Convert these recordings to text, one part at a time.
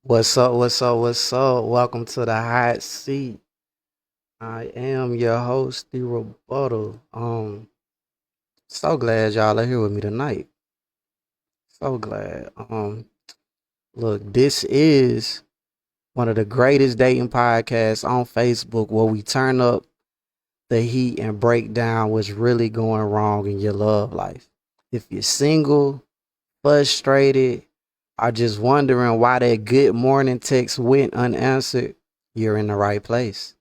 What's up? What's up? What's up? Welcome to the hot seat. I am your host, the rebuttal. So glad y'all are here with me tonight. So glad. Look, this is one of the greatest dating podcasts on Facebook where we turn up the heat and break down what's really going wrong in your love life. If you're single, frustrated, or just wondering why that good morning text went unanswered, you're in the right place.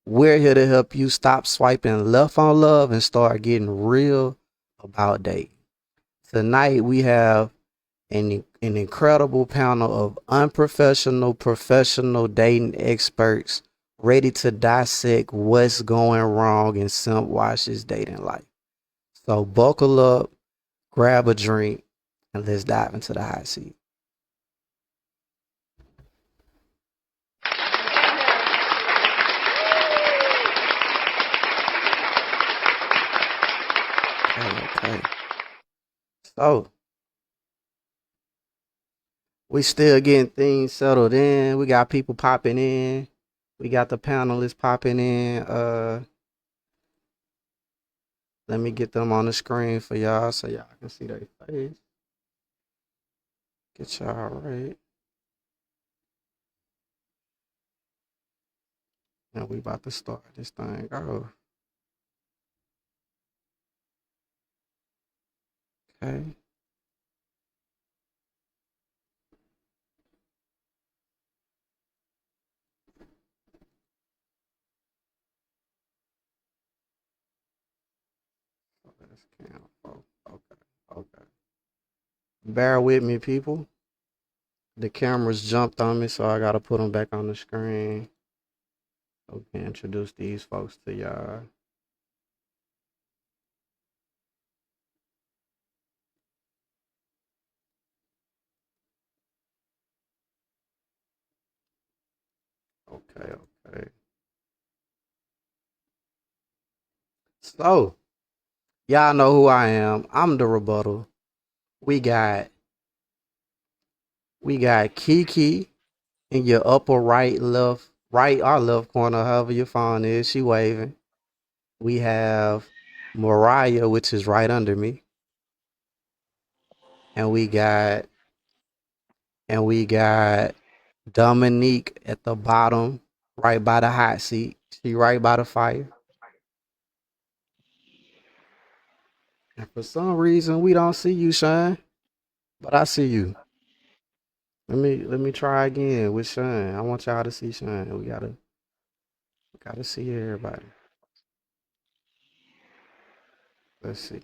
We're here to help you stop swiping left on love and start getting real about dating. Tonight we have an incredible panel of unprofessional, professional dating experts ready to dissect what's going wrong in Simp Wash's dating life. So buckle up, grab a drink, and let's dive into the hot seat. Okay, okay. So we still getting things settled in. We got people popping in. We got the panelists popping in. Let me get them on the screen for y'all so y'all can see their face. Get y'all right. And we about to start this thing. Oh, okay. Let's count. Oh, okay. Okay. Bear with me, people. The cameras jumped on me, so I gotta put them back on the screen. So we can introduce these folks to y'all. Okay, okay. So, y'all know who I am. I'm the rebuttal. We got we got Kiki in your upper right, left, right or left corner, however your phone is. She waving. We have Mariah, which is right under me, and we got Dominique at the bottom, right by the hot seat. She right by the fire. And for some reason, we don't see you, Sean, but I see you. Let me try again with Sean. I want y'all to see Sean. We gotta see everybody. Let's see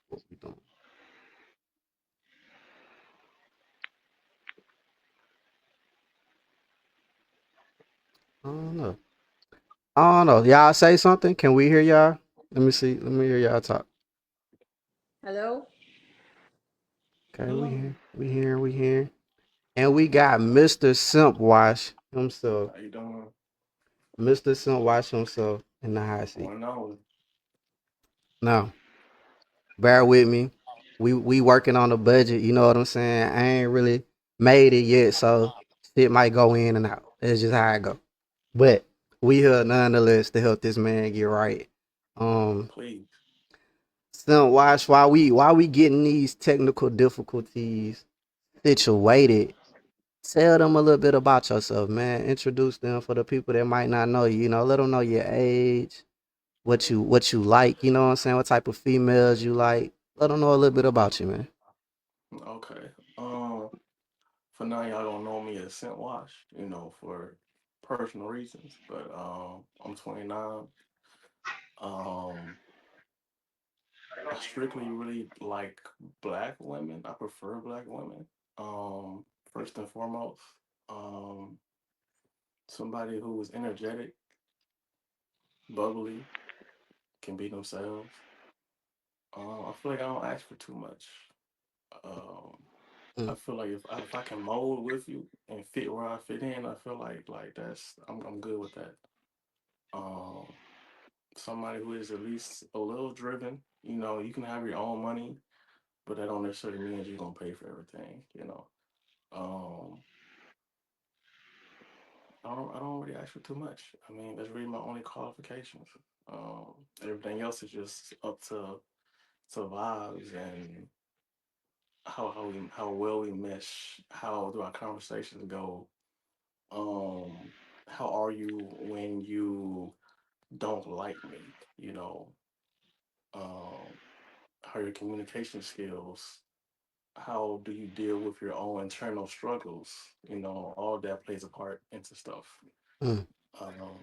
what we doing. I don't know. I don't know. Y'all say something. Can we hear y'all? Let me see. Let me hear y'all talk. Hello? Okay, we here. We here. We here. And we got Mr. Simp Wash himself. How you doing? Mr. Simp Wash himself in the hot seat. Going on? Now, bear with me. We working on the budget. You know what I'm saying? I ain't really made it yet, so shit might go in and out. That's just how it go. But we here nonetheless to help this man get right. Um, Please. Simp Wash, while we getting these technical difficulties situated, tell them a little bit about yourself, man. Introduce them for the people that might not know you. You know, let them know your age, what you like. You know what I'm saying? What type of females you like. Let them know a little bit about you, man. Okay. Um, for now, y'all don't know me as Scent Wash, for personal reasons. But I'm 29. Um, I strictly really like black women. I prefer black women. First and foremost, um, somebody who is energetic, bubbly, can be themselves. I feel like I don't ask for too much. Um, I Mm. feel like if I can mold with you and fit where I fit in, I feel like that's I'm good with that. Um, somebody who is at least a little driven. You know, you can have your own money, but that don't necessarily mean that you're gonna pay for everything. Um, I don't really ask for too much. I mean, that's really my only qualifications. Everything else is just up to vibes and how well we mesh. How do our conversations go? Um, how are you when you don't like me? Um, how are your communication skills? How do you deal with your own internal struggles? All that plays a part into stuff. Mm, Um,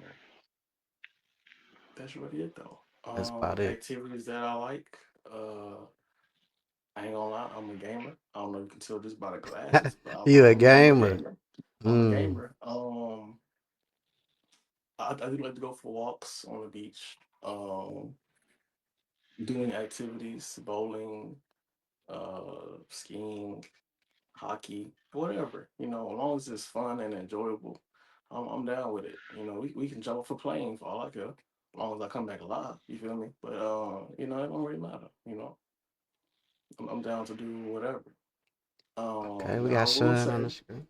that's really it though. that's about it. Activities that I like. Uh, I ain't gonna lie, I'm a gamer. I don't know if you can tell this by the glasses, but You a I'm a gamer? gamer. I'm a Mm. gamer. I do like to go for walks on the beach. Doing activities, bowling, skiing, hockey, whatever. As long as it's fun and enjoyable, I'm down with it. We can jump off a plane for all I care, as long as I come back alive. You feel me? But it don't really matter. I'm down to do whatever. Okay, we Now got Sean on the screen.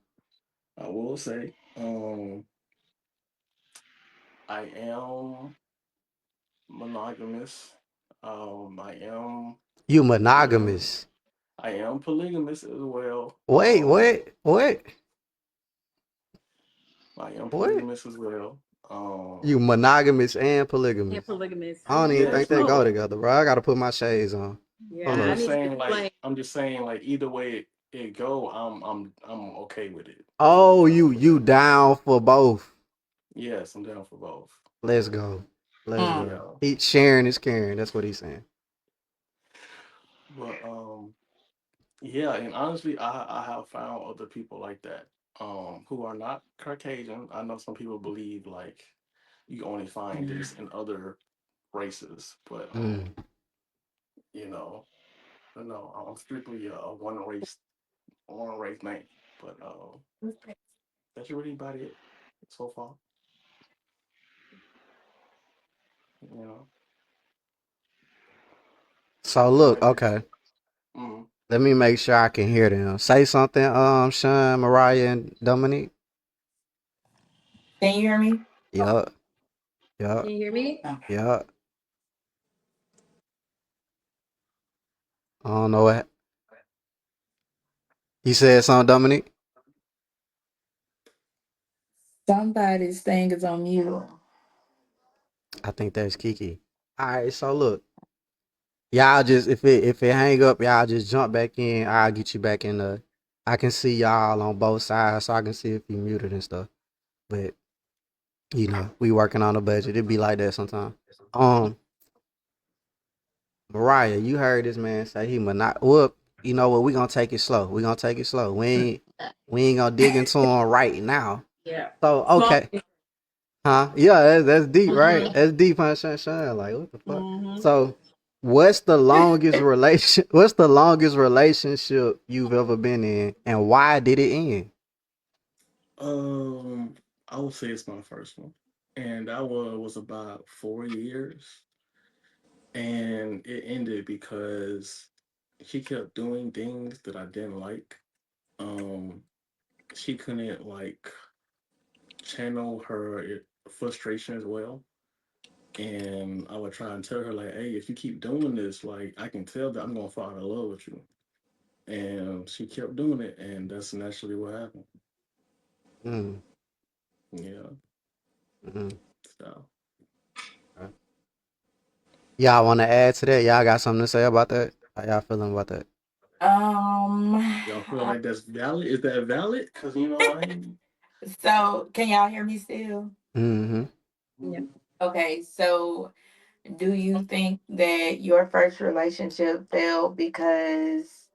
I will say, I am monogamous. I am You polygamous. monogamous. I am polygamous as well. Wait, what? What? I am What? polygamous as well. You Um, monogamous and Yeah, polygamous. polygamous. I don't even think yes, they go no. together, bro. I gotta put my shades on. Yeah, Hold I'm I up. just need to saying, explain. like either way it go, I'm okay with it. Is what I'm Oh, trying to you put down. down for both? Yes, I'm down for both. Let's go. Let's Mm. go. Yeah, He sharing is caring. That's what he's saying. but yeah, and honestly, I have found other people like that, who are not Caucasian. I know some people believe like you only find this in other races, but Mm. you know, no, I'm strictly a one race man. But that's really about it so far. You know, So how look, about you? okay. Mm. Let me make sure I can hear them. Say something, Sean, Mariah, and Dominique. Can you hear me? Yup, Can yup, you hear me? Oh. yup. I don't know what he said. Something, Dominique. Somebody's thing is on mute. I think that's Kiki. All right. So look, y'all just if it hang up, y'all just jump back in. I'll get you back in the. I can see y'all on both sides, so I can see if you muted and stuff. But we working on a budget. It be like that sometimes. Um, Mariah, you heard this man say he mono. Well, you know what? We gonna take it slow. We gonna take it slow. We ain't gonna dig into him right now. Yeah. So Small. okay, huh? Yeah, that's deep, right? Mm-hmm. That's deep, huh? Shine. Like what the fuck? Mm-hmm. So, what's the longest relation? What's the longest relationship you've ever been in, and why did it end? Um, I would say it's my first one, and that was about 4 years, and it ended because she kept doing things that I didn't like. Um, she couldn't like channel her frustration as well. And I would try and tell her like, "Hey, if you keep doing this, like, I can tell that I'm gonna fall in love with you." And she kept doing it, and that's naturally what happened. Mm, Yeah. mm, So okay. Y'all want to add to that? Y'all got something to say about that? How y'all feeling about that? Um, y'all feel like that's valid? Is that valid? Because I ain't. so can y'all hear me still? Mm-hmm. Yeah. Okay, so do you think that your first relationship failed because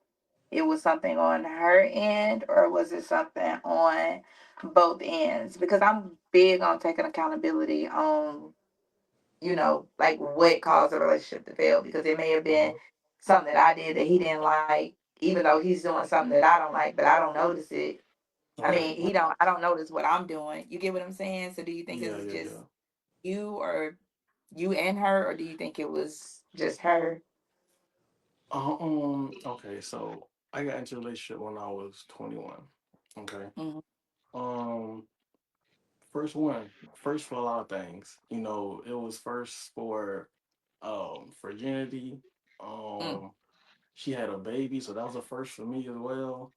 it was something on her end, or was it something on both ends? Because I'm big on taking accountability on, like what caused the relationship to fail, because it may have been something that I did that he didn't like, even though he's doing something that I don't like, but I don't notice it. I mean, Okay. I don't notice what I'm doing. You get what I'm saying? So do you think it Yeah, was yeah, just yeah. you, or You and her, or do you think it was just her? Okay, so I got into a relationship when I was 21. Okay. Mm-hmm. Um, first for a lot of things. You know, it was first for virginity. Mm. Um, she had a baby, so that was a first for me as well.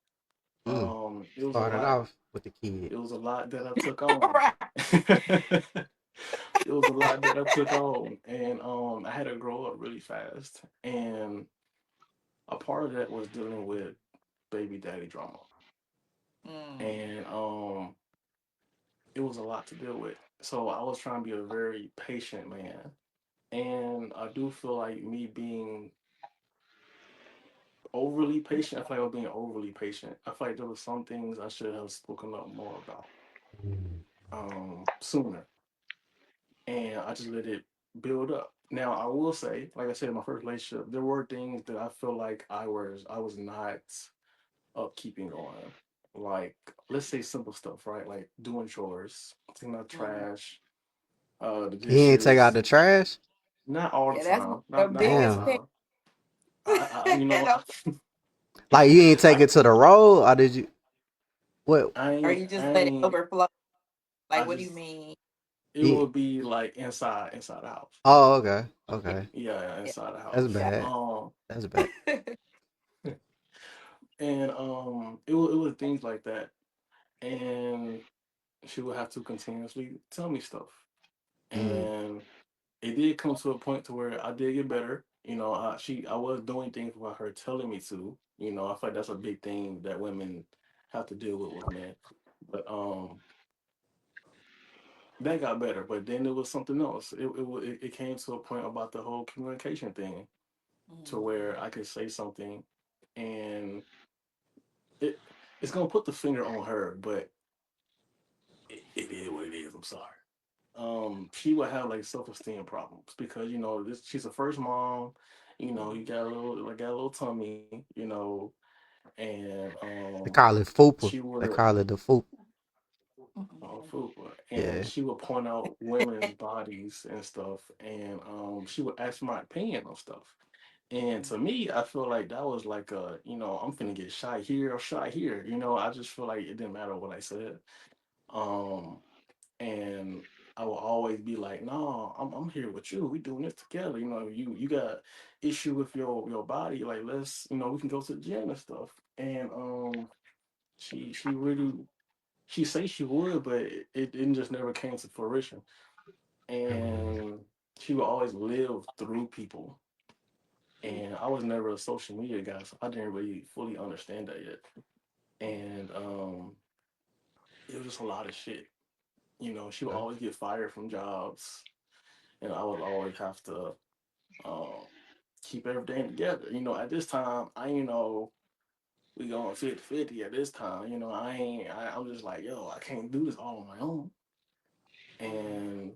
Mm. It was a Started lot. off with the kid. It was a lot that I took on. Right. It was a lot that I took on, and I had to grow up really fast. And a part of that was dealing with baby daddy drama, Mm. and it was a lot to deal with. So I was trying to be a very patient man, and I do feel like me being overly patient. I feel like I was being overly patient. I feel like there were some things I should have spoken up more about Mm. sooner, and I just let it build up. Now I will say, like I said, in my first relationship, there were things that I feel like I was not upkeeping on. Like, let's say simple stuff, right? Like doing chores, taking out Mm. trash, the He ain't take out dishes. the trash. Not all the Yeah, that's one time. of the Not all the biggest Damn. things. time. You know, No. Like you ain't take I it to the road, or did you? What? Or I you just let it ain't. overflow. Like, I what do you just mean? it You, would be like inside the house. oh, okay, Yeah, okay. Yeah, yeah, inside the That's house. got bad. That's bad. And it was things like that, and she would have to continuously tell me stuff, Mm. and it did come to a point to where I did get better. You know, I was doing things without her telling me to. You know, I feel like that's a big thing that women have to deal with men. But that got better. But then it was something else. It came to a point about the whole communication thing, to Mm. where I could say something, and it it's gonna put the finger on her, but it is what it is. I'm sorry. She would have like self-esteem problems because she's a first mom. You got a little tummy. And They call it fupa. she They would call it the fupa. Mm. food, and Yeah. she would point out women's bodies and stuff, and she would ask my opinion on stuff. And to me, I feel like that was like I'm finna get shot here or shot here. I just feel like it didn't matter what I said. Um, and I will always be like, "No, I'm here with you. We doing this together. You got issue with your body. Like, let's we can go to the gym and stuff." And she really she say she would, but it just never came to fruition. Mm. And she would always live through people. And I was never a social media guy, so I didn't really fully understand that yet. And it was just a lot of shit. She would Okay. always get fired from jobs, and I would always have to um, keep everything together. At this time, we going 50-50 at this time. I'm just like, yo, I can't do this all on my own. And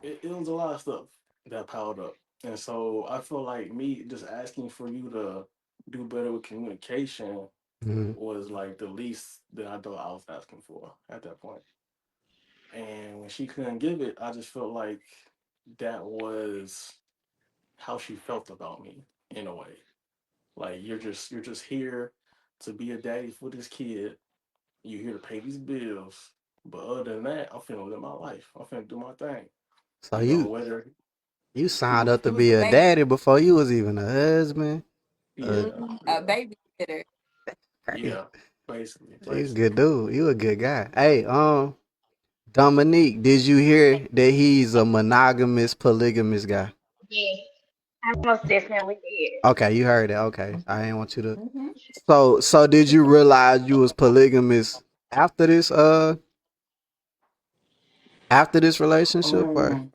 it was a lot of stuff that piled up. And so I feel like me just asking for you to do better with communication Mm. was like the least that I thought I was asking for at that point. And when she couldn't give it, I just felt like that was how she felt about me in a way. Like you're just here to be a daddy for this kid. You're here to pay these bills. But other than that, I'm finna live my life. I'm finna do my thing. So you Whether you you signed up to You was be a a baby. daddy before you was even a husband. Uh, yeah, A yeah, babysitter. hey, yeah. Basically, you a basically. good dude. You a good guy. Hey, Dominique, did you hear that he's a monogamous, polygamous guy? Yeah, I most definitely did. Okay, you heard it. Okay, I didn't want you to. Mm-hmm. So did you realize you was polygamous after this relationship or Um,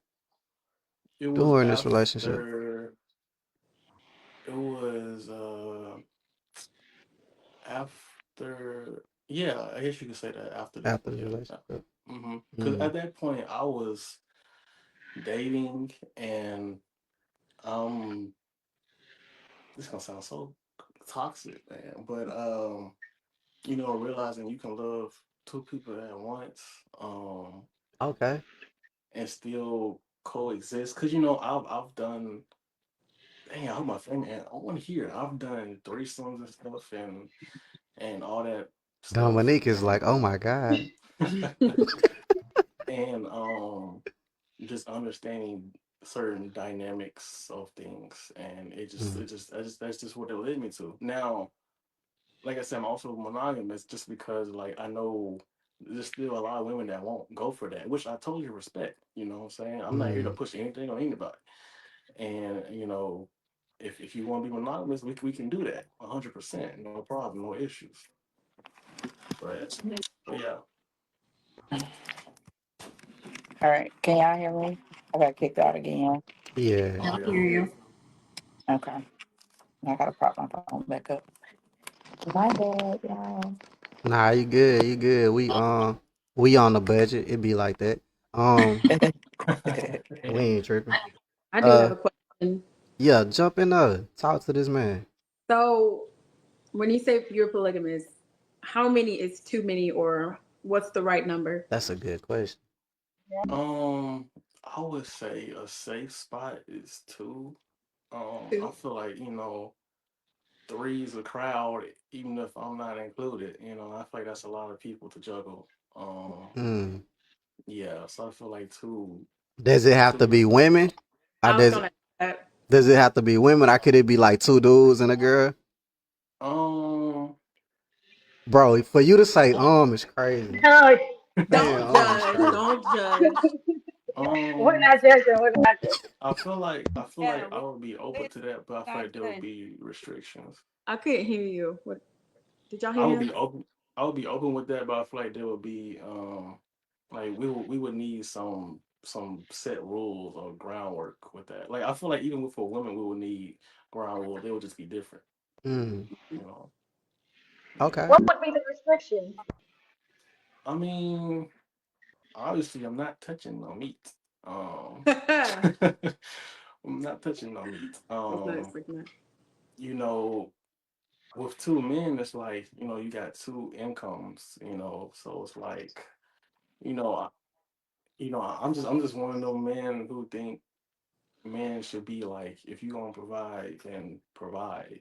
it was during this relationship? after. It was after. Yeah, I guess you could say that after this. After this Yeah. relationship. Because Mm. at that point, I was dating, and um, this gonna sound so toxic, man. But realizing you can love two people at once, um, Okay. and still coexist. Because I've done. Dang, I hope my friend. And I want to hear. I've done threesomes and stuff, and all that stuff, Dominique is like, oh my God. and just understanding certain dynamics of things, and Mm, that's just what it led me to. Now, like I said, I'm also monogamous just because like I know there's still a lot of women that won't go for that, which I totally respect. You know what I'm saying? I'm not here to mm. push anything on anybody. And if you want to be monogamous, we can do that 100%, no problem, no issues. But yeah. All right. Can y'all hear me? I got kicked out again. Yeah. Oh I yeah. hear you. Okay. I gotta prop my phone back up. My bad, y'all. Nah, you good. You good. We on the budget. It be like that. Um, we ain't tripping. I do have Uh, a question. yeah. Jump in there. Talk to this man. So, when you say you're polygamous, how many is too many, or what's the right number? That's a good question. um, I would say a safe spot is two. I Two. feel like three's a crowd, even if I'm not included. I feel like that's a lot of people to juggle. Hmm. Yeah, so I feel like Does it have to two. be women? Or I was does gonna ask that. does it have to be women? Or could it be like two dudes and a girl? Um, Bro, for you to say is crazy. No, Saying Don't is judge. crazy. Don't judge. we're um, not judging. We're not judging. I feel like Yeah, I would be open we to that, but I feel not like there would good. be restrictions. I couldn't hear you. What did y'all I hear would him? be open. I would be open with that, but I feel like there would be like we would need some set rules or groundwork with that. Like I feel like even with for women, we would need ground rules. They would just be different. Mm, You know. Yeah. okay. What would be the restrictions? I mean, obviously, I'm not touching no meat. Um, I I'm not touching no meat. was not expecting that. You know, with two men, it's like you got two incomes. So it's like you know, I, I'm just one of those men who think men should be like, if you gonna provide, then provide.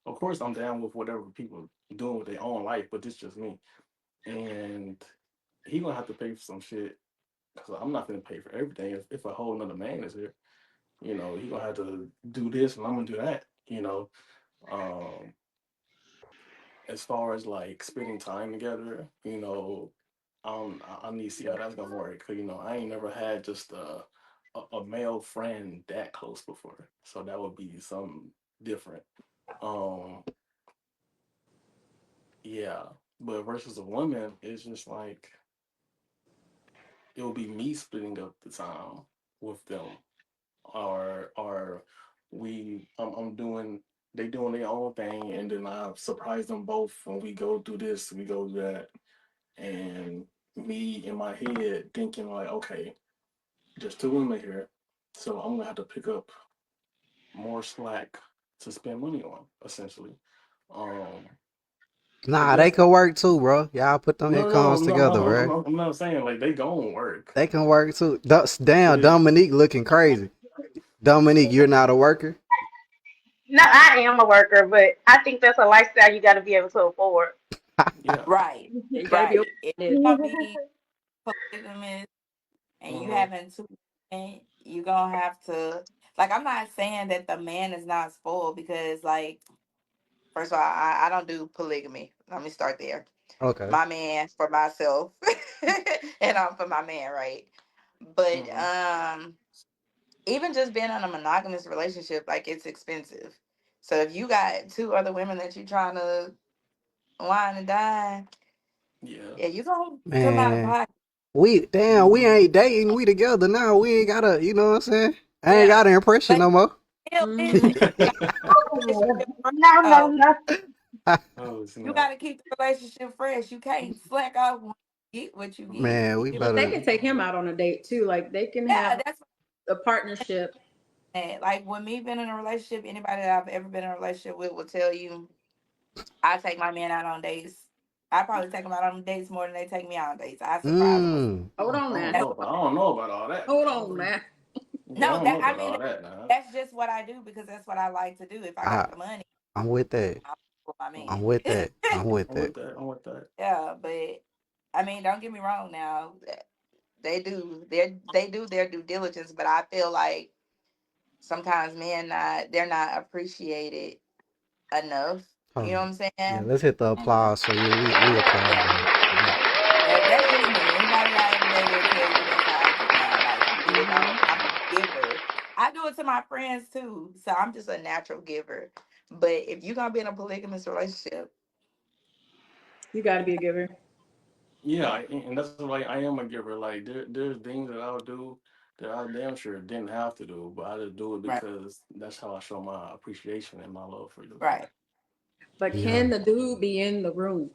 Of course, I'm down with whatever people doing with their own life, but this just me. And he gonna have to pay for some shit because I'm not gonna pay for everything. If a whole another man is here, he gonna have to do this and I'm gonna do that. Um, as far as like spending time together, I need to see how that's gonna work. Cause I ain't never had just a male friend that close before, so that would be something different. Um, yeah, but versus a woman, it's just like it would be me splitting up the time with them, or I'm doing they doing their own thing, and then I surprise them both when we go do this, we go do that, and me in my head thinking like, okay, there's two women here, so I'm gonna have to pick up more slack to spend money on, essentially. Um, but Nah, they there's can work too, bro. Y'all put them no, no, incomes no, no, together, no, bro. I'm not saying like they going work, They can work too. but Damn, it's Dominique looking crazy. Dominique, you're not a worker? No, I am a worker, but I think that's a lifestyle you got to be able to afford. yeah. Right, You gotta be open right. If minded. you're gonna be polygamous and you Hmm. having two men, you gonna have to like I'm not saying that the man is not spoiled because like first of all, I don't do polygamy. Let me start there. Okay. My man for myself and I'm for my man, right? But Hmm. even just being in a monogamous relationship, like it's expensive. So if you got two other women that you trying to wine and dine, Yeah. yeah, you gonna come out of Man, pocket. we ain't dating. We together now. We ain't gotta, you know what I'm saying? I ain't Yeah. got an impression But no more. still listen, Mhm. you got the relationship fresh No, no, though. no. Oh You snap. gotta keep the relationship fresh. You can't slack off when you get what you get. Man, You we get what But they better. can take him out on a date too. Like they can yeah, have that's a partnership. what like with me being in a relationship, anybody that I've ever been in a relationship with will tell you I take my men out on dates. I probably take them out on dates more than they take me out on dates. I surprise them. Mm. Hold on I don't now. That's know, but I don't know about all that Hold now. on, man. Yeah, I No, don't that know I about mean all that now. that's just what I do because that's what I like to do. If I I got the money, I'm with that. I'm with my I'm man. with that. I'm with I'm with that. that. I'm with that. Yeah, but I mean, don't get me wrong. Now they do their due diligence, but I feel like sometimes men not they're not appreciated enough. Hold You know what on. I'm Yeah, saying? let's hit the Mm. applause for you. We applaud Yeah, that. Yeah. that's just me. Anybody I ever dated will tell you that's how I get down. Like I really Hmm. don't. I'm a giver. I do it to my friends too. So I'm just a natural giver. But if you're gonna be in a polygamous relationship, You got to be a giver. Yeah, and that's like I am a giver. Like there's things that I'll do that I damn sure didn't have to do, but I just do it right, because that's how I show my appreciation and my love for you. right. But Yeah. can the dude be in the room?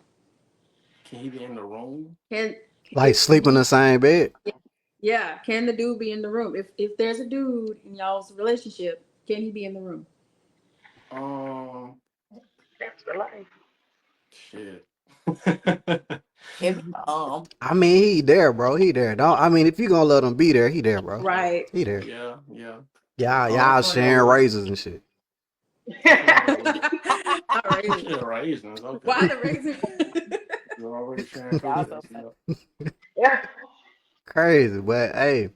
Can he be in the room? Can Like if sleep in the same bed. yeah, can the dude be in the room? If there's a dude in y'all's relationship, can he be in the room? Um, That's the life. shit. If I mean, he there, bro. He there. Don't. I mean, if you gonna let him be there, he there, bro. Right. He there. Yeah, yeah. I Y'all feel like I sharing would. razors and shit. I feel like I would. All right. Shit, raisins. Why Okay. the razor? You're already sharing y'all so pictures, you funny. know. Yeah. Crazy, but hey,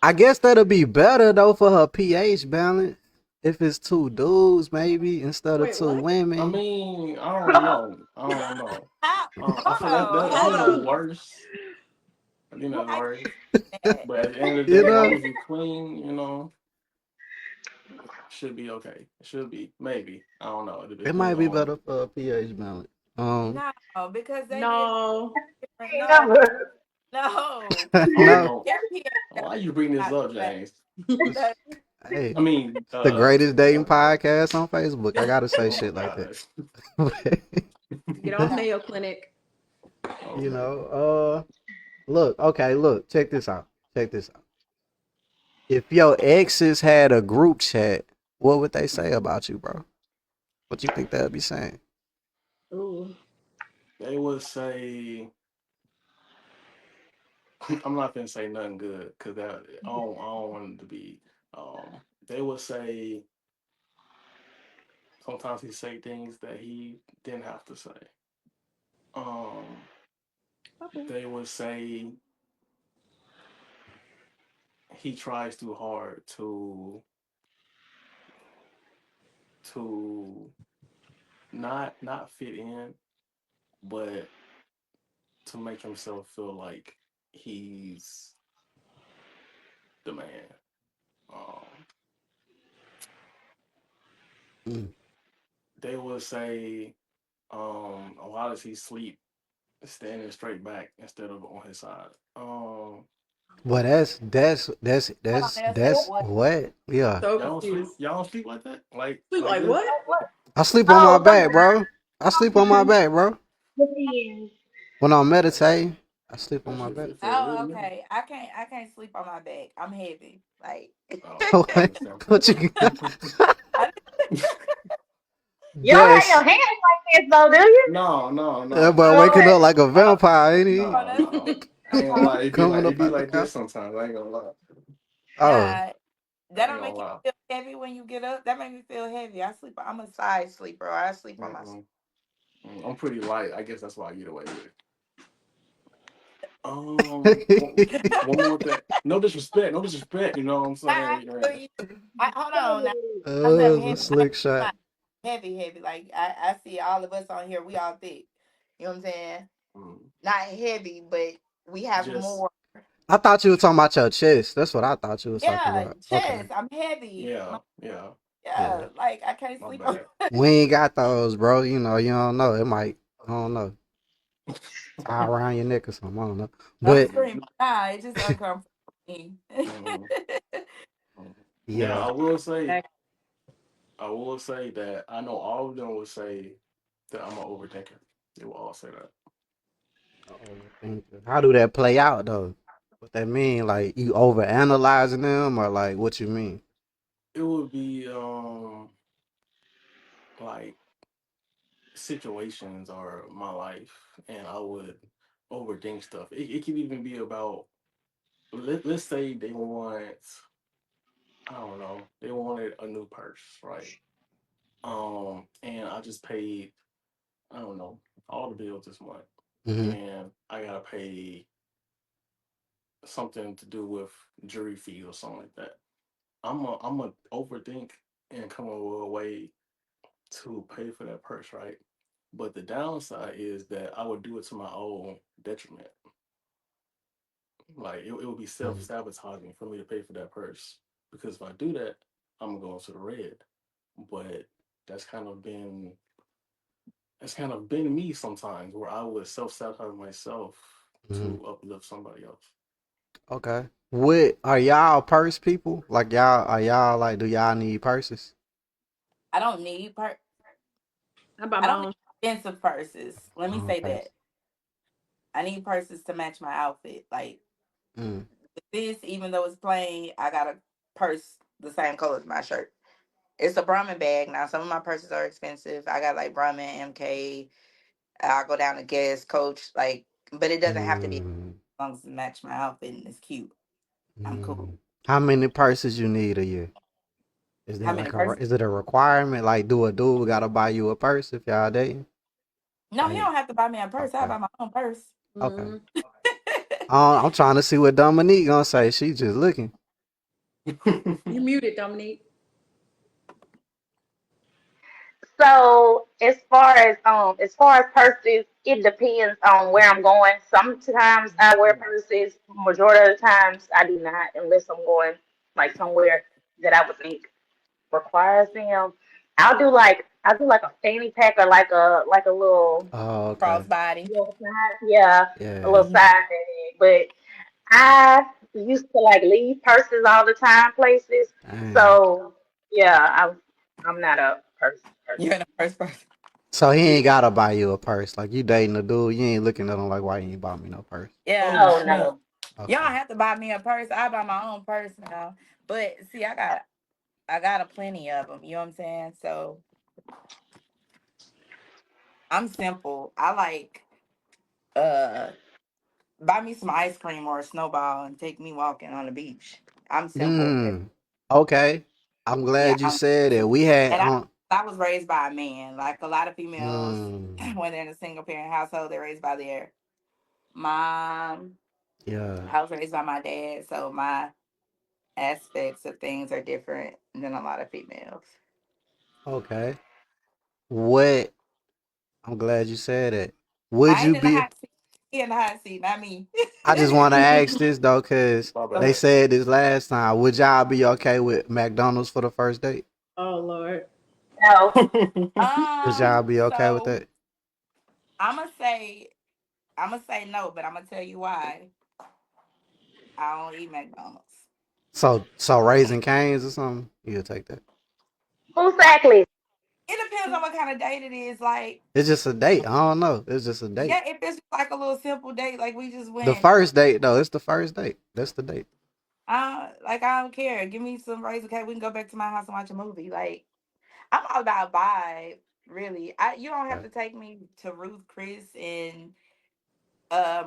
I guess that'll be better though for her pH balance if it's two dudes maybe instead of Wait, two what? I women. mean, I don't know. I don't know. I Hold feel that on, that I how Hold think you that's on. worse. I think that's how worse. you that? But at the end of the You day, as long know, as you clean, should be okay. It should be maybe. I don't know. It it might depends be on. better for a pH balance. Um, No, because they be No. different. Ain't No, never. no, I don't no. know. their pH Why you bring this not up, the James? same. Hey, I mean, the greatest dating Monica. podcast on Facebook. I gotta say Oh my shit like that. gosh. Get off Mayo Clinic. You Okay. know, look, okay, look, check this out. Check this out. If your exes had a group chat, what would they say about you, bro? What you think they'd be saying? Ooh. They would say I'm not gonna say nothing good because that I don't want it to be. They would say sometimes he say things that he didn't have to say. Um, Okay. they would say he tries too hard to not fit in, but to make himself feel like he's the man. Um, Mm. they would say, why does he sleep standing straight back instead of on his side? Well, Hold on, they'll say that's what? what? Yeah, So Y'all don't sleep. confused. Y'all don't sleep like that. Like Like this. what? I sleep on my Oh, back, bro. I sleep on my back, bro. sometimes. When I'm meditating, I sleep on That my shit back. feel Oh, good now. okay. I can't sleep on my back. I'm heavy. Like Oh, okay, what? What you? I, You don't have your That's hands like this though, do you? no, no, that no. boy I waking Okay. up like a oh, vampire, ain't he? oh, no, that's no. me. I ain't gonna Oh, lie. Coming It up be out the like this couch. sometimes. I ain't gonna lie. Oh, nah, that I ain't don't gonna make you lie. feel heavy when you get up. That make me feel heavy. I sleep. I'm a side sleeper. I sleep on my. Mm-mm. I'm pretty light. I guess that's why I get away with it. One more thing. No disrespect. No disrespect. You know what I'm I saying? Yeah. feel you. Hold on. Now. I said I'm heavy. slick shot. Not heavy, heavy. Like I see all of us on here. We all thick. You know what I'm saying? Mm. Not heavy, but we have Just more. I thought you were talking about your chest. That's what I thought you was talking Yeah, about. Okay. chest. I'm heavy. yeah, yeah. Yeah. Yeah, like I can't My sleep on. bad. We ain't got those, bro. You don't know. It might, I don't know, tie around your neck or something. I don't know. I'm But screaming. Nah, it's just uncomfortable for me. Mhm. Now yeah. I will say that I know all of them will say that I'm an overthinker. They will all say that. Overthinker. How do that play out though? What that mean? Like you over analyzing them or like what you mean? It would be like situations or my life, and I would overthink stuff. It could even be about let's say they want, I don't know, they wanted a new purse, right? And I just paid, I don't know, all the bills this month, Mm-hmm. and I gotta pay something to do with jury fee or something like that. I'm a overthink and come up with a way to pay for that purse, right? But the downside is that I would do it to my own detriment. Like it would be self Mm-hmm. sabotaging for me to pay for that purse because if I do that, I'm gonna go into the red. But that's kind of been that's kind of been me sometimes where I would self sabotage myself Mm-hmm. to uplift somebody else. Okay. What are y'all purse people? Like y'all are y'all like do y'all need purses? I don't need I buy I my don't need own. expensive purses. Let me say Okay. that. I need purses to match my outfit. Like Mm. this, even though it's plain, I got a purse the same color as my shirt. It's a Brahmin bag. Now some of my purses are expensive. I got like Brahmin, MK. I'll go down to Guess, Coach, like, but it doesn't have to be as Mm. long as it match my outfit and it's cute. I'm cool. Mm. How many purses you need a year? Is How that many like purses? is it a requirement? Like do a dude gotta buy you a purse if y'all dating? No, he Like don't have to buy me a purse. I okay. buy my own purse. Okay. Mm. I'm trying to see what Dominique gonna say. She just looking. You muted, Dominique. So as far as purses, it depends on where I'm going. Sometimes I wear purses. Majority of the times I do not, unless I'm going like somewhere that I would think requires them. I'll do like a fanny pack or like a little Oh, okay. Crossbody. side, yeah, a little Yeah. Hmm. side bag. But I used to like leave purses all the time places. Dang. So yeah, I'm not a purse person. You're the first person. So he ain't gotta buy you a purse. Like you dating a dude, you ain't looking at him like why you ain't bought me no purse. Yeah, No, look, no. y'all Okay. don't have to buy me a purse. I buy my own purse now. But see, I got a plenty of them. You know what I'm saying? So I'm simple. I like uh buy me some ice cream or a snowball and take me walking on the beach. I'm simple. Hmm. Okay. I'm Yeah, glad you said it. We had and I on. I was raised by a man. Like a lot of females, Hmm. when they're in a single parent household, they're raised by their mom. Yeah. I was raised by my dad, so my aspects of things are different than a lot of females. Okay. What? I'm glad you said it. Would I you ain't in the be? hot seat. He in the hot seat, not me. I just want to ask this though, cause My they bad. said this last time. Would y'all be okay with McDonald's for the first date? Oh Lord. No. Would y'all be okay with So that? I'm gonna say no, but I'm gonna tell you why I don't eat McDonald's. So raising canes or something? You'll take that. Exactly. It depends on what kind of date it is. Like, It's just a date. I don't know. It's just a date. yeah, if it's like a little simple date, like we just The went, first date though, it's the first date. That's the date. I don't care. Give me some raisin cake. We can go back to my house and watch a movie. Like, I'm all about vibe. Really, you don't have Okay. to take me to Ruth Chris and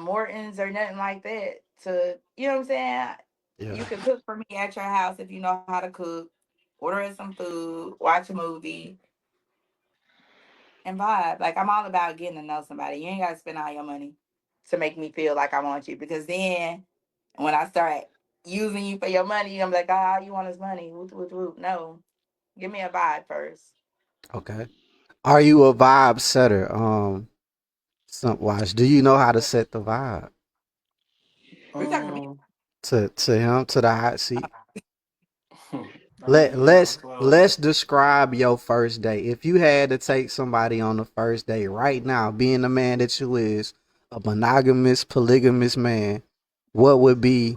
Morton's or nothing like that. To you know what I'm saying? Yeah. You can cook for me at your house if you know how to cook. Order us some food, watch a movie, and vibe. Like I'm all about getting to know somebody. You ain't gotta spend all your money to make me feel like I want you. Because then when I start using you for your money, you're gonna be like, oh, all you want is money. Whoop, whoop, whoop. No. Give me a vibe first. Okay. Are you a vibe setter? Simp watch. Do you know how to set the vibe We're talking to me. um, to him to the hot seat? I mean, yeah, I feel like Let's describe your first date. If you had to take somebody on the first date right now, being the man that you is, a monogamous, polygamous man, what would be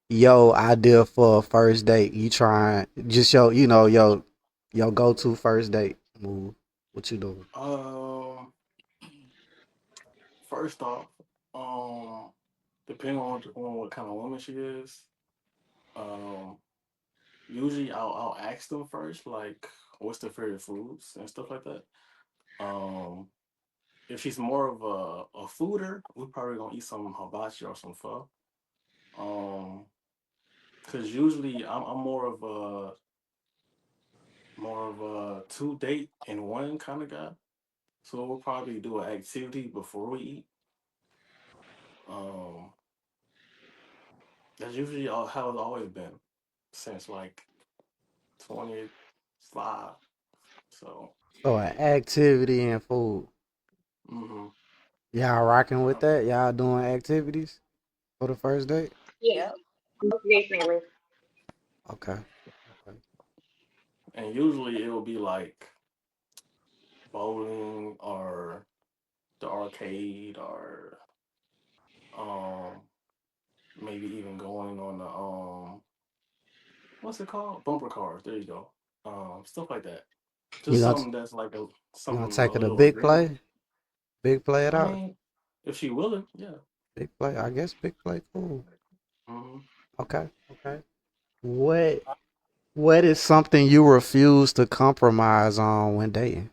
your idea for a first date? You trying just your go to first date move. What you doing? um, first off, um, depending on what kind of woman she is, um, usually I'll ask them first, like, what's their favorite foods and stuff like that. Um, if she's more of a fooder, we're probably gonna eat some hibachi or some pho. Um, because usually I'm more of a two date in one kind of guy. So we'll probably do an activity before we eat. Um, that's usually how it's always been since like 25. So, So an activity and food. mm-hmm. Y'all rocking with Yep. that? Y'all doing activities for the first date? Yes, Yep. most definitely. Okay. Okay. And usually it will be like bowling or the arcade or um maybe even going on the what's it called? Bumper cars. There you go. Stuff like that. You Just gonna something that's like you gonna something a take it a little big agreeable. play? Big play it I out? mean, if she willing, yeah. Big play. I guess big play cool. Hmm. Okay. Okay. What what is something you refuse to compromise on when dating?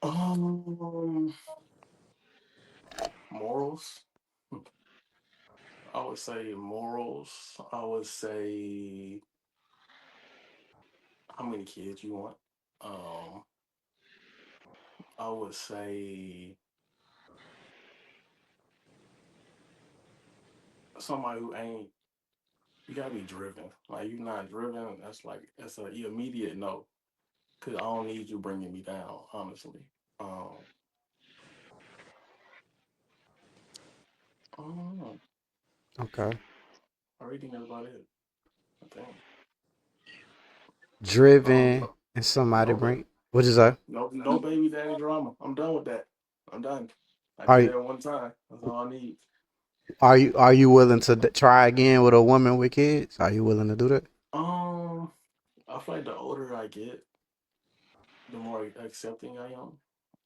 Um, morals. I would say morals. I would say how many kids you want. Um, I would say somebody who ain't. You gotta be driven. Like you're not driven. That's a immediate no. Cause I don't need you bringing me down. Honestly. Um, I don't know. Okay. I really think that's about it. I think. Driven No, and somebody no, but bring what you say? no baby daddy drama. I'm done with that. I'm done. I Are did you that one time. That's all I need. are you willing to try again with a woman with kids? Are you willing to do that? Um, I feel like the older I get, the more accepting I am.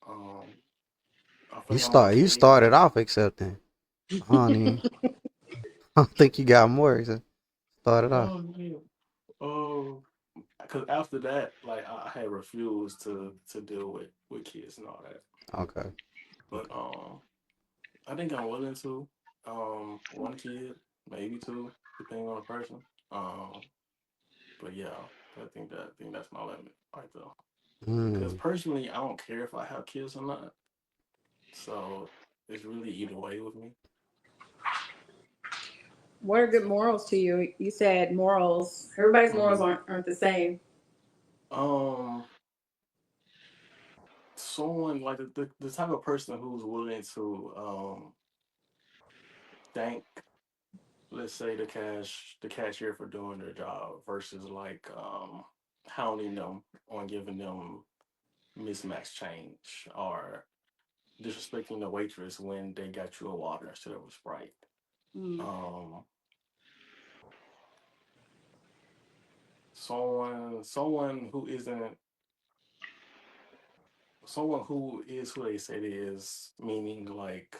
Um, I feel like I'm You okay started with. off accepting. I don't even I don't think you got more. So started off. Oh yeah. Oh, because after that, like I had refused to deal with kids and all that. Okay. But Okay. I think I'm willing to. One kid, maybe two, depending on the person. Um, but yeah, I think that's my limit right there. Because Mm, personally, I don't care if I have kids or not. So it's really either way with me. What are good morals to you? You said morals. Everybody's morals Hmm. aren't the same. Um, someone like the type of person who's willing to thank, let's say the cashier for doing their job versus like hounding them on giving them mismatched change or disrespecting the waitress when they got you a water instead of a Sprite. Mm. Um, someone who isn't someone who is who they say they is, meaning like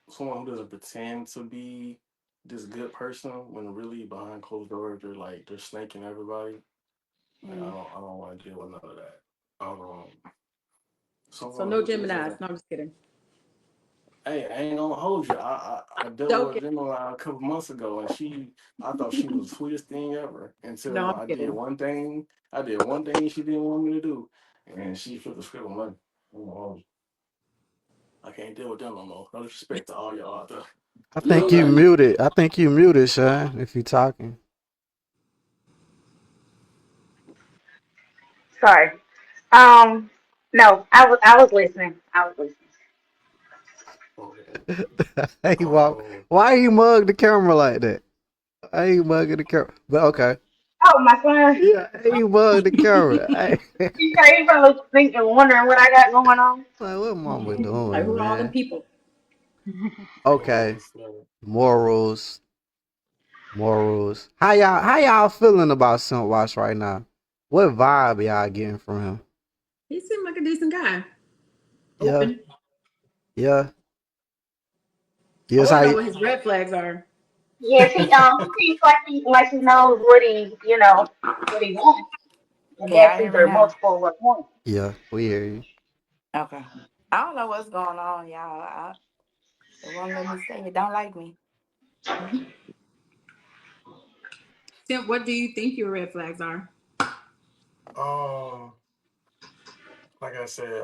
someone who doesn't pretend to be this good person when really behind closed doors they're snaking everybody. Like Mm. I don't want to deal with none of that. So Someone no who isn't. Gemini's. No, I'm just kidding. Hey, I ain't gonna hold you. I dealt with a Joking. Gemini a couple months ago, and I thought she was the sweetest thing ever No, until I'm kidding. I did one thing she didn't want me to do, and she flipped the script on me. Oh, I can't deal with them no more. No disrespect to all y'all out there. I think Love you y'all. muted. I think you muted, Sean. If you talking. Sorry. No, I was listening. I was listening. Okay. Hey, walk. Um, Why you mug the camera like that? Why you mugging the camera? But okay. Oh, my son. Yeah, hey, you mug the camera. Hey, You crazy probably thinking, wondering what I got going on. like what mama Like who doing, are all them man? people? Okay. so, Morals. Morals. How y'all feeling about Simp Watch right now? What vibe y'all getting from him? He seemed like a decent guy. Yeah, Open. yeah. I Yes, want to know I what his red flags are. Yes, he seems like he knows what he wants, and Can that's y'all hear me either now? multiple or one. yeah, we hear you. Okay. I don't know what's going on, y'all. It won't let me say it. Don't like me. Simp, what do you think your red flags are? Um, like I said,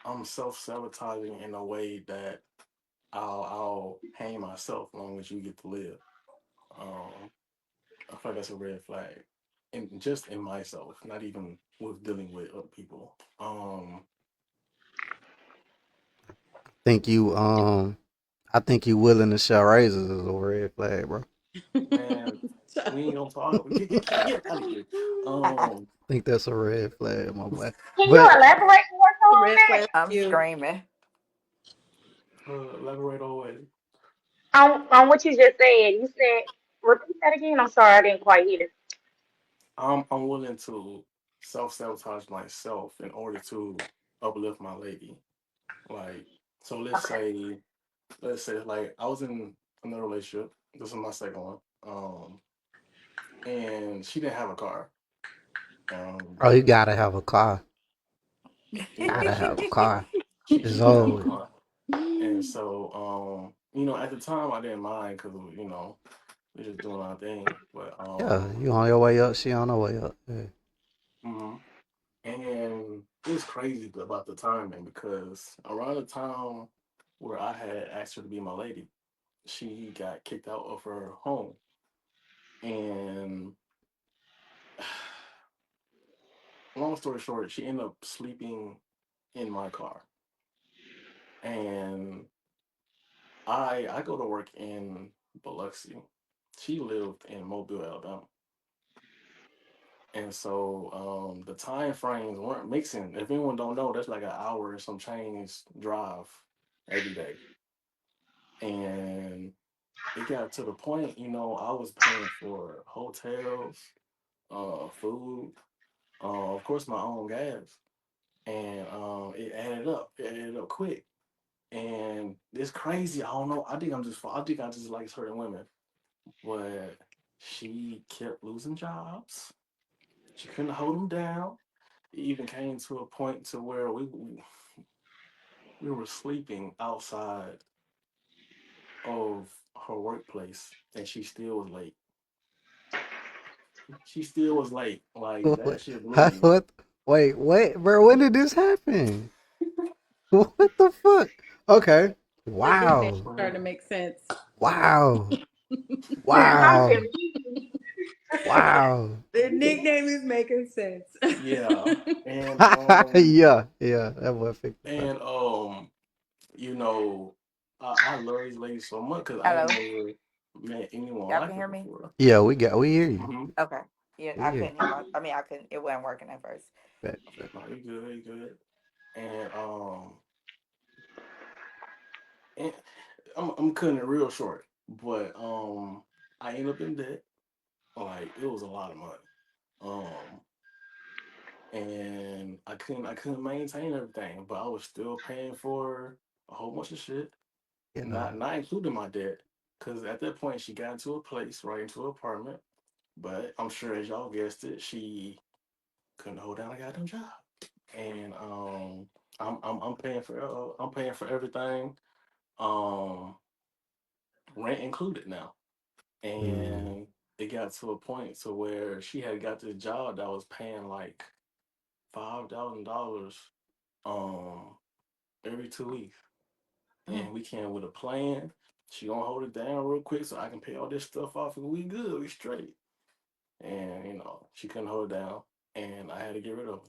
I'm self sabotaging in a way that I'll hang myself as long as you get to live. Um, I feel like that's a red flag, and just in myself, not even with dealing with other people. Think you I think you willing to share razors is a red flag, bro. Man, we ain't gonna talk. Get out of here. Um, Think that's a red flag, my boy. Can you But elaborate more so The on red that? flag I'm for you. screaming. elaborate on it. On what you just said. You said repeat that again. I'm sorry, I didn't quite hear. I'm willing to self sabotage myself in order to uplift my lady. Like, so Okay. let's say like I was in another relationship. This is my second one. And she didn't have a car. oh, you But gotta have a car. yeah, Gotta have a car. she It's didn't have a old. car. And so at the time I didn't mind because we're just doing our thing. But Yeah, you on your way up, she on her way up. Yeah. mhm. And it's crazy about the timing because around the time where I had asked her to be my lady, she got kicked out of her home. And long story short, she ended up sleeping in my car. And I go to work in Biloxi. She lived in Mobile, Alabama. And so the time frames weren't mixing. If anyone don't know, that's like an hour and some change drive every day. And it got to the point, I was paying for hotels, food, of course my own gas. And it added up. It added up quick. And it's crazy. I don't know. I think I just like certain women. But she kept losing jobs. She couldn't hold them down. It even came to a point to where we were sleeping outside of her workplace, and she still was late. She still was late. Like that What? shit blew me. What? Wait, bro. When did this happen? What the fuck? Okay. The nickname Wow. started to make sense. Wow. I'm Wow. confused. Wow. The nickname is making sense. Yeah, and Yeah. That boy picked it up. and I love these ladies so much because I ain't Hello. never met anyone Y'all like can her hear me? before. Yeah, we hear you. Mm-hmm. Okay. Yeah, We I hear you. couldn't hear my. I mean, I couldn't. It wasn't working at first. Bet, bet. No, you good, you good. And and I'm cutting it real short, but I ended up in debt. Like it was a lot of money. Um, and I couldn't maintain everything, but I was still paying for a whole bunch of shit, Yeah. not including my debt. Cause at that point she got into a place, right into an apartment. But I'm sure as y'all guessed it, she couldn't hold down a goddamn job. And I'm paying for everything, um, rent included now. Mm. And it got to a point to where she had got this job that was paying like $5,000 um every 2 weeks. Mm. And we came with a plan. She gonna hold it down real quick so I can pay all this stuff off and we good, we straight. And she couldn't hold it down and I had to get rid of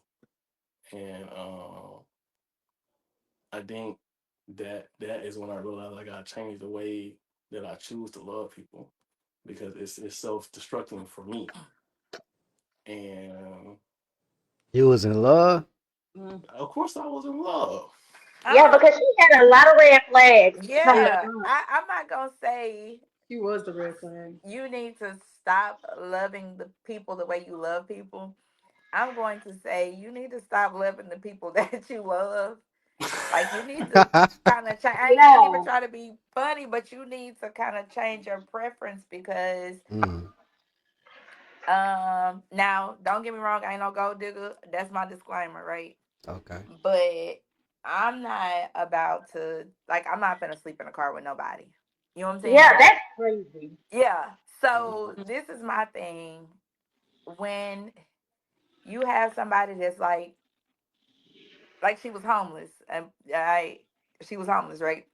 her. And I think that is when I realized I gotta change the way that I choose to love people because it's self destructing for me. And You was in love? Mm. of course I was in love. Yeah, Um. because she had a lot of red flags A from the Yeah. jump. I'm not gonna say She was the red flag. you need to stop loving the people the way you love people. I'm going to say you need to stop loving the people that you love. Like you need to kind of change. I ain't even Yeah. try to be funny, but you need to kind of change your preference because mm, now don't get me wrong, I ain't no gold digger. That's my disclaimer, right? okay. But I'm not about to like. I'm not gonna sleep in a car with nobody. You know what I'm Yeah, saying? that's crazy. Yeah. So Mhm. this is my thing. When you have somebody that's like she was homeless, and she was homeless, right?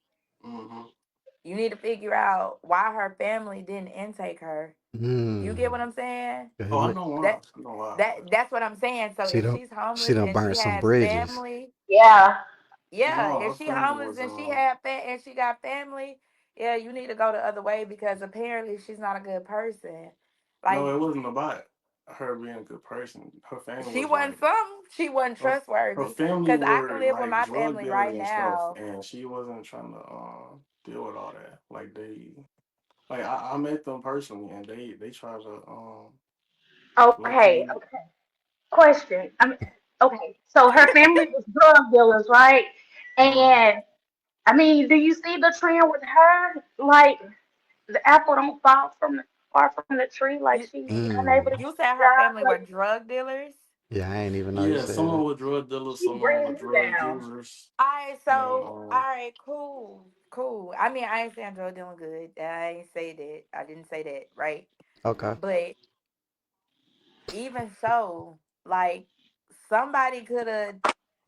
Mhm. You need to figure out why her family didn't intake her. You get what Mm. I'm saying? Oh, I Goodness. know why. That I know why, that's what I'm saying. So She if don't she's she homeless done and she burned some has bridges. family, Yeah. but yeah, no, if her she family homeless was and she got family, yeah, you need to go the other way because apparently she's not a good person. no, Like it wasn't about her being a good person. Her family she was wasn't like some, she wasn't her her trustworthy. family Cause I can were live with like my drug family dealers right and stuff, now. and she wasn't trying to deal with all that. Like like I met them personally, and they tried to low Okay. key. Okay. Question. Okay. So her family was drug dealers, right? Mhm. And I mean, do you see the trend with her? Like the apple don't fall from far from the tree. Like You she's unable to Mm. you get said a her job. family were Like drug dealers? Yeah, I ain't even know you Yeah, said someone that. with drug dealers, she someone with bringing you drug down. users, Alright, so and alright, cool. Cool. I mean I ain't saying drug dealing good. I ain't say that. I didn't say that, right? Okay. But even so, like somebody could have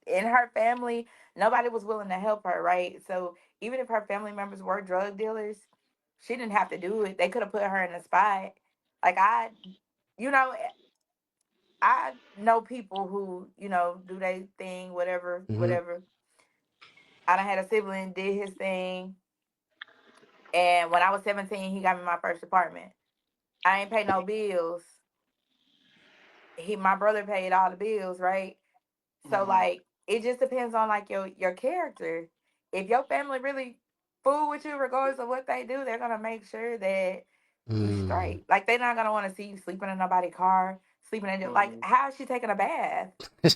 in her family, nobody was willing to help her, right? So even if her family members were drug dealers, she didn't have to do it. They could have put her in a spot. Like you know, I know people who, do their thing, whatever, Mm-hmm. whatever. I done had a sibling did his thing, and when I was 17, he got me my first apartment. I ain't pay no bills. My brother paid all the bills, right? So mhm. like it just depends on like your character. If your family really fool with you, regardless of what they do, they're gonna make sure that you Mm. straight. Like they're not gonna want to see you sleeping in nobody's car, sleeping in like Mhm. how is she taking a bath?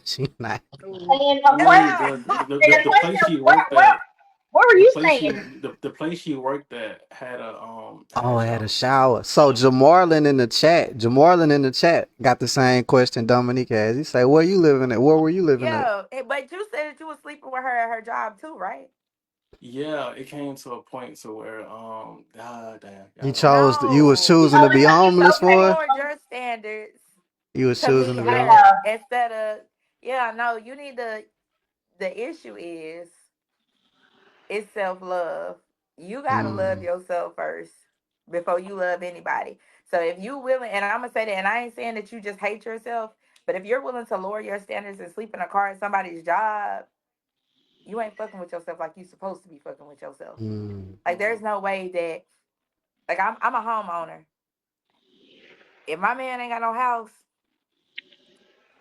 She not. Oh, And a Ooh, question. Yeah. And a the place question. she Where worked where at, where were the you place she staying? the place she worked at had Oh, a I had a shower. shower. So Jamarlin in the chat got the same question Dominique has. He say, "Where you living at? Where were you living at?" Yeah, but you said that you was sleeping with her at her job too, right? Yeah, it came to a point to where damn, You y'all gonna chose. You was No, choosing No, to be it's homeless you okay. for her. lowered your standards You was to choosing meet to be homeless. her Yeah. instead of yeah. No, you need to. The issue is it's self love. You gotta love Mm. yourself first before you love anybody. So if you willing, and I'm gonna say that, and I ain't saying that you just hate yourself, but if you're willing to lower your standards and sleep in a car at somebody's job, you ain't fucking with yourself like you supposed to be fucking with yourself. Mm. Like there's mhm, no way that like I'm a homeowner. If my man ain't got no house,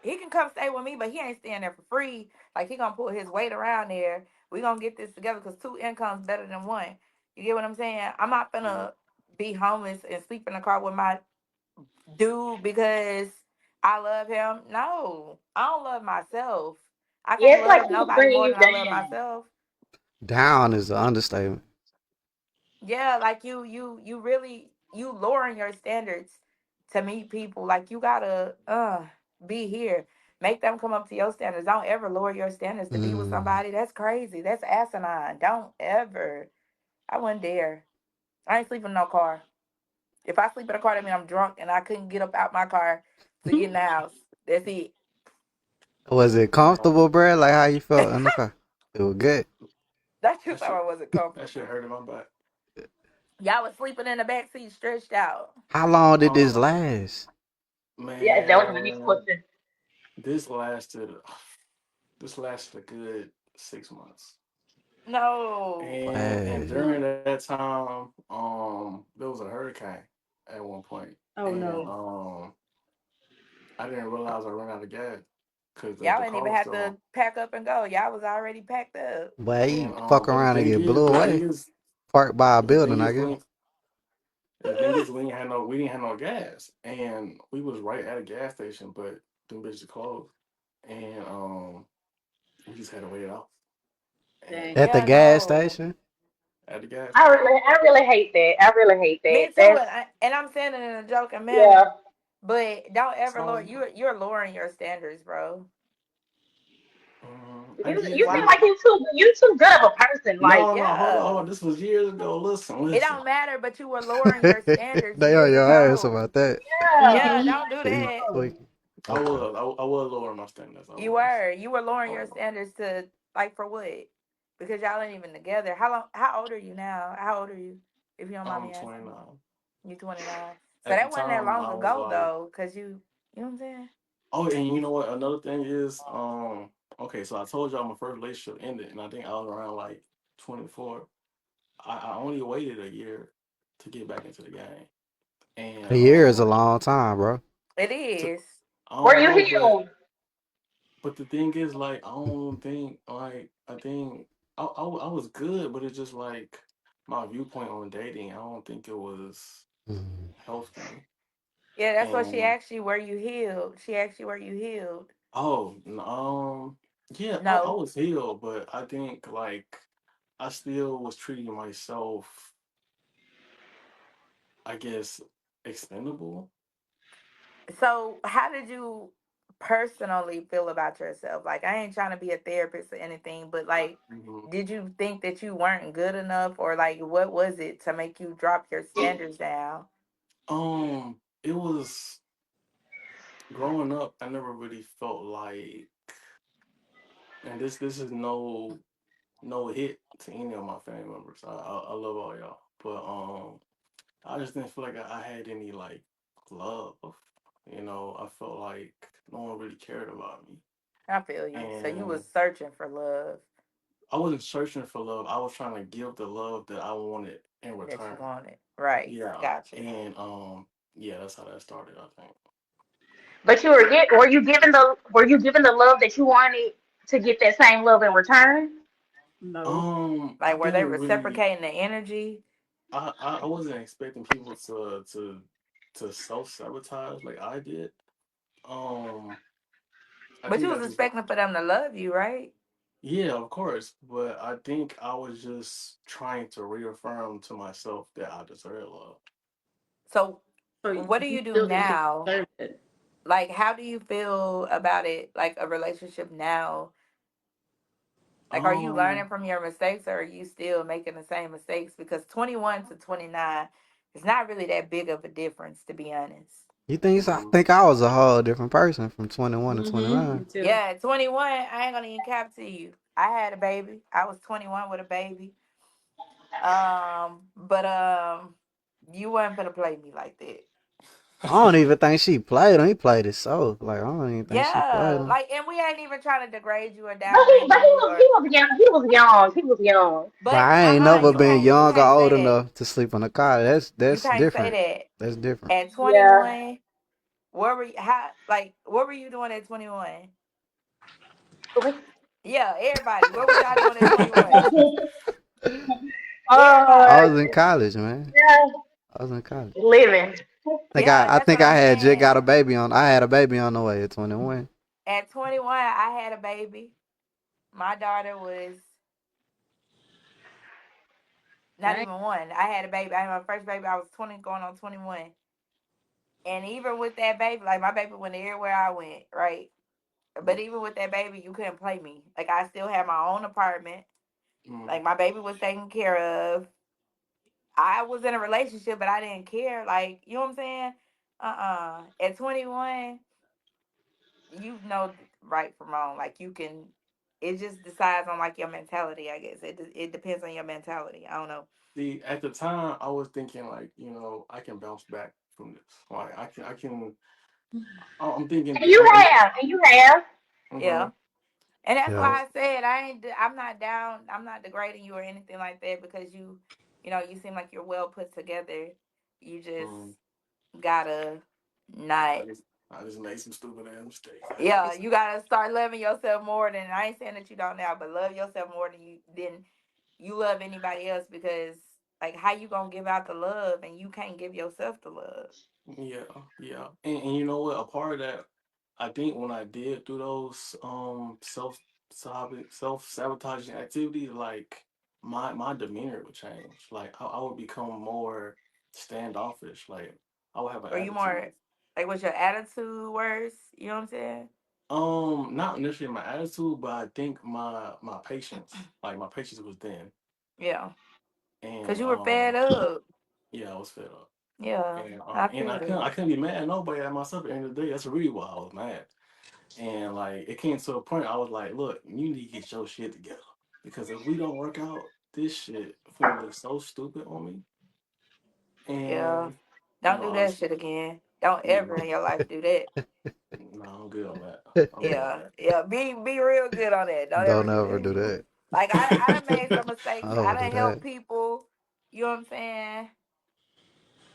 he can come stay with me, but he ain't staying there for free. Like he gonna put his weight around there. We gonna get this together because two incomes better than one. You get what I'm saying? I'm not mhm. gonna be homeless and sleep in the car with my dude because I love him. No, I don't love myself. I Yeah, can't it's like love she was nobody bringing more you than I love down. myself. Down is the understatement. Yeah, like you really you lowering your standards to meet people. Like you gotta be here. Make them come up to your standards. Don't ever lower your standards to be with Mm. somebody. That's crazy. That's asinine. Don't ever. I wouldn't dare. I ain't sleeping in no car. If I sleep in a car, that means I'm drunk and I couldn't get up out my car to get in the house. That's it. Was it No, comfortable, bro? Like how you felt in the car? It was good. That's that just how shit I wasn't that shit comfortable. hurted my back. Y'all was sleeping in the back seat stretched out. How long did this Um, last? Yeah, that was my next man, question. this lasted this lasted a good 6 months. No. And Hey. during that time, there was a hurricane at one point, oh and no. I didn't realize I ran out of gas because Y'all the didn't car even was have still on. to pack up and go. Y'all was already packed up. But And he fuck but the around and thing get is, blew away. Parked by a the building, thing I is, guess. we didn't have no gas, and we was right at a gas station, but them bitches closed, and we just had to wait it out, and Dang. At the Yeah, gas no. station. at the gas I station. really, I really hate that. I really hate that. Me too, That's and I'm saying it in a joking yeah. manner, but don't ever lower. So You're lowering your standards, bro. I get You seem it. like Why? you too good of a person. Like No, no, hold on, hold Yeah. on. This was years ago. Listen, It listen. don't matter, but you were lowering your standards They on years your ass ago. about that. yeah. Yeah, don't do He that. tweaking. I Okay. was, I was lowering my standards. I You was. were. You were lowering I your was. standards to like for what? Because y'all ain't even together. How long how old are you now? How old are you? If you don't mind I'm me asking. 29. You 29. So At the that wasn't that time, long I was ago like, though, cause you know what I'm saying? oh, and you know what? Another thing is, okay, so I told y'all my first relationship ended, and I think I was around like 24. I only waited a year to get back into the game, and A year is a long time, bro. It to, is. I Were don't you know, healed? but the thing is, like, I don't think, like, I think I was good, but it's just like my viewpoint on dating. I don't think it was Mhm. healthy, Yeah, that's what she and asked you. Were you healed? She asked you were you healed? oh, yeah, I No. was healed, but I think like I still was treating myself, I guess, expendable. So how did you personally feel about yourself? Like I ain't trying to be a therapist or anything, but like Mhm. did you think that you weren't good enough or like what was it to make you drop your standards down? It was growing up. I never really felt like, and this is no hit to any of my family members. I love all y'all, but I just didn't feel like I had any like love. You know, I felt like no one really cared about me, I feel you. So you and was searching for love I wasn't searching for love. I was trying to give the love that I wanted in that you return. wanted. Right. Yeah, Gotcha. and yeah, that's how that started. I think. But were you given the love that you wanted to get that same love in return? No. I Like were they didn't really. reciprocating the energy? I wasn't expecting people to self sabotage like I did. Um, I But think you was that's just expecting for them to love you, right? yeah, of course. But I think I was just trying to reaffirm to myself that I deserve love. So So what do you you do still didn't think now? you deserved it. Like how do you feel about it like a relationship now? Like are you Um, learning from your mistakes or are you still making the same mistakes? Because 21 to 29 is not really that big of a difference to be honest. You think so? I mm, think I was a whole different person from 21 to Mm-hmm. 29. Me too. Yeah, 21, I ain't gonna even cap to you. I had a baby. I was 21 with a baby. But you weren't gonna play me like that. I don't even think she played him. He played it so. Like, I don't even think she played Yeah, him. like, and we ain't even trying to degrade you or But downgrade you he or, was young. He was young. He was young. But but I ain't I never know. been you young or can't old say that. enough to sleep on a cot. You That's can't say different. that. That's different. At Yeah. 21, what were you, how, like, what were you doing at 21? Yeah, everybody. What was y'all doing at 21? uh, I Everybody. was in college, man. yeah, I was in college. living. Yeah, I that's what think I'm I had just got saying. a baby on. I had a baby on the way at 21. At 21, I had a baby. My daughter was not Dang. even one. I had a baby. I had my first baby. I was 20 going on 21. And even with that baby, like my baby went everywhere I went, right? But even with that baby, you couldn't play me. Like I still had my own apartment. Mm, Like my baby was taken care of. I was in a relationship, but I didn't care. Like, you know what I'm saying? At 21, you know right from wrong. Like you can it just decides on like your mentality, I guess. It depends on your mentality. I don't know. see, at the time, I was thinking like, I can bounce back from this. Like, I can. I'm thinking. And you have. And you have. Mm-hmm. Yeah. And that's Yeah. why I said I'm not down, I'm not degrading you or anything like that because you seem like you're well put together. You just Mm, gotta not I just, I just made some stupid ass mistakes. I yeah, guess. you gotta start loving yourself more than I ain't saying that you don't now, but love yourself more than you love anybody else because like how you gonna give out the love and you can't give yourself the love. Yeah, yeah, and you know what? A part of that, I think when I did do those self sabotaging activities, like my demeanor would change. Like I would become more standoffish. Like I would have an Or you attitude. more like what's your attitude worse? You know what I'm saying? Not initially my attitude, but I think my patience, like my patience was thin, Yeah. Cause and you were fed up. yeah, I was fed up, Yeah. I and feel that. I couldn't be mad at nobody at myself at the end of the day. That's really why I was mad, and like it came to a point I was like, look, you need to get your shit together because if we don't work out, this shit finna look so stupid on me, Yeah. and Don't do no, that shit again. Don't yeah, ever in your life do that. no, I'm good on that. I'm good on Yeah. Yeah. Be real good on that. Don't ever Don't do ever that. do that. Like I done made some mistakes. I I would do done help that. people, you know what I'm saying?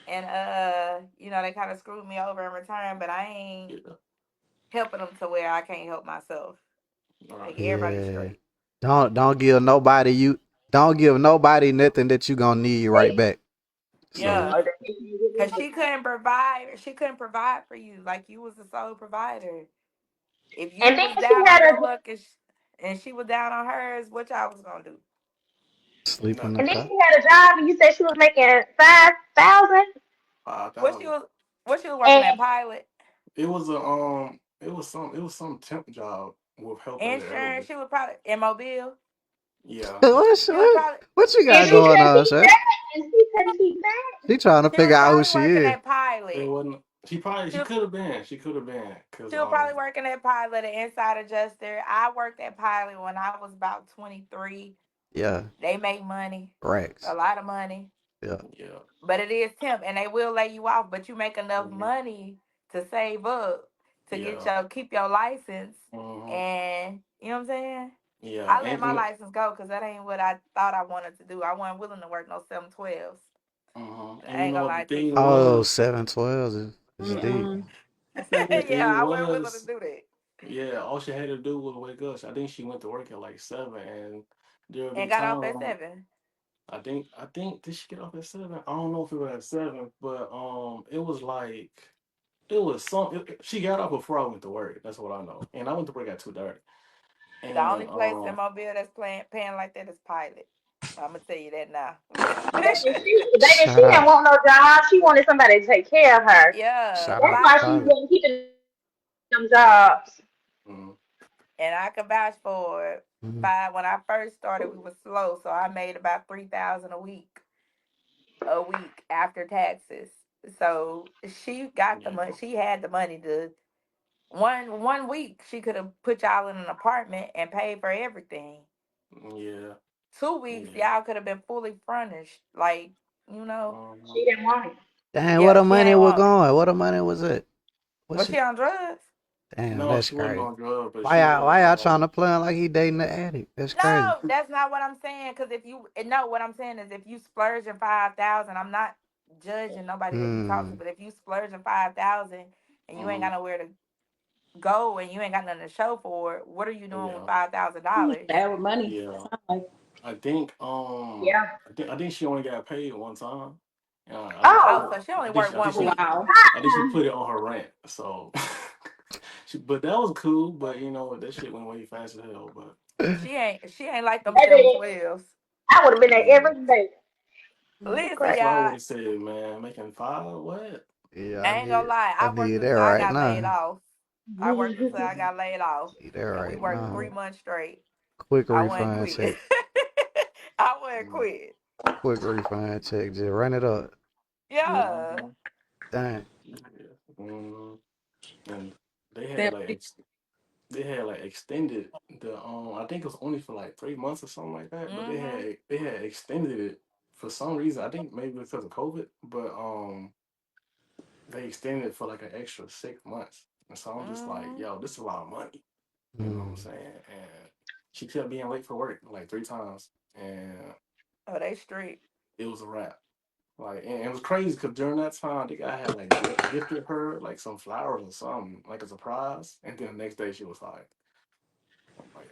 And they kind of screwed me over in return, but I ain't that. helping them to where I can't help myself. Yeah, all Like right. everybody Yeah. straight. Don't give nobody nothing that you gonna need right Wait, back. So Yeah. no, they can't get Cause rid of she couldn't provide. She couldn't provide for you. Like you was the sole provider. If you And then was she down had on your a luck and she was down on hers, what y'all was gonna do? sleep in the and Nothing. then car. she had a job, and you said she was making 5,000, 5,000. What she was working and at Pilot? It was some temp job with help at the Insurance. elderly. She was probably in Mobile. Yeah, What, She was what, probably what you and got she going couldn't on, keep Shay? that, and she couldn't keep that. She trying to she was figure out who probably she working is. at it Pilot. wasn't. She She was, could have been. She could have been because she was probably working at Pilot, an inside adjuster. I worked at Pilot when I was about 23. Yeah, They make money, a Rex. lot of money. Yeah. yeah, But it is temp, and they will lay you off. But you make enough mhm, money to save up to yeah, keep your license, hmm, and you know what I'm saying. yeah, I let my license go because that ain't what I thought I wanted to do. I wasn't willing to work no 712s. and I you ain't know gonna what the lie to thing you. Oh, was. 712 is Yeah, deep. Mm-mm. That's not the it. Yeah, thing I wasn't willing to was. do that. Yeah, all she had to do was wake up. I think she went to work at like 7, and there'll And be got off time. at 7. I think did she get off at 7? I don't know if it was at 7, but it was like it was some. She got up before I went to work. That's what I know. And I went to work at 2:30. The And only place in Mobile that's paying like that is Pilot. I'm gonna tell you that now. Baby, Shout she didn't out. want no job. She wanted somebody to take care of her. Yeah, Shout That's out to why she Pilot. Pilot. wasn't keeping them jobs. mm, And I can vouch for it. Mhm. Five when I first started, we were slow, so I made about 3,000 a week after taxes. So she got the yeah, money. She had the money to one week she could have put y'all in an apartment and paid for everything. yeah, 2 weeks yeah. y'all could have been fully furnished. Like you know, She Um, didn't want it. Dang, where yeah, the she money ain't was want it. going? Where the money was at? What Was she? she on drugs? Damn, no, that's she wasn't crazy. on drugs, but Why she y'all, was. why y'all trying to play him like he dating the addict? That's crazy. No, that's not what I'm saying. Because if you no, what I'm saying is if you splurging 5,000, I'm not judging nobody that you talk to, Hmm. but if you splurging 5,000 and you ain't got Mhm, nowhere to go and you ain't got nothing to show for it, what are you doing with yeah, $5,000? Bad with money. yeah. Sound like Yeah. I think she only got paid one time. I think she Oh, Oh, put. so she only worked I think one she. week. wow. I think she put it on her rent. So, but that was cool. But you know that shit went way fast as hell. But She ain't like them baby, 712s. I would have been there yeah, every day. Listen, that's what I would y'all, have said, man. Making five, what? Yeah, I ain't gonna lie. I I worked need that until I right got laid now. off. I worked until I got laid off, Need that and we right worked now. 3 months straight. Quick I wasn't refund quit. check. I wasn't Mm, quit. Quick refund check. Just run it up. Yeah. mhm, Dang. yeah, and they Sam, had like they had like extended the I think it was only for like 3 months or something like that, but Mhm. they had extended it for some reason. I think maybe because of COVID, but they extended it for like an extra 6 months. And so I'm just like, Mhm. yo, this is a lot of money. You know what I'm Hmm. saying? And she kept being late for work like 3 times, and Oh, they street. it was a wrap. Like, and it was crazy because during that time, the guy had like gifted her like some flowers or something, like a surprise. And then the next day she was fired.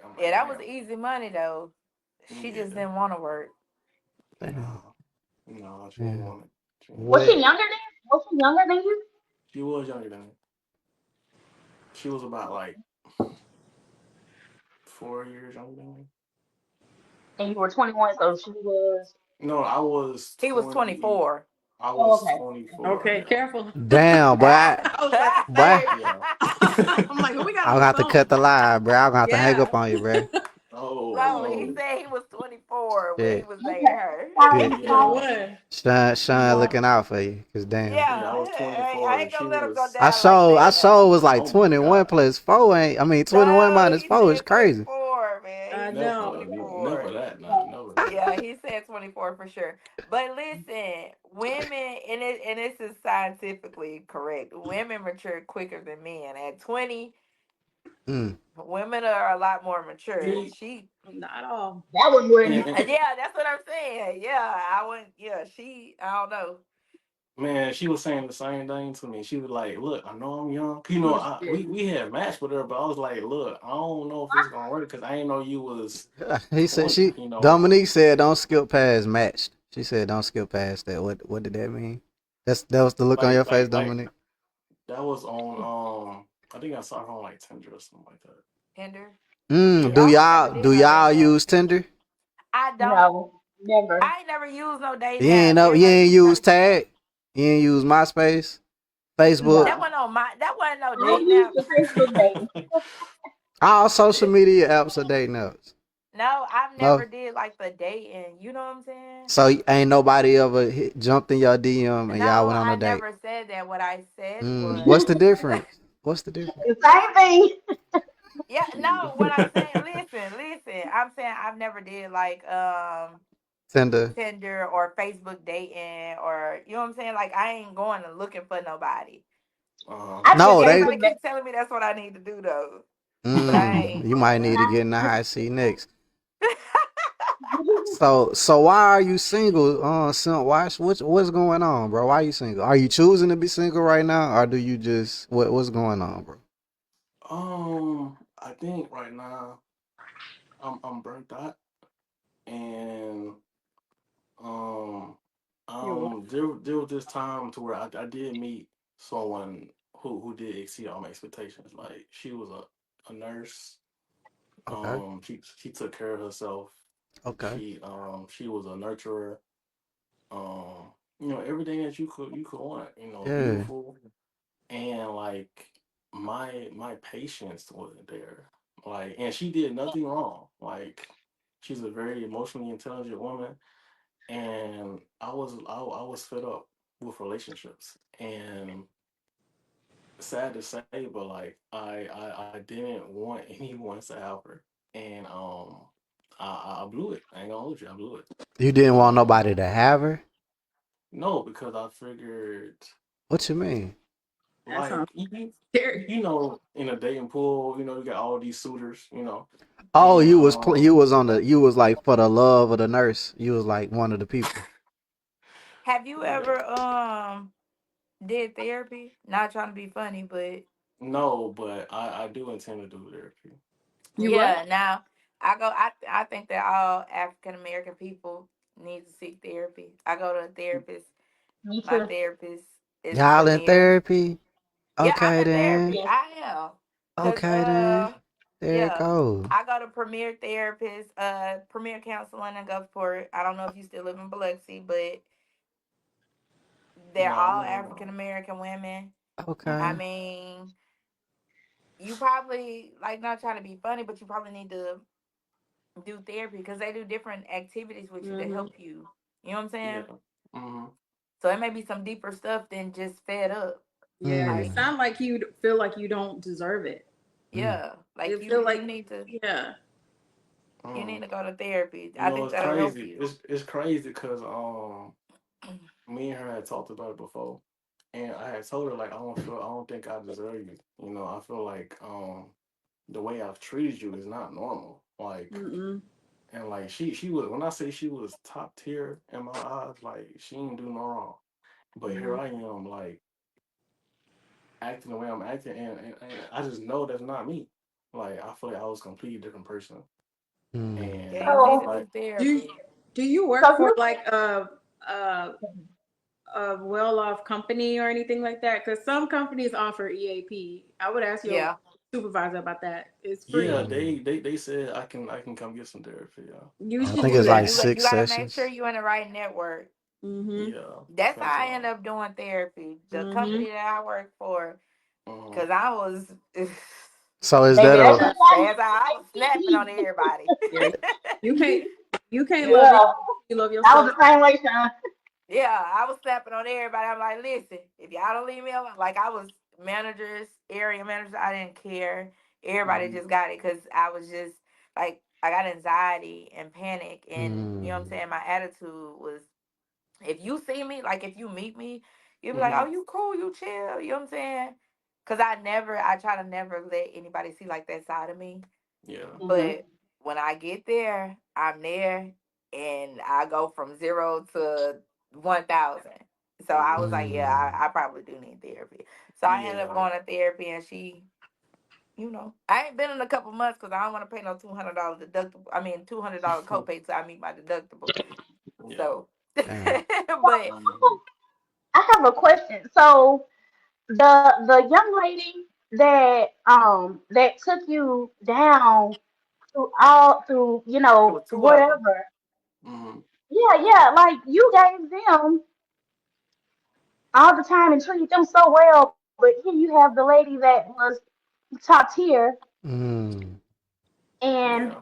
I'm Yeah, like, that was damn. easy money though. She just Yeah, didn't want to work. Damn. no, no, she didn't Yeah. want it. She didn't Was want she What? it. younger than? Was she younger than you? She was younger than me. She was about like 4 years younger than me. And you were 21, so she was. No, I was He was 20. 24. I Oh, was okay. 24. okay, Yeah, careful. Damn, I was about to boy. yeah. say. I'm like, who we got I'm on gonna the have to cut phone? the line, bro. I'm gonna have to hang Yeah. up on you, bro. Oh No, he no. said he was 24 when he Shit, was dating Okay. her. Fine, shit. Yeah. fine. 24-1. Sean Yeah. looking out for you, cause damn. Yeah, I Yeah, was I 24 ain't and she gonna let him go was. I down like saw I that saw now. it was like Oh my 21 God. plus 4 ain't I mean 21 No, minus he 4 is said crazy. 24, man. I He said know. Never 24. that. Not never that. Yeah, he said 24 for sure. But listen, women, and this is scientifically correct. Women mature quicker than men. At 20, Mm. women are a lot more mature. See, She, Not all. That was when yeah, that's what I'm saying. Yeah, I went. Yeah, she. I don't know. man, she was saying the same thing to me. She was like, "Look, I know I'm young. You know, No, she didn't. we had matched with her, but I was like, look, I don't know if it's gonna work because I didn't know you was He said 20. she You know, Dominique said don't skip past matched. She said don't skip past that. What did that mean? That was the look on your face, like Dominique. that was on. I think I saw her on like Tinder or something like that. Tinder. Yeah. Oh, I never Do did no y'all dating app. use Tinder? I don't. no, never. I ain't never used no dating You ain't app. know you Everybody ain't keep use telling me tag? You ain't use MySpace? Facebook? that No. wasn't on my. That wasn't no I don't dating use app. the Facebook dating. All social media apps are dating apps. No, I've No. never did like the dating. You know what I'm saying? So ain't nobody ever jumped in your DM and y'all No, went on a I date. never said that. What I said What's was, the difference? What's the difference? The same thing. yeah, no. What I'm saying, listen. I'm saying I've never did like Tinder. Tinder or Facebook dating or you know what I'm saying. Like I ain't going and looking for nobody. uh, I But did No, they. everybody Facebook keep telling me that's what I need to do though. But I You ain't. might need to Well. get in the high seat next. So why are you single? Simp, what's going on, bro? Why are you single? Are you choosing to be single right now, or do you just what's going on, bro? I think right now I'm burnt out and um You there was this time to where I did meet someone who did exceed all my expectations. Like she was a nurse. Okay, She took care of herself. okay, She was a nurturer. You know, everything that you could want, you know, yeah. beautiful. And like my patience wasn't there. Like and she did nothing wrong. Like she's a very emotionally intelligent woman and I was fed up with relationships. And sad to say, but like I didn't want anyone to have her. And I blew it. I ain't gonna hold you, I blew it. You didn't want Um nobody to have her. no, because I figured What you mean? that sounds like scary. you know, in a dating pool, you know, you got all these suitors, you know, Oh, and you was on the you was like for the love of the nurse. You was like one of the people. Have you yeah, ever did therapy? Not trying to be funny, but no, but I do intend to do therapy. You what? yeah. Now I think that all African American people need to seek therapy. I go to a therapist. Me My too. therapist is Y'all in Premier. therapy? Yeah, Okay I'm in then. therapy. Yes. I am. Cause Okay then. There it yeah. go. I go to Premier Therapist, Premier Counseling in Gulfport. I don't know if you still live in Biloxi, but they're No, I'm all in African American women. I Okay. mean, you probably like not trying to be funny, but you probably need to do therapy because they do different activities with you to Mm-hmm. help you. You know what I'm saying? yeah. hmm So it may be some deeper stuff than just fed up. Yeah, it Like, Mm. sounds like you feel like you don't deserve it. Mm. yeah, like It feel you like, need to yeah. go to therapy. You I know, think it's that'll help crazy. you. It's crazy because me and her had talked about it before, and I had told her like I don't think I deserve you. You know, I feel like the way I've treated you is not normal. Like Mm-mm. and like she was when I say she was top tier in my eyes, like she didn't do no wrong. But here Mm-hmm. I am like acting the way I'm acting, and I just know that's not me. Like I feel like I was a completely different person, Mm. Yeah, and you need to So, like do Do you, therapy. do you work so for here's like a a well-off company or anything like that? Because some companies offer EAP. I would ask your Yeah. supervisor about that. It's yeah, free. Mm. they said I can come get some therapy. Yeah, You I should think do it's Yeah, like that. you 6 gotta make sure sessions. you're in the right network. Mm-hmm. yeah, That's cause how I end up doing therapy. The Mm-hmm. company that I work for, uh because I was So is Baby, that that's As a just I, like as I was snapping on everybody. Yeah, you can't you can't love Yeah. it. yeah. You love I was yourself. the same way, Sean. Yeah, I was snapping on everybody. I'm like, listen, if y'all don't leave me alone, like I was managers, area managers, I didn't care. Everybody Mm-hmm. just got it because I was just like, I got anxiety and panic, and you know what I'm mm, saying. My attitude was, if you see me, like if you meet me, you'll be like, Mm-hmm. oh, you cool, you chill. You know what I'm saying? Because I try to never let anybody see like that side of me. Yeah. Hmm. But when I get there, I'm there and I go from 0 to 1,000. So I was Mm-hmm. like, yeah, mm. I probably do need therapy. So I ended up Yeah. going to therapy and I ain't been in a couple months because I don't want to pay no $200 deductible. I mean, $200 copay till I meet my deductible. Yeah. So, Damn. but Mm-hmm. I have a question. So the young lady that took you down through it was two of them. whatever. Mm-hmm. Yeah, yeah. Like you gave them all the time and treated them so well, but here you have the lady that was top tier Mm. and Yeah.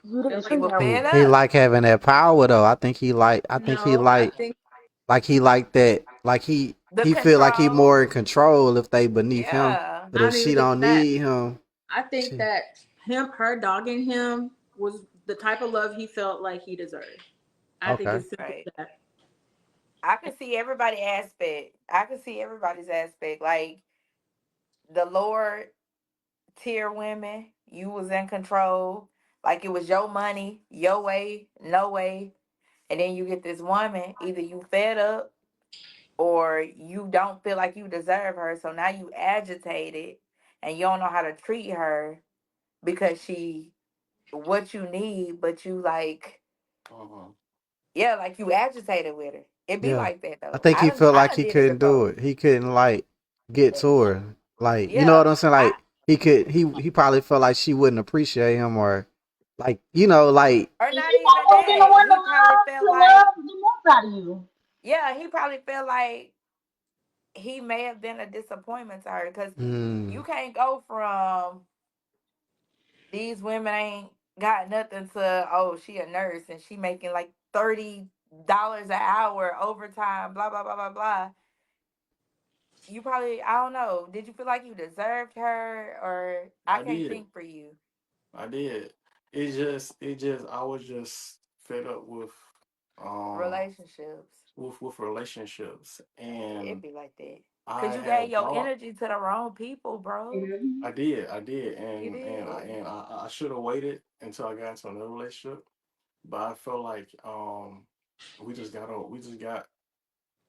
you Feel didn't He like treat was her He fed well. he up. like having that power though. I think he no, I think like he like that like The he feel like he control. more in control if they beneath him. Yeah. But I if don't even she think don't that. need him, I think she that her dogging him was the type of love he felt like he deserved. I think okay. it's simple Right. as that. I could see everybody aspect. I could see everybody's aspect. Like the lower tier women, you was in control. Like it was your money, your way, no way. And then you get this woman, either you fed up or you don't feel like you deserve her. So now you agitated and you don't know how to treat her because she what you need, but you like, Uh-huh. yeah, like you agitated with her. It be Yeah. like that I though. think he felt I like done he did it couldn't do before. it. He couldn't like get to her. Like, you know what Yeah. I'm saying? I Like he probably felt like she wouldn't appreciate him or like, like or And not she even might have been the that. one He probably to felt love like, the most out of you. yeah, he probably felt like he may have been a disappointment to her because you mm, can't go from these women ain't got nothing to, oh, she a nurse and she making like $30 an hour overtime, blah blah blah blah blah. You probably, I don't know, did you feel like you deserved her, or I I can't did. think for you. I did. It just I was just fed up um Relationships, with relationships, it'd and be like that because I you gave had your thought energy to the wrong people, bro. Hmm. I did, You did. and I should have waited until I got into another relationship, but I felt like we just got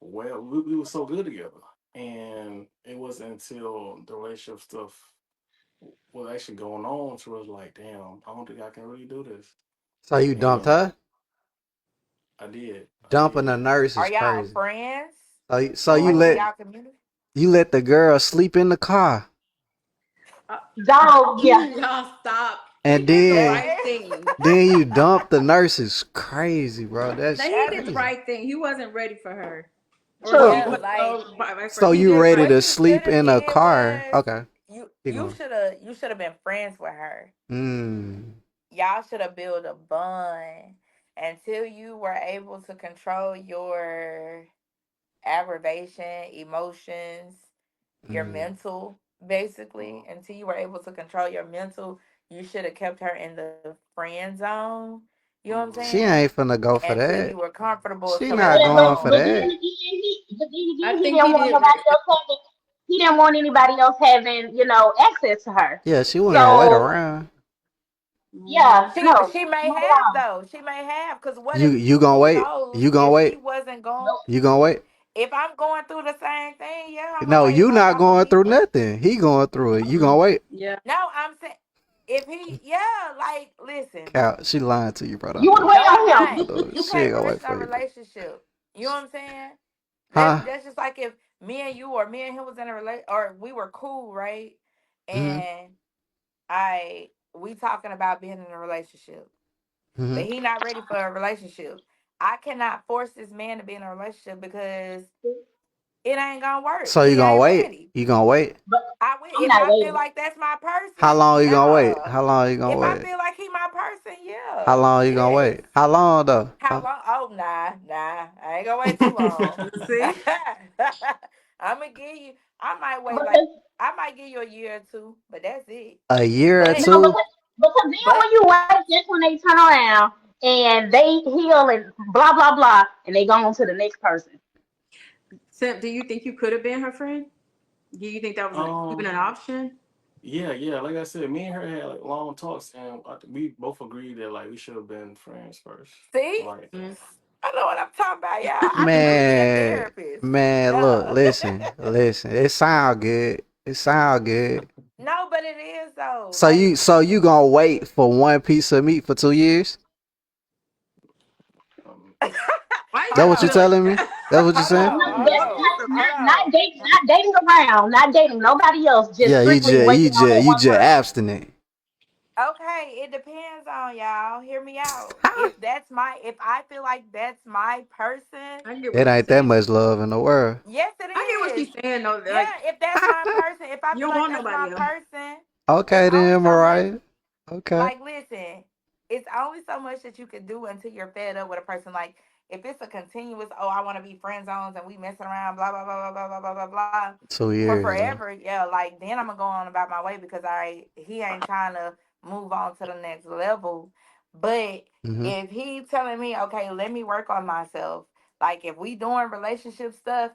well we were so good together, and it wasn't until the relationship stuff was actually going on to us like, damn, I don't think I can really do this, so you dumped and her? I Dumping a did, nurse Are is y'all crazy. friends? So no, you Like, do let y'all communicate? the girl sleep in the car Uh, Dog, yeah. y'all stop. He and did the then right thing. you dump the nurse is crazy, bro. That That's he That's did the crazy. right thing. He wasn't ready for her, or she True. yeah, was but like vice So versa. He you did the ready right. what to you should sleep have in a did car? was Okay. Keep going. you should have been friends with her. Mm. Y'all should have built a bond until you were able to control your aggravation, emotions, your Mm. mental, basically. Until you were able to control your mental, you should have kept her in the friend zone. You know what I'm She saying? ain't finna go for Until you that. were comfortable She to not move Yeah, going for but on. then that. again, I he think didn't he want did nobody right. else having he didn't want anybody else having access to her. Yeah, she wasn't gonna wait So around. yeah, Mhm. no, She may not at have all. though. She may have because what if You gonna who wait? knows You gonna if she wait? wasn't going? Nope. You gonna wait? If I'm going through the same thing, yeah, I'm gonna No, wait. you Like not I'm gonna going be through nothing. He going through it. You gonna Mhm. wait? Yeah. no. I'm saying if he, yeah, like listen, Cow, she lying to you, bro. Don't You do would it. wait no, I'm on Don't not. him. do it. You She ain't can't gonna rush wait no for you, bro. relationship. You know what I'm saying? Huh? That's just like if me and you or me and him was in a relation or we were cool, right? Mm-hmm. And I we talking about being in a relationship, Mm-hmm. but he not ready for a relationship. I cannot force this man to be in a relationship because it ain't gonna work. So you He gonna ain't wait? ready. You gonna wait? But I will I'm if not I feel waiting. like that's my How person. long you gonna wait? Yeah. How long you gonna If I wait? feel like he my person, How yeah. long you gonna Yes. wait? How long though? How long? Oh, nah. I ain't gonna wait too long. See? I'm gonna give you. I might wait like Because I might give you a year or two, but that's it. A year or But no, two? because then but when you wait, that's when they turn around and they heal and blah blah blah, and they go on to the next person. Simp, do you think you could have been her friend? Do you think that was even Um, an option? yeah. Like I said, me and her had like long talks, and we both agreed that like we should have been friends first. see, Like, Mm. I know what I'm talking about, y'all. I need to see a Man, therapist. man, look, Yeah. listen. It sound good. It sound good. No, but it is though. So Like, you gonna wait for one piece of meat for 2 years? um, Why you That hold gotta what you do on, it like telling me? that? That's what you hold saying? No, on, hold that's One on, piece of not meat. hold on. not dating around, not dating nobody else. Just strictly waiting on that You one just person. abstinent. Okay, it depends on y'all. Hear me out. If I feel like that's my person, I get It what you're ain't that saying. much love in the world. yes, it I get what is. she's saying though. Yeah, Like if that's my person, if I you feel don't like want that's my nobody else. person, it's Okay only then, so much. Mariah. Okay. Like, listen, it's only so much that you can do until you're fed up with a person. Like, if it's a continuous, oh, I want to be friend zones and we messing around, blah blah blah blah blah blah blah blah blah, Two for years though. forever, yeah. Like, then I'm gonna go on about my way because he ain't trying to move on to the next level. But Mm-hmm. if he telling me, okay, let me work on myself. Like, if we doing relationship stuff,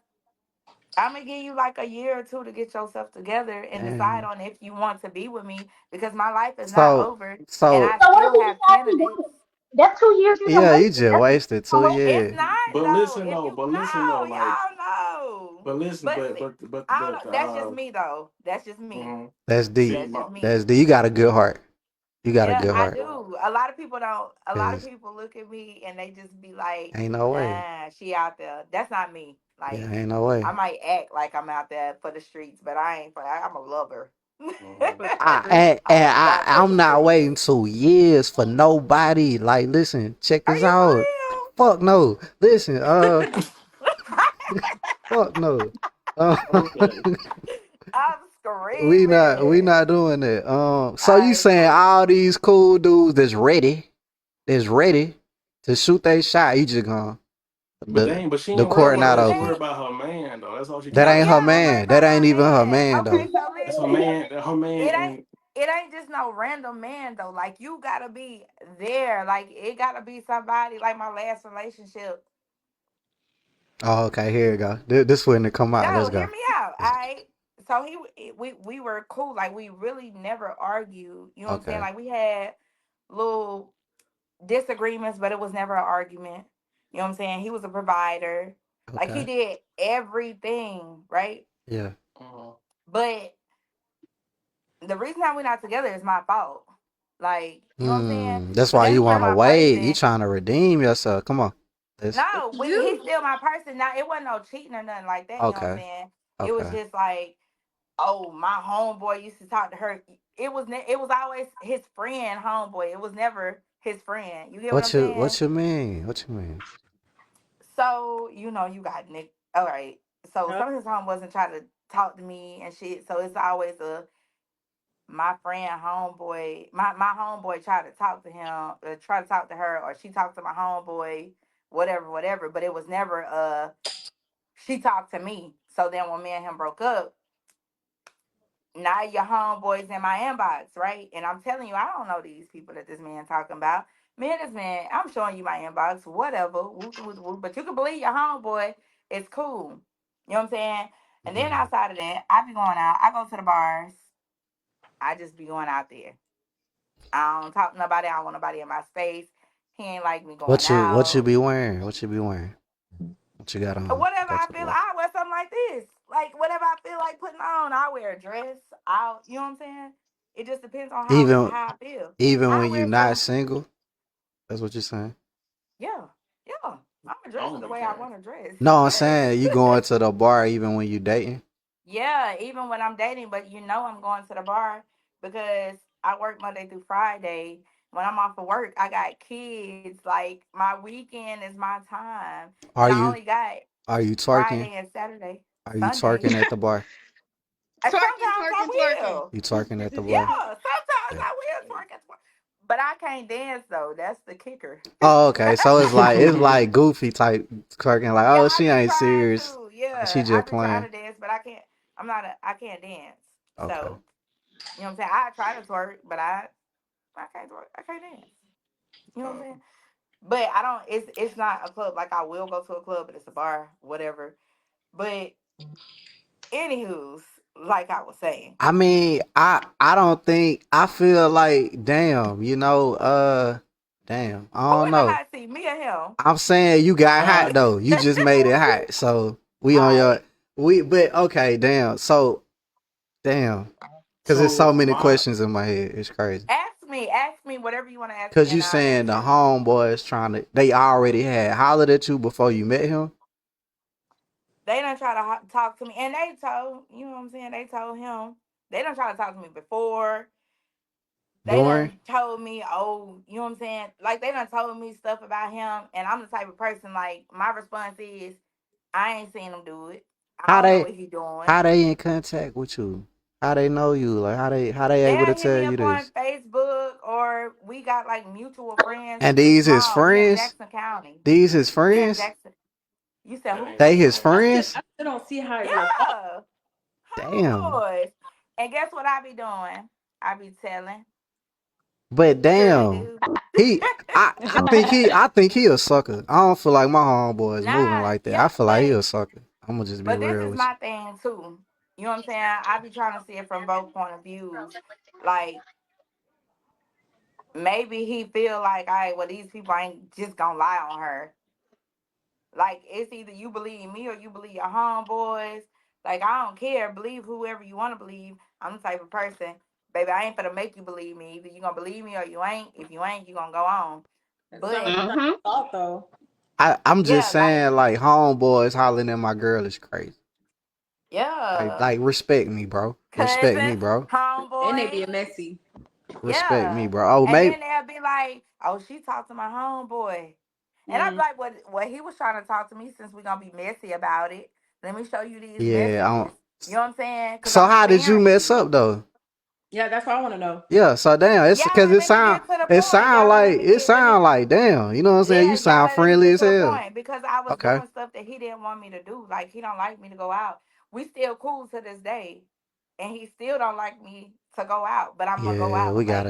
I'm gonna give you like a year or two to get yourself together and decide Damn. on if you want to be with me because my life is not So over and so I So what if still he have decides he candidates. wants? That's 2 years you done yeah, you wasted. just That's wasted a two waste. It's years. not but though. listen If though, you but listen though, no, like, y'all know. but listen, But see, I don't know. That's just uh, me though. That's just me. mhm. That's deep. See, That's just me. That's deep. You got a good heart. You got a Yeah, good I heart. do. A lot of people don't. A lot of Cause people look at me and they just be like, ain't no way. She out there." That's not me. Yeah, Like, ain't no I way. might act like I'm out there for the streets, but I ain't. I'm a lover. mhm. For the street. I'm a die for the I'm not streets. waiting 2 years for nobody. Like, listen, check Are this you for out. Fuck no. Listen, real? fuck no. Uh, Okay. I'm we screaming. not doing that. So you I saying scream. all these cool dudes that's ready to shoot they shot, you just gonna But the dang, but she the ain't worried court about not that. She open. worried about her man though. That's all she That care So ain't about. her yeah, I'm worried man. That about ain't my even her man. man Okay, though. He so That's her listen, man. Her man, it ain't and it ain't just no random man though. Like you gotta be there. Like it gotta be somebody. Like my last relationship. Oh, okay, here you go. This when it come out. No, Let's hear go. me out. I so we were cool. Like we really never argued. You know what I'm saying? Okay. Like we had little disagreements, but it was never an argument. You know what I'm saying? He was a provider. Like he Okay. did everything, right? Yeah. uh, But the reason that we're not together is my fault. Like, you know what I'm saying? That's But why that's you still wanna my wait. You person. trying to redeem yourself. Come on. Let's No, he's You. still my person. Now it wasn't no cheating or nothing like that, you know what I'm okay. saying? It was Okay. just like, oh, my homeboy used to talk to her. It was always his friend, homeboy. It was never his friend. You get what I'm saying? What you mean? What you mean? So, you got Nick. All right. So Yep. some of his home wasn't trying to talk to me and shit. So it's always my friend homeboy, my homeboy tried to talk to him, try to talk to her, or she talked to my homeboy, whatever. But it was never she talked to me. So then when me and him broke up, now your homeboy's in my inbox, right? And I'm telling you, I don't know these people that this man talking about. Man, this man, I'm showing you my inbox, whatever, whoop. But you can believe your homeboy is cool. You know what I'm saying? And then Mm. outside of that, I be going out. I go to the bars. I just be going out there. I don't talk to nobody. I don't want nobody in my space. He ain't like me going What you out. be wearing? What you be wearing? What you got on? Whatever Go I to the feel, bar. I wear something like this. Like whatever I feel like putting on, I wear a dress. You know what I'm saying? It just depends on Even how I feel. even I when you wear not some, single? That's what you're saying? yeah, yeah. I'm gonna I dress don't the be way I caring. want to dress. No, I'm Yes. saying you going to the bar even when you dating? Yeah, even when I'm dating, but I'm going to the bar because I work Monday through Friday. When I'm off of work, I got kids. Like my weekend is my time, and Are I you only got are you twerking? Friday and Saturday. Are you Sunday. twerking at the bar? Twerking, Sometimes I twerking, twerking. You twerking at the will. Yeah, bar? sometimes Yeah. I will twerk and twerk. But I can't dance though. That's the kicker. Oh, okay. So it's like goofy type twerking. Like, Yeah, oh, I she be ain't trying serious. to. Like, she Yeah, I just be trying playing. to dance, but I can't. I can't dance. Okay. So you know what I'm saying. I try to twerk, but I can't twerk. I can't dance. You know what I'm Oh, saying. But I don't. It's not a club. Like I will go to a club, but it's a bar, whatever. But anywho's, like I was saying, I mean, I don't think I feel like damn, damn. I who don't in the know. hot seat? Me or him? I'm saying you got hot though. You just made it hot. So we on your I but okay, damn. So damn. Cause there's so so many my questions in my head. It's crazy. ask me whatever you want to ask Cause me, you and I'll saying the answer. homeboys trying to they already had hollered at you before you met him? They don't try to talk to me, and they told you know what I'm saying. They told him they don't try to talk to me before. They During? done told me, oh, you know what I'm saying? Like they done told me stuff about him, and I'm the type of person like my response is, I ain't seen him do it. I How don't know they what he doing. how they in contact with you? How they know you? Like how they able to They'll hit tell me you up on this? Facebook, or we got like mutual friends. And We these his small. We in friends? Jackson County. These his We in friends? Jackson. You said that who? ain't They his his I friend. still, friends? I still don't see how it was. Yeah, Damn. homeboys. And guess what I be doing? I be telling. But Surely damn. do. He I think he a sucker. I don't feel like my homeboy is moving Nah, like that. yeah, I feel like he a sucker. I'm gonna just be but this real is with my thing too. You know what I'm saying? I be trying to see it from both point of views. Like maybe he feel like, all right, well these people ain't just gonna lie on her. Like it's either you believe me or you believe your homeboys. Like I don't care. Believe whoever you want to believe. I'm the type of person, baby. I ain't gonna make you believe me. Either you gonna believe me or you ain't. If you ain't, you gonna go on. That sounds But like Mm-hmm. assault, though. I'm just yeah, like saying like homeboys hollering at my girl is crazy. Like yeah, like respect me, bro. Respect me, cousins, bro. And they homeboys. being messy. Respect me, Yeah. bro. Oh, And maybe then they'll be like, oh, she talked to my homeboy. And I'm Mm. like, what he was trying to talk to me, since we're gonna be messy about it. Let me show you these yeah. I messages. don't. You know what I'm saying? Because So I'm how did you sparing mess you. up though? Yeah, that's what I want to know. Yeah, so damn, it's Y'all because didn't let me get to the point. Y'all didn't let me it get let me sound like damn. You know what I'm saying? You yeah, y'all sound didn't let me friendly get as to the hell. point because I was Okay. doing stuff that he didn't want me to do. Like he don't like me to go out. We still cool to this day. And he still don't like me to go out. But I'm gonna go Yeah, out. we Like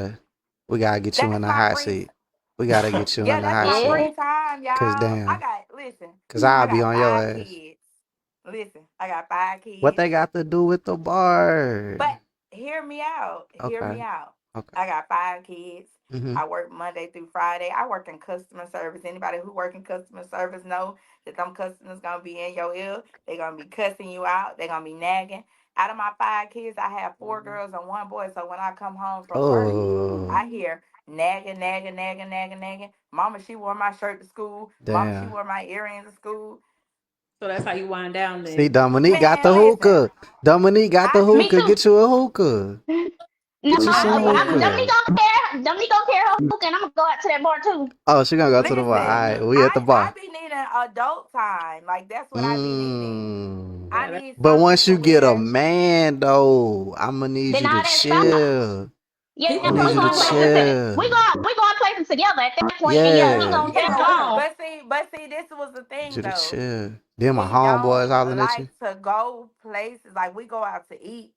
gotta get you in that's the my hot free seat. We gotta get you in Yeah, the that's hot my seat. Yeah. free time, Cause y'all. damn, Listen, cause I'll I be got on your five ass. kids. Listen, I got five What kids. they got to do with the bar? But hear me out. Hear Okay, me out. okay. I got five kids. Mhm. I work Monday through Friday. I work in customer service. Anybody who work in customer service know that them customers gonna be in your ear. They're gonna be cussing you out. They're gonna be nagging. Out of my five kids, I have four girls and one boy. So when I come home from work, Oh, I hear nagging, nagging, nagging, nagging, nagging. Mama, she wore my shirt to school. Mama, she damn. wore my earrings to school. So that's how you wind down See, then. Dominique got the Man, listen, hookah. Dominique got the I Me hookah. need, too. Get you a hookah. No, Get you I some need. Dominique hookah. don't care. Dominique don't care her hook, and I'm gonna go out to that bar too. Oh, she gonna go to the bar. All Listen, right, we at the I bar. be needing adult time. Like that's what I be needing. Mm. I Yeah, need But something once to you get a where man though, I'ma need Then you all to that stop. chill. Yeah, he I gonna need we come you to going home places. early. chill. We going places together at that point. And yeah, he Yeah, gonna tag yeah. along. But see, this was the need thing you to though. chill. Then my He don't homeboys hollering at you. like to go places. Like we go out to eat,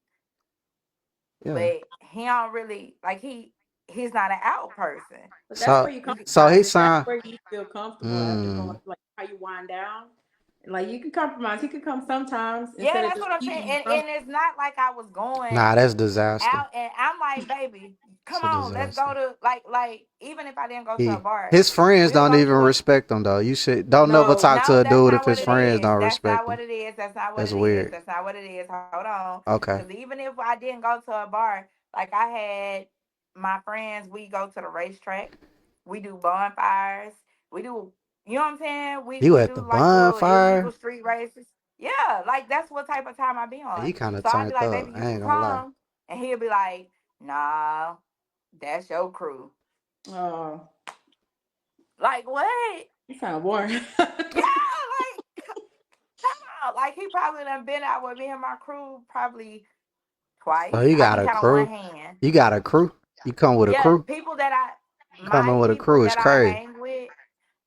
Yeah. but he don't really like he's not an out person. But that's So where you so he compromise. If that's sound. where you feel comfortable after going, Mm, like how you wind down, like you can compromise. He can come sometimes Yeah, instead of that's just what I'm saying. keeping you And from. it's not like I was going nah, that's disaster. out and I'm like, baby, It's come a on, let's go disaster. to like even if I didn't go to a He bar, his friends we'll don't go even to a respect him though. You should don't never No, talk to no, a that's dude if not his what it friends is. don't That's respect not what him. it is. That's not what That's it is. weird. That's not what it is. Hold on. Okay. Because even if I didn't go to a bar, like I had my friends, we go to the racetrack, we do bonfires, we do, you know what I'm saying? We You we at the do like little illegal bonfire? street races. Yeah, like that's what type of time I be on. He kind of So I'd be turned like, up. baby, you I can ain't gonna lie. come, and he'll be like, nah, that's your crew. oh, Like what? you sound boring. Yeah, like like he probably done been out with me and my crew probably twice. So you I got can a count on one crew. hand. You got a crew. You come with a Yeah, crew. people that my Coming with a people crew is that I crazy. hang with,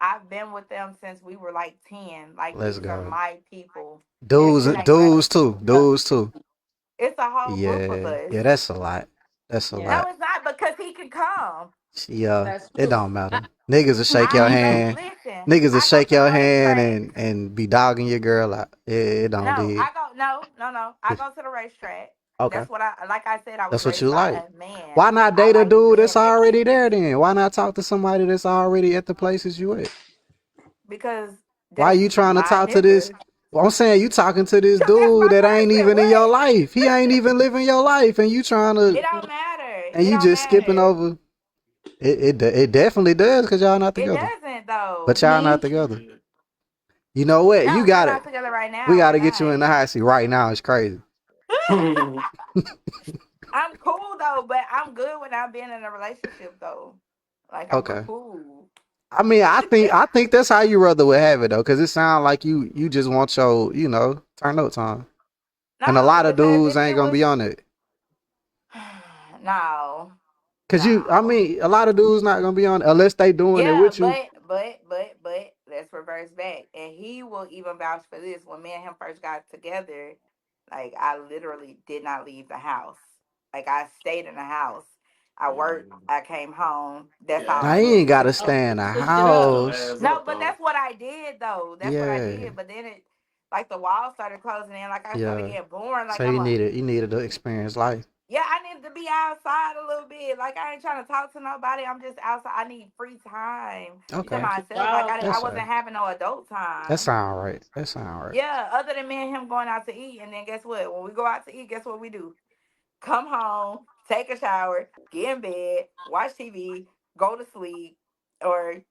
I've been with them since we were like 10. Like Let's these are go. my people that It's we just hang around. Dudes too. Dudes too. It's a whole group of Yeah. us. Yeah, that's a lot. That's a yeah, No, lot. it's not because he can come. Yeah, that's it true. don't matter. Niggas will shake I your no hand. listen. Niggas will I go shake to the your hand racetrack. and be dogging your girl out. It don't No, dig. I go no. I go to the racetrack. Okay. That's what I like. I said I was That's what you raised by like. a man. Why not I date a like dude that's men and already kids there then? Why not talk to somebody that's already at the places you at? because Why that's you trying to my talk to this? niggas. Well, I'm saying you talking to this Cause that's dude my that ain't person. even in your What? life. He ain't even living your life, and you trying It to, don't matter. and It you don't just skipping matter. over. It definitely does because y'all not It together. doesn't But though. y'all not together. Shit. You know what? You No, we're got not it. together right We now. got We're to get you in the not. hot seat right now. It's crazy. I'm cool though, but I'm good when I'm being in a relationship though. Like I'm Okay. cool. I mean, I think that's how you rather would have it though, because it sounds like you just want your turn up time, and a No, lot of because dudes if ain't it gonna was be on it. no, Cause I no. mean, a lot of dudes not gonna be on it unless they doing it Yeah, with you. but let's reverse back. And he will even vouch for this. When me and him first got together, like I literally did not leave the house. Like I stayed in the house. I worked, Mm. I came home. That's Yeah, all Now I he ain't did. gotta Oh, stay in you the switched it that up. still house. adds No, up but though. that's what I did though. That's what I Yeah, did. But then it like the walls started closing in, like I started yeah. getting bored. So Like I'm a you needed to experience life. yeah, I need to be outside a little bit. Like I ain't trying to talk to nobody. I'm just outside. I need free time to Okay, Get your myself. Like dog I that's wasn't having no adult that time. sound right. That sound right. Yeah, other than me and him going out to eat, and then guess what? When we go out to eat, guess what we do? Come home, take a shower, get in bed, watch TV, go to sleep, or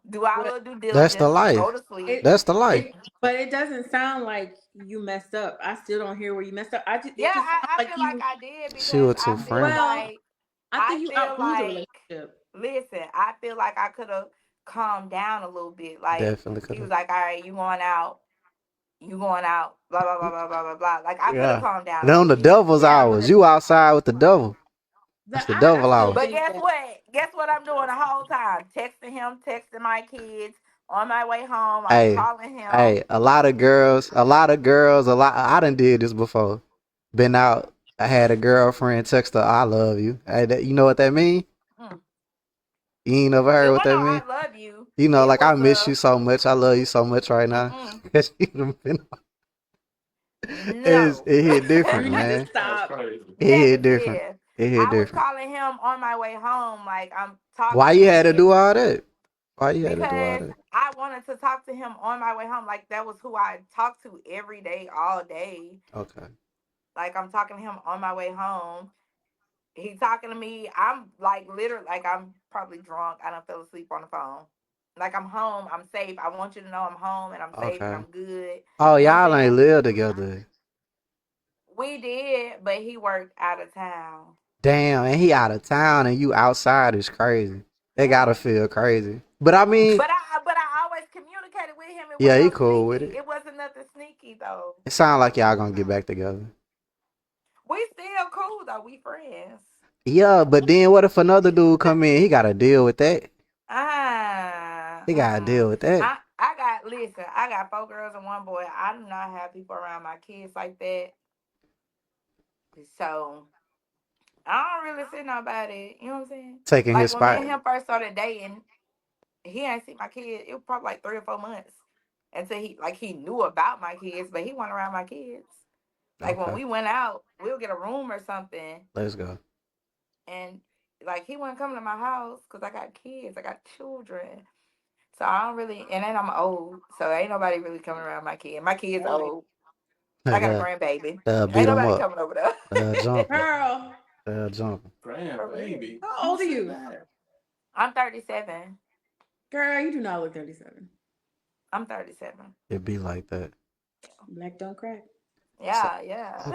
do our but little due That's the diligence, go life. to sleep. it That's the life. it but it doesn't sound like you messed up. I still don't hear where you messed up. Yeah, It just sounds I like feel like you. I did She because was too frank. Well, I I think you feel outgrew the like relationship. listen, I feel like I could have calmed down a little bit. Like Definitely could he was have. like, "All right, you going out, blah blah blah blah blah blah blah." Like I could have Yeah. calmed down And a on little the bit. devil's Yeah, hours, you outside with the devil. That's the I devil still hour. But think guess that. what? Guess what I'm doing the whole time? Texting him, texting my kids. On my way home, I'm Hey, calling him. hey, a lot. I done did this before. Been out. I had a girlfriend text her, "I love you." Hey, you know what that mean? Mm. You ain't never heard It what wasn't that no mean? "I love you." You know, It like I was miss a you so much. I love you so much right now. mm-mm, You done been- no. it hit You different, need to man. That's stop. crazy. It Check hit this different. here. It hit I was different. calling him on my way home, like I'm talking Why to you him, had and to then do all that? Why you had to do all because that? I wanted to talk to him on my way home, like that was who I talked to every day, all day. Okay. Like I'm talking to him on my way home. He talking to me. I'm like literally, like I'm probably drunk. I don't fell asleep on the phone. Like I'm home. I'm safe. I want you to know I'm home and I'm safe and Okay. I'm good. Oh, You know what I'm y'all ain't saying? live together. We did, but he worked out of town. Damn, and he out of town and you outside is crazy. They gotta Yeah. feel crazy. But I mean, But I always communicated with him. It yeah, wasn't he no cool with sneaky. it. It wasn't nothing sneaky though. It sound like y'all gonna get back together. We still cool though. We friends. Yeah, but then what if another dude come in? He gotta deal with that. He gotta deal Mm-mm. with that. I got listen. I got 4 girls and 1 boy. I do not have people around my kids like that. So I don't really see nobody. You know what I'm saying? Taking his Like when me spot. and him first started dating, he ain't see my kid. It was probably like 3 or 4 months until he knew about my kids, but he wasn't around my kids. Like when Okay, we went out, we'll get a room or something, let's go. and like he wouldn't come to my house because I got kids. I got children. So I don't really, and then I'm old, so ain't nobody really coming around my kid. My kid's old. I got a They'll grandbaby. beat Ain't him nobody up. coming over there. They'll jump him. Girl, They'll jump him. Grand For real. baby. how Who old are said you? that? I'm 37. Girl, you do not look 37. I'm 37. It be like that. Black don't crack. So Yeah, yeah.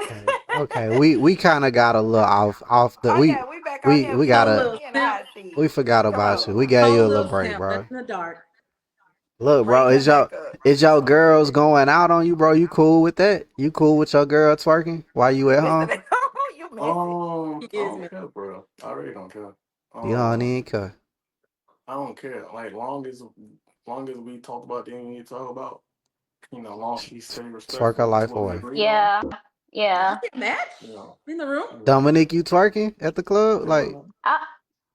okay. We kind of got a little off the Oh yeah, we back on we here. we We Whole gotta little we in the simp. hot seat. we forgot Come about you. on. We gave Whole you a little little break, simp. That's bro. in the dark. Look, bro, Bring him back up. is your girls going out on you, bro? You cool with that? You cool with your girl twerking while you at Listen, home? you messy. He I is don't care, bro. I really don't care. You don't Um, even care. I don't care. Like long as we talk about the thing we need to talk about, long as she stay Twerk her respectful to life what we away. agreed on, Yeah, Y'all yeah. can match you know, in the room. you know, Dominique, you twerking at the club? say what Like, now?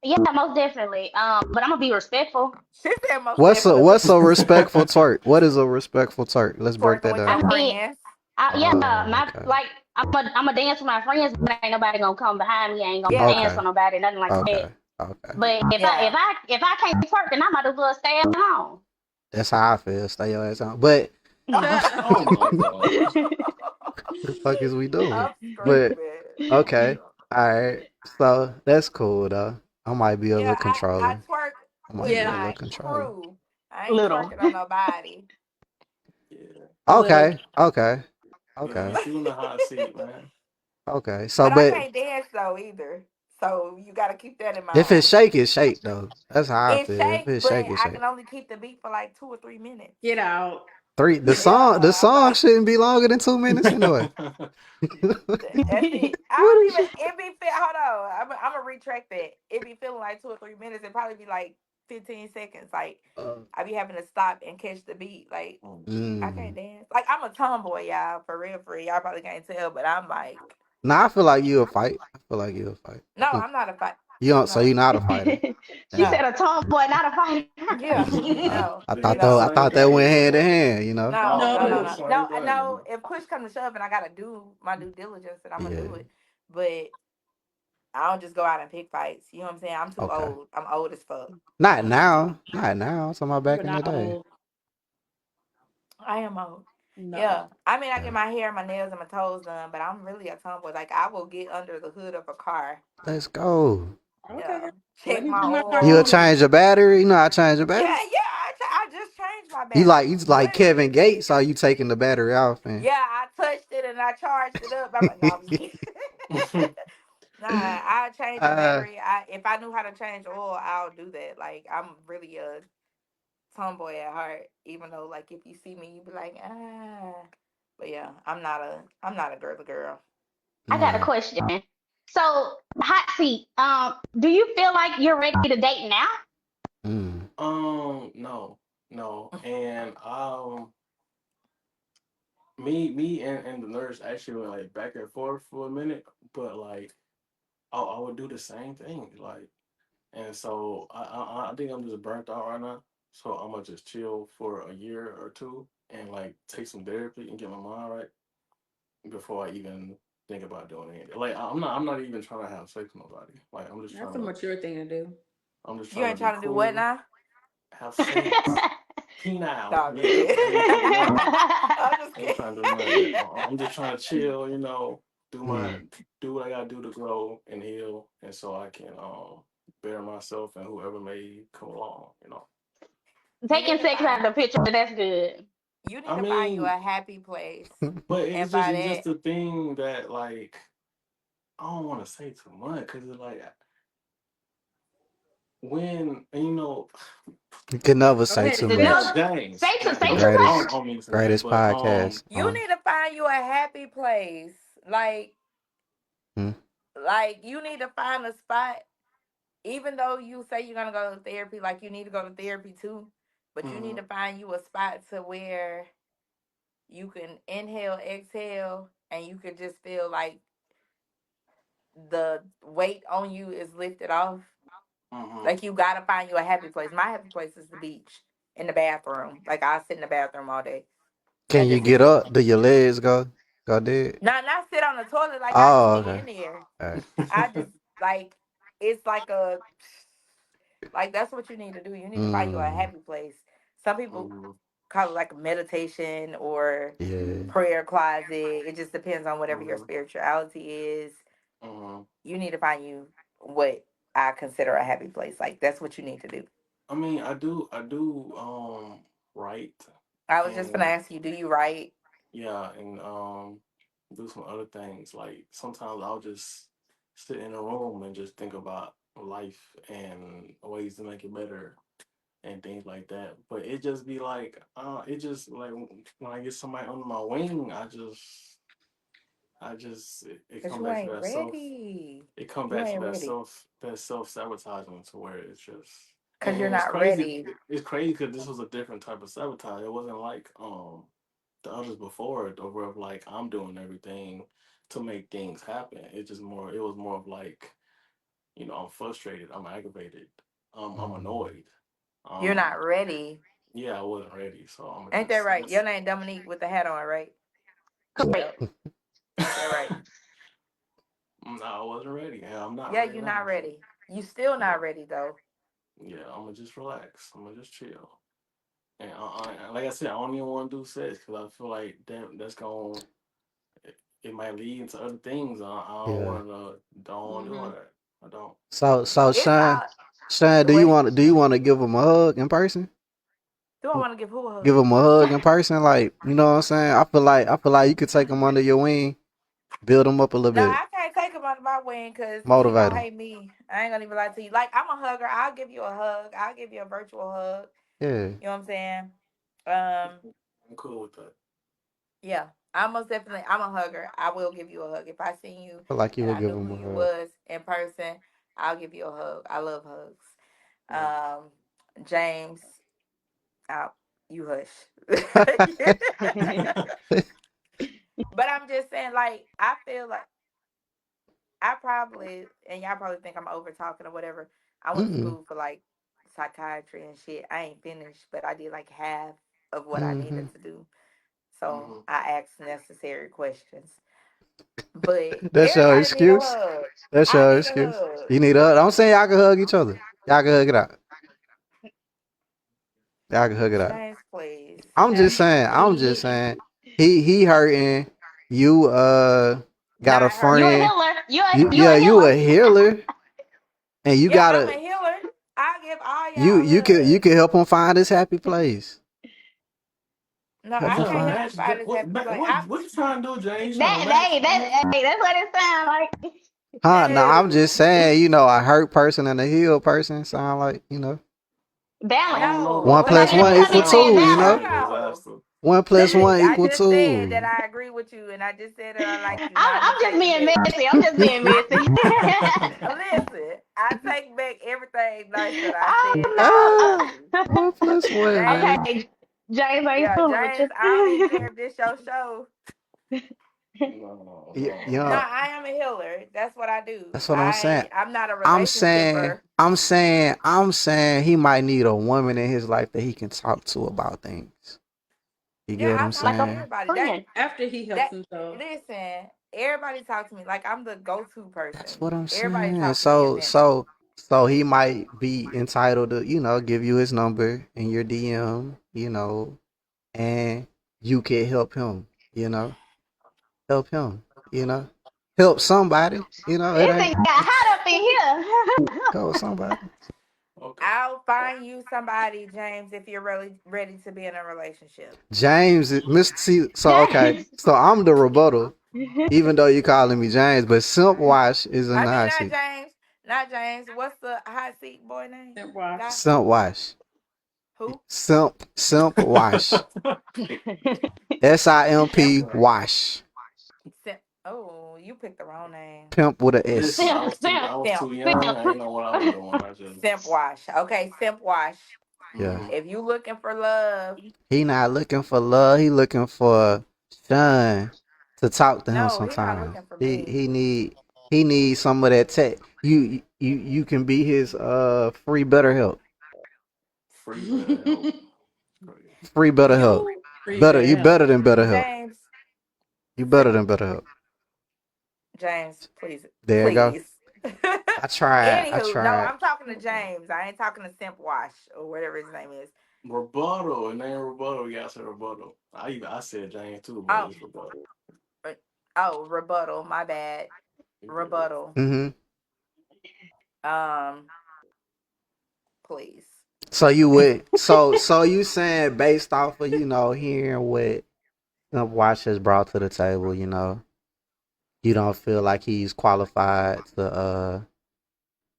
Yeah, most definitely. But I'm gonna be respectful. She said most definitely. what's a respectful twerk? What is a respectful twerk? Let's break Twerking that with your I down. mean, friends. yeah, Oh, my okay. like I'm a dance with my friends, but ain't nobody gonna come behind me. I ain't gonna dance Yeah. Okay. on nobody, nothing like that. Okay. Okay. But Yeah. if I can't twerk, then I might as well stay at home. That's how I feel. Stay your ass on. But Oh my god. the fuck is we doing? I'm But screaming. okay. Alright. So that's cool though. I might be a Yeah, little I controlling. twerk I might with be a Yeah, little my controlling. crew. I ain't Little. twerking on nobody. Yeah. little. Okay. Okay. Yeah, Okay. but you in the hot seat, man. Okay. So But I but can't dance though either. So you got to keep that in if mind. it's shake though. That's how I It's feel. If shake, it's but shake, it's I shake. can only keep the beat for like 2 or 3 minutes. Get out. Three Yeah, the I'm song not. shouldn't be longer than 2 minutes anyway. What That's it. I don't is even. It be fit. Hold on. I'm gonna retract that. It be feeling like 2 or 3 minutes. It probably be like 15 seconds. Like I be having to stop and catch the beat. Like I can't mm. dance. Like I'm a tomboy, y'all. For real, for real. Y'all probably can't tell, but I'm like, Nah, I feel like you'll fight. I feel like you'll fight. no, I'm not a fight. You don't so No, you're not a fighter. She Damn. said no, a tomboy, not a fighter. yeah, no, They hit the no, I same thought that went game, hand in so hand, you know? no, no, no, they no, hit the no, same no. I game. know if push comes to shove and I gotta do my due diligence, and I'm gonna Yeah. do it. But I don't just go out and pick fights. You know what I'm saying? I'm too Okay. old. I'm old as fuck. Not now. Not now. I'm talking about You back are in the not day. old. I am old. No. Yeah. I mean, I get Yeah. my hair, my nails, and my toes done, but I'm really a tomboy. Like, I will get under the hood of a car. Let's go. Okay. Yeah. Let Check me my bring my car You'll home. oil. change your battery? You know I change your Yeah, battery? yeah. I just changed my battery. You But, like Kevin Gates, or you taking the battery off and yeah, I touched it and I charged it up. I'm like, no, I'm just kidding. Nah, I change a uh battery. If I knew how to change oil, I'll do that. Like, I'm really a tomboy at heart, even though like if you see me, you be like, ah. But yeah, I'm not a girly girl. I got a mm, question. So, hot seat. Do you feel like you're ready to date now? mm. No, no, and me and the nurse actually went like back and forth for a minute, but like I would do the same thing, like, and so I think I'm just burnt out right now, so I'm gonna just chill for a year or two and like take some therapy and get my mind right before I even think about doing anything. Like I'm not even trying to have sex with nobody. Like That's a mature thing to do. I'm just You trying to ain't be trying to do what cool, now? have sex, No, penile. I'm just Yeah, kidding. I ain't trying to do none of that. I'm just I ain't kidding. trying to do none of that. I'm just trying to chill, do my Mm. do what I gotta do to grow and heal, and so I can better myself and whoever may come along. You need Taking to sex out find of the picture, that's good. you I need to find you mean, a happy place. but And it's just by it's that, just the thing that like I don't want to say too much because it's like when and You can never Go say ahead and too say it. No, much. James, The say James. too I greatest don't, I much. don't mean to say that, greatest but podcast. you need to find you a happy place. Like Hmm? like you need to find a spot. Even though you say you're gonna go to therapy, like you need to go to therapy too, but you need mhm, to find you a spot to where you can inhale, exhale, and you can just feel like the weight on you is lifted off. mhm. Like you gotta find you a happy place. My happy place is the beach in the bathroom. Like I sit in the bathroom all day. Can That you just is get me. up? Do your legs go dead? Not sit on the toilet. Like I just Oh, be okay. in there. All right. I just like it's like a like that's what you need to do. You need to find you a Mm, happy place. Some people Mhm, call it like a meditation or yeah. prayer closet. It just depends on whatever your mhm, spirituality is. mhm. You need to find you what I consider a happy place. Like that's what you need to do. I mean, I do write I was just gonna and ask you, do you write? yeah, and do some other things. Like sometimes I'll just sit in a room and just think about life and ways to make it better. and things like that. But it just be like, it just like when I get somebody under my wing, it Cause come you back to ain't that self. ready. It come You back to ain't ready. that self sabotaging to where it's just Cause you're and it's not crazy. ready. It's crazy because this was a different type of sabotage. It wasn't like the others before it, where like I'm doing everything to make things happen. It just more. It was more of like, I'm frustrated. I'm aggravated. I'm Mm. annoyed. You're Um, not ready. yeah, I wasn't ready, so I'm Ain't that just. right? Your name Dominique with the hat on, right? Yep. Ain't that right? No, I wasn't ready, and I'm not Yeah, ready you're now. not So ready. You still yeah, not ready though. yeah, I'm gonna just relax. I'm gonna just chill. And like I said, I don't even want to do sex because I feel like that's going it might lead into other things. I don't Yeah. want to don't want to do all Mhm. that. I don't. So It's all Sean, what do you want to give him a hug in person? do I want to give who a Give hug? him a hug in person, like you know what I'm saying. I feel like you could take him under your wing, build him up a little No, bit, I can't take him under my wing because he motivate gonna him. hate me. I ain't gonna even lie to you. Like I'm a hugger. I'll give you a hug. I'll give you a virtual hug. Yeah, You know what I'm saying? Um, I'm cool with that. yeah. I most definitely I'm a hugger. I will give you a hug. If I seen you I feel like you and would I give knew him who a you hug. was in person, I'll give you a hug. I love hugs. Okay. James, I, you hush. But I'm just saying, like, I feel like I probably, and y'all probably think I'm over talking or whatever. I went to Mm-mm. school for like psychiatry and shit. I ain't finished, but I did like half of what I Mm-hmm. needed to do. So Hmm. I asked necessary questions. But That's your everybody need a excuse. hug. That's I your need a excuse. hug. You need a hug. I'm saying y'all can hug each other. Y'all can hug it out. Y'all can hug it out. James, please. I'm just saying. I'm just you saying. He hurting. You got a Not a hurting. friend. healer. You A you healer. a healer, and you Yeah, I'm a gotta healer. I give all y'all you hugs. can help him find his happy place. No, Help I him Yeah, can't find. help you match. find this happy place. What you trying to do, Jay? You trying to That match energy? hey, that's what it sounds like. Huh? No, I'm No, just saying. You know, a hurt person and a healed person sound like I Balance. don't know no. one though. What I plus Somebody one never somebody equal need to said. say a two. You That's know, balance. a Hold on. disaster. one plus one I equal just said that two. I agree with you, and I just said that I like you. Now I'm I'm gonna just take it being back. messy. I'm just being messy. Listen, I take back everything nice that I Oh said about Ah, you, one plus one, no. man. James. Okay. James ain't Yeah, fooling with James. I don't even care if this your show. No, Yeah, no. No, yeah. I am a healer. That's what I do. That's what I'm saying. I'm not a relationshipper. I'm saying he might need a woman in his life that he can talk to about things. You Yeah, get what I I'm talk like to a saying? everybody. friend. After he helps That himself. listen, everybody talk to me like I'm the go-to That's person. what I'm Everybody saying. talk to me eventually. So he might be entitled to, give you his number in your DM, and you can help him, you know, help him, you know, help somebody, it This ain't thing got hot up in here. help somebody. Okay. I'll find you somebody, James, if you're really ready to be in a relationship. James, Mr. C. So okay, James. so I'm the rebuttal, even though you calling me James, but Simp Wash is in I the mean, hot not seat. James, not James. What's the hot seat boy name? Simp wash. Guy? Simp Wash, Who? Simp Wash, SIMP Simp. Wash, Simp. Oh, you picked the wrong name. pimp with a Listen, S. Simp, simp, I was Simp. too young. simp. I didn't know what I was doing. I just. Simp wash. Okay, simp wash. Yeah. Hmm. If you looking for love, He not looking for love. He looking for Sean to talk to him no, he not sometimes. looking for He me. he need he needs some of that tech. You can be his free better help. Free better help. Crazy. Free better help. You, Free Better better you help. better than better help. James, You better simp, than better help. James, please, There you go. please. I tried. I Anywho, no, tried. I'm talking to Okay. James. I ain't talking to Simp Wash or whatever his name is. Rebuttal. And then rebuttal. You gotta say rebuttal. I said James too, but Oh, it's rebuttal. uh, oh, rebuttal. My bad. You good. Rebuttal. Mm-hmm. Um, please. So you would so you saying based off of hearing what Watch has brought to the table, you don't feel like he's qualified to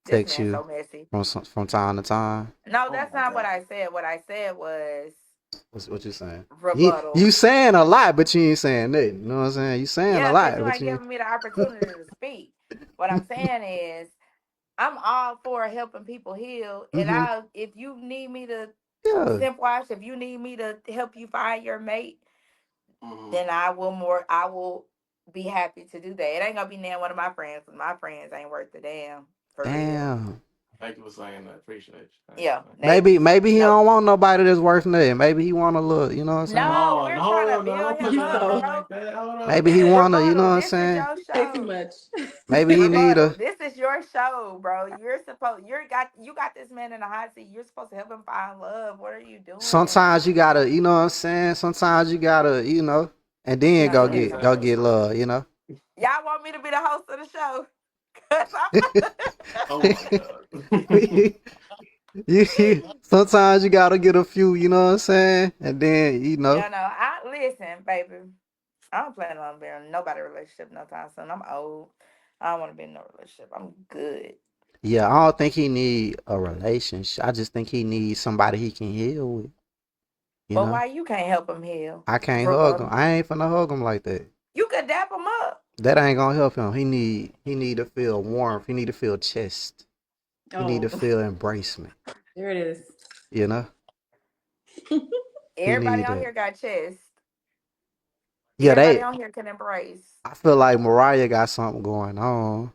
This Text man's you so messy. from time to time. No, Oh that's my not what god. I said. What I said was What you saying? You rebuttal. saying a lot, but you ain't saying nothing. You know what I'm saying? You saying a Yeah, because lot, you but ain't you giving me the opportunity to speak. What I'm saying is, I'm all for helping people heal, and mm-hmm. if you need me to Yeah. simp watch, if you need me to help you find your mate, Hmm. then I will be happy to do that. It ain't gonna be none one of my friends, 'cause my friends ain't worth the damn for real. Damn. Thank you for saying that. Appreciate you. Thank you. Yeah, Thank they Maybe he no don't want nobody that's worth nothing. Maybe he want to look. You know what I'm you. saying? no. No, We're no, trying hold to up, no, build don't put him me You on up, so game like bro. that. Hold Maybe up. he wanna. You know what Rebuttal. I'm This is saying? your play too show. much. Maybe he need Rebuttal. a. This is your show, bro. You got this man in the hot seat. You're supposed to help him find love. What are you doing? Sometimes you gotta. You know what I'm saying? Sometimes you gotta. You know, and then No, go you ain't get gonna. go Exactly. get love. You know. Y'all want me to be the host of the show? Cause I'm. Oh my god. Sometimes you gotta get a few. You know what I'm saying? And then you know. Yeah, no. I listen, baby. I don't plan on being in nobody relationship no time soon. I'm old. I don't want to be in no relationship. I'm good. Yeah, I don't think he need a relationship. I just think he needs somebody he can heal with. You But know. why you can't help him heal? I can't hug him. Rebuttal. I ain't finna hug him like that. You could dap him up. That ain't gonna help him. He need to feel warmth. He need to feel chest. He need to Oh, feel embracement. there it is. You know? He Everybody need on that. here got chest. Yeah, Everybody they on here can embrace. I feel like Mariah got something going on.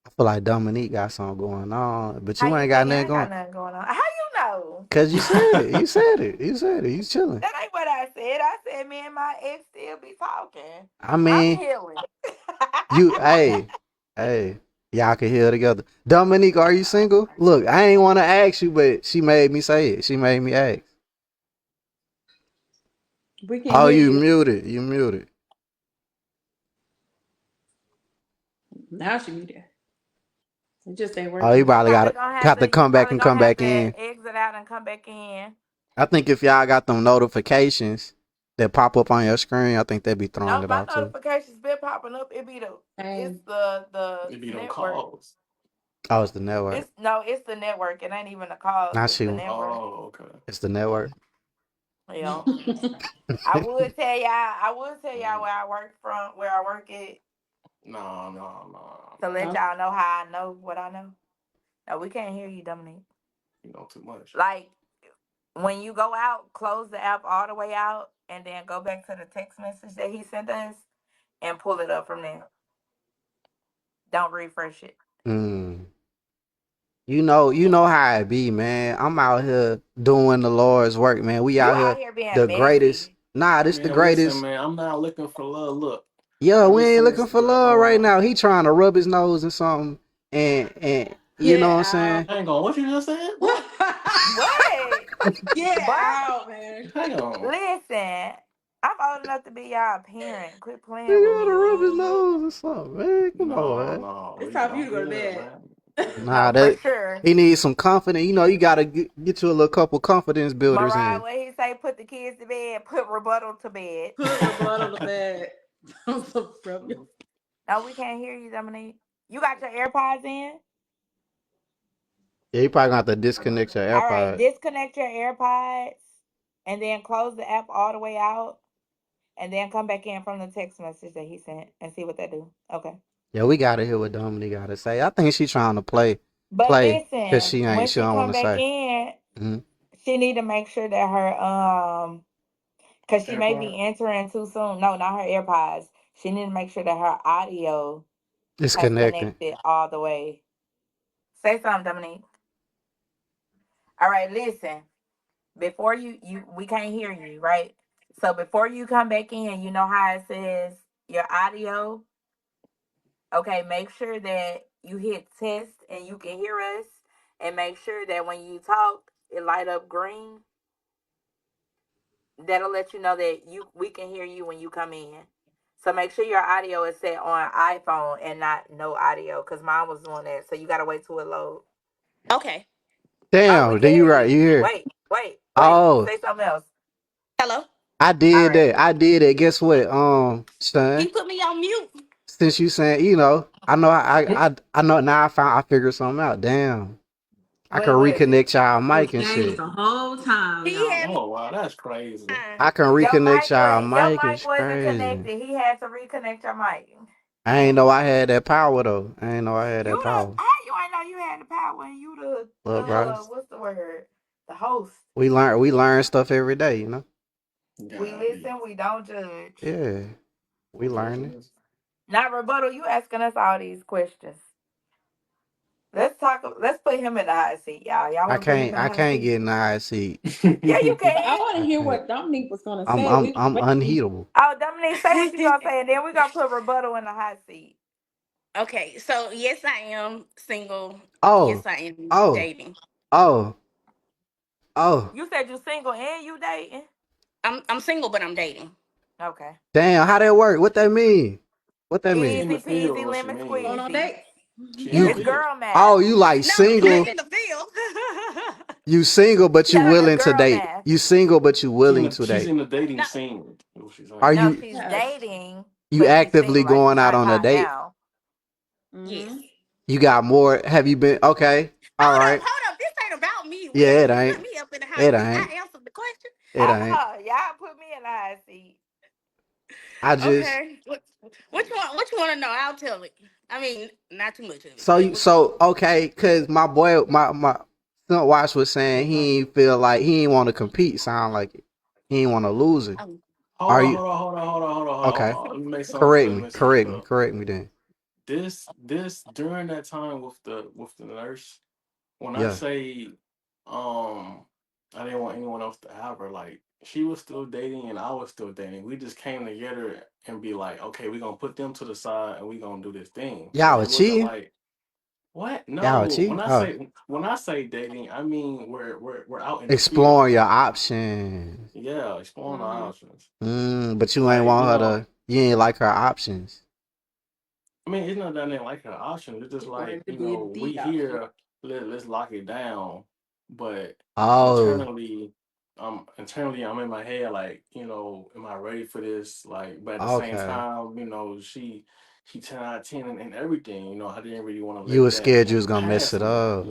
I feel like Dominique got something going on. But How you you ain't know got you nothing ain't got going. nothing going on? How you know? Cause you said it. You said it. You said it. You chilling. That ain't what I said. I said me and my ex still be talking. I I'm mean, healing. you hey. Y'all can heal together. Dominique, are you single? Look, I ain't wanna ask you, but she made me say it. She made me ask. We can Oh, hear you you. muted. You muted. Now she muted. It just ain't Oh, you working. probably Probably gonna have got to. to You come back probably and gonna come have back to in. exit out and come back in. I think if y'all got them notifications that pop up on your screen, I think they be throwing No, it my off too. notifications been popping up. It be the. It's Same. the It be them network. calls. Oh, it's the network. It's no. It's the network. It ain't even the calls. Not It's the you. network. Oh, okay. It's the network. Yeah. I would tell y'all. I would tell y'all where I work from. Where I work at No, no, no, to let No. y'all know how I know what I know. No, we can't hear you, Dominique. you know too much. Like when you go out, close the app all the way out, and then go back to the text message that he sent us and pull it up from there. Don't refresh it. Mm. You know how it be, man. I'm out here doing the Lord's work, man. We You out out here here being the greatest. messy. Nah, this the Man, listen, greatest. man. I'm not looking for love. Look, Yeah, we ever ain't looking since for the love right now. He trying to rub his nose in something, and you know Get what I'm saying. out. hang on, what you just said? What? Get But out, man. Hang on. listen, I'm old enough to be y'all parent. Quit He playing with gotta me, rub his man. nose or something, man. Come on, No, man. no, It's we time for you don't to go to do that, bed. man. Nah, No, for that sure. he needs some confidence. You know, you gotta get you a little couple confidence builders Mariah, in. what he say? Put the kids to bed. Put rebuttal to bed. Put rebuttal to bed. No, we can't hear you, Dominique. You got your AirPods in? Yeah, you probably gonna have to disconnect your All right, AirPod. disconnect your AirPods and then close the app all the way out and then come back in from the text message that he sent and see what that do. Okay. Yeah, we gotta hear what Dominique gotta say. I think she trying to But play, cause listen, she when ain't. She she don't want come to back say. in, Mm-hmm. she need to make sure that her because she may be AirPod. entering too soon. No, not her AirPods. She need to make sure that her audio It's has connecting. connected all the way. Say something, Dominique. All right, listen. Before you we can't hear you, right? So before you come back in, you know how it says your audio. Okay, make sure that you hit test and you can hear us, and make sure that when you talk, it light up green. That'll let you know that you we can hear you when you come in. So make sure your audio is set on iPhone and not no audio, because mine was doing that. So you gotta wait till it load. Okay. Oh, we Damn, can do hear you right? you. You here? Wait. Oh, Say something else. Hello. I All did right. that. I did it. Guess what? He Son, put me on mute. since you saying, you know, I know I know now I figured something out. Damn. I can What was it? reconnect y'all I was mic and engaged shit. the whole time, He y'all. had me Oh wow, that's crazy. I can Your reconnect mic y'all was your mic. mic It's wasn't crazy. connected. He had to reconnect your mic. I ain't know I had that power though. I ain't know I had You that the power. how you ain't know you had the power and you Look, bro. what's the word? The host. We learn stuff every day, you know? We Golly. listen, we don't judge. Yeah. We learning. Not rebuttal, you asking us all these questions. Let's put him in the hot seat, y'all. Y'all I wanna put him can't in the I hot can't seat? get in the hot seat. Yeah, you But I can. want to I hear can't. what Dominique was gonna I'm say. I'm We was I'm waiting. unheatable. Oh, Dominique, say what you gonna say, and then we gonna put rebuttal in the hot seat. okay. So yes, I am single. Oh, Yes, I am oh, dating. oh, oh. You said you single and you dating? I'm single, but I'm dating. Okay. Damn, how that work? What that mean? What that She mean? in the Easy field, peasy what she lemon Going mean? on squeezy. dates. She in the You It's field. girl math. oh, you like No, I'm not single? in the field. You single but you Tell him it's willing to girl date. math. You single but you willing to She's date. in the dating No, scene. Is what she's Are saying. No, you she's Yes. dating, you but she's actively single. Like she going out turned on a hot date? now. yes. Mm-hmm. You got more have you been okay. All right. Hold up. This ain't about me. We Yeah, ain't it finna put ain't. me up in the hot It seat. ain't. I answered the question. It ain't. Y'all put me in the hot seat. I just Okay. Which one? What you want to know? I'll tell it. I mean, not too much of it, so but you what you want? so okay, cause my boy my son watch was saying he ain't feel like he ain't want to compete. Sound like it. He ain't want to lose it. Oh. Hold Are on, you hold on, hold on, hold on, hold on, hold on, okay? hold on. Let me make something Correct clear. Let me me. make something Correct me. clear. Correct me then. This during that time with the nurse, when I Yeah. say I didn't want anyone else to have her, like she was still dating and I was still dating. We just came together and be like, okay, we're gonna put them to the side and we gonna do this thing. Y'all But were it wasn't cheating. like what? Y'all were No. cheating. Oh, When I say dating, I mean we're out in the field. exploring your options. Yeah, exploring our Mm-hmm. options. But you ain't Like, want her to. You ain't like her options. I mean, it's not that I didn't like her option. It's just He like, wanted to be we the option. here, let's lock it down. But Oh, internally, internally I'm in my head like, am I ready for this? Like, but at the same okay. time, she 10 out of 10 and everything. I didn't really want to You let was that scared you was gonna mess pass it me. up.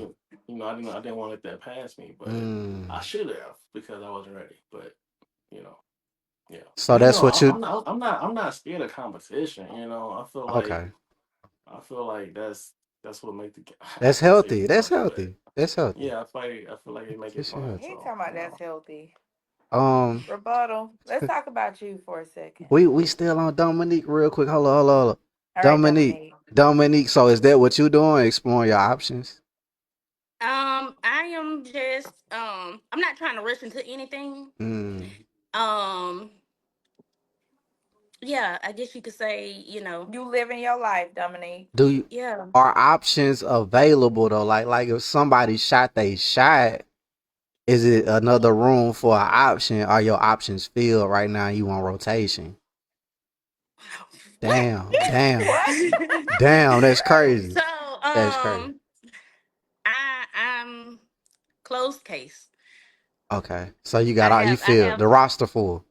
I didn't want to let that pass me, but I Mm. should have because I wasn't ready. But you know, yeah. So But that's what you. I'm not scared of competition. Okay. I feel like that's what make the I That's can't say healthy. too That's much, but healthy. That's healthy. yeah, I feel like it make it That's fun. healthy. He So talking about that's healthy. Um, Rebuttal. Let's talk about you for a second. we still on Dominique real quick. Hold on. All right, Dominique, Dominique. Dominique. So is that what you doing? Exploring your options? I am just I'm not trying to rush into anything. Mm. Um, yeah, I guess you could say, You living your life, Dominique. Do you yeah. are options available though? Like if somebody shot they shot, is it another room for an option? Are your options filled right now? You on rotation? What? What? Damn. That's crazy. So, That's crazy. I'm closed case. Okay, so you got I all you have I feel have the roster full.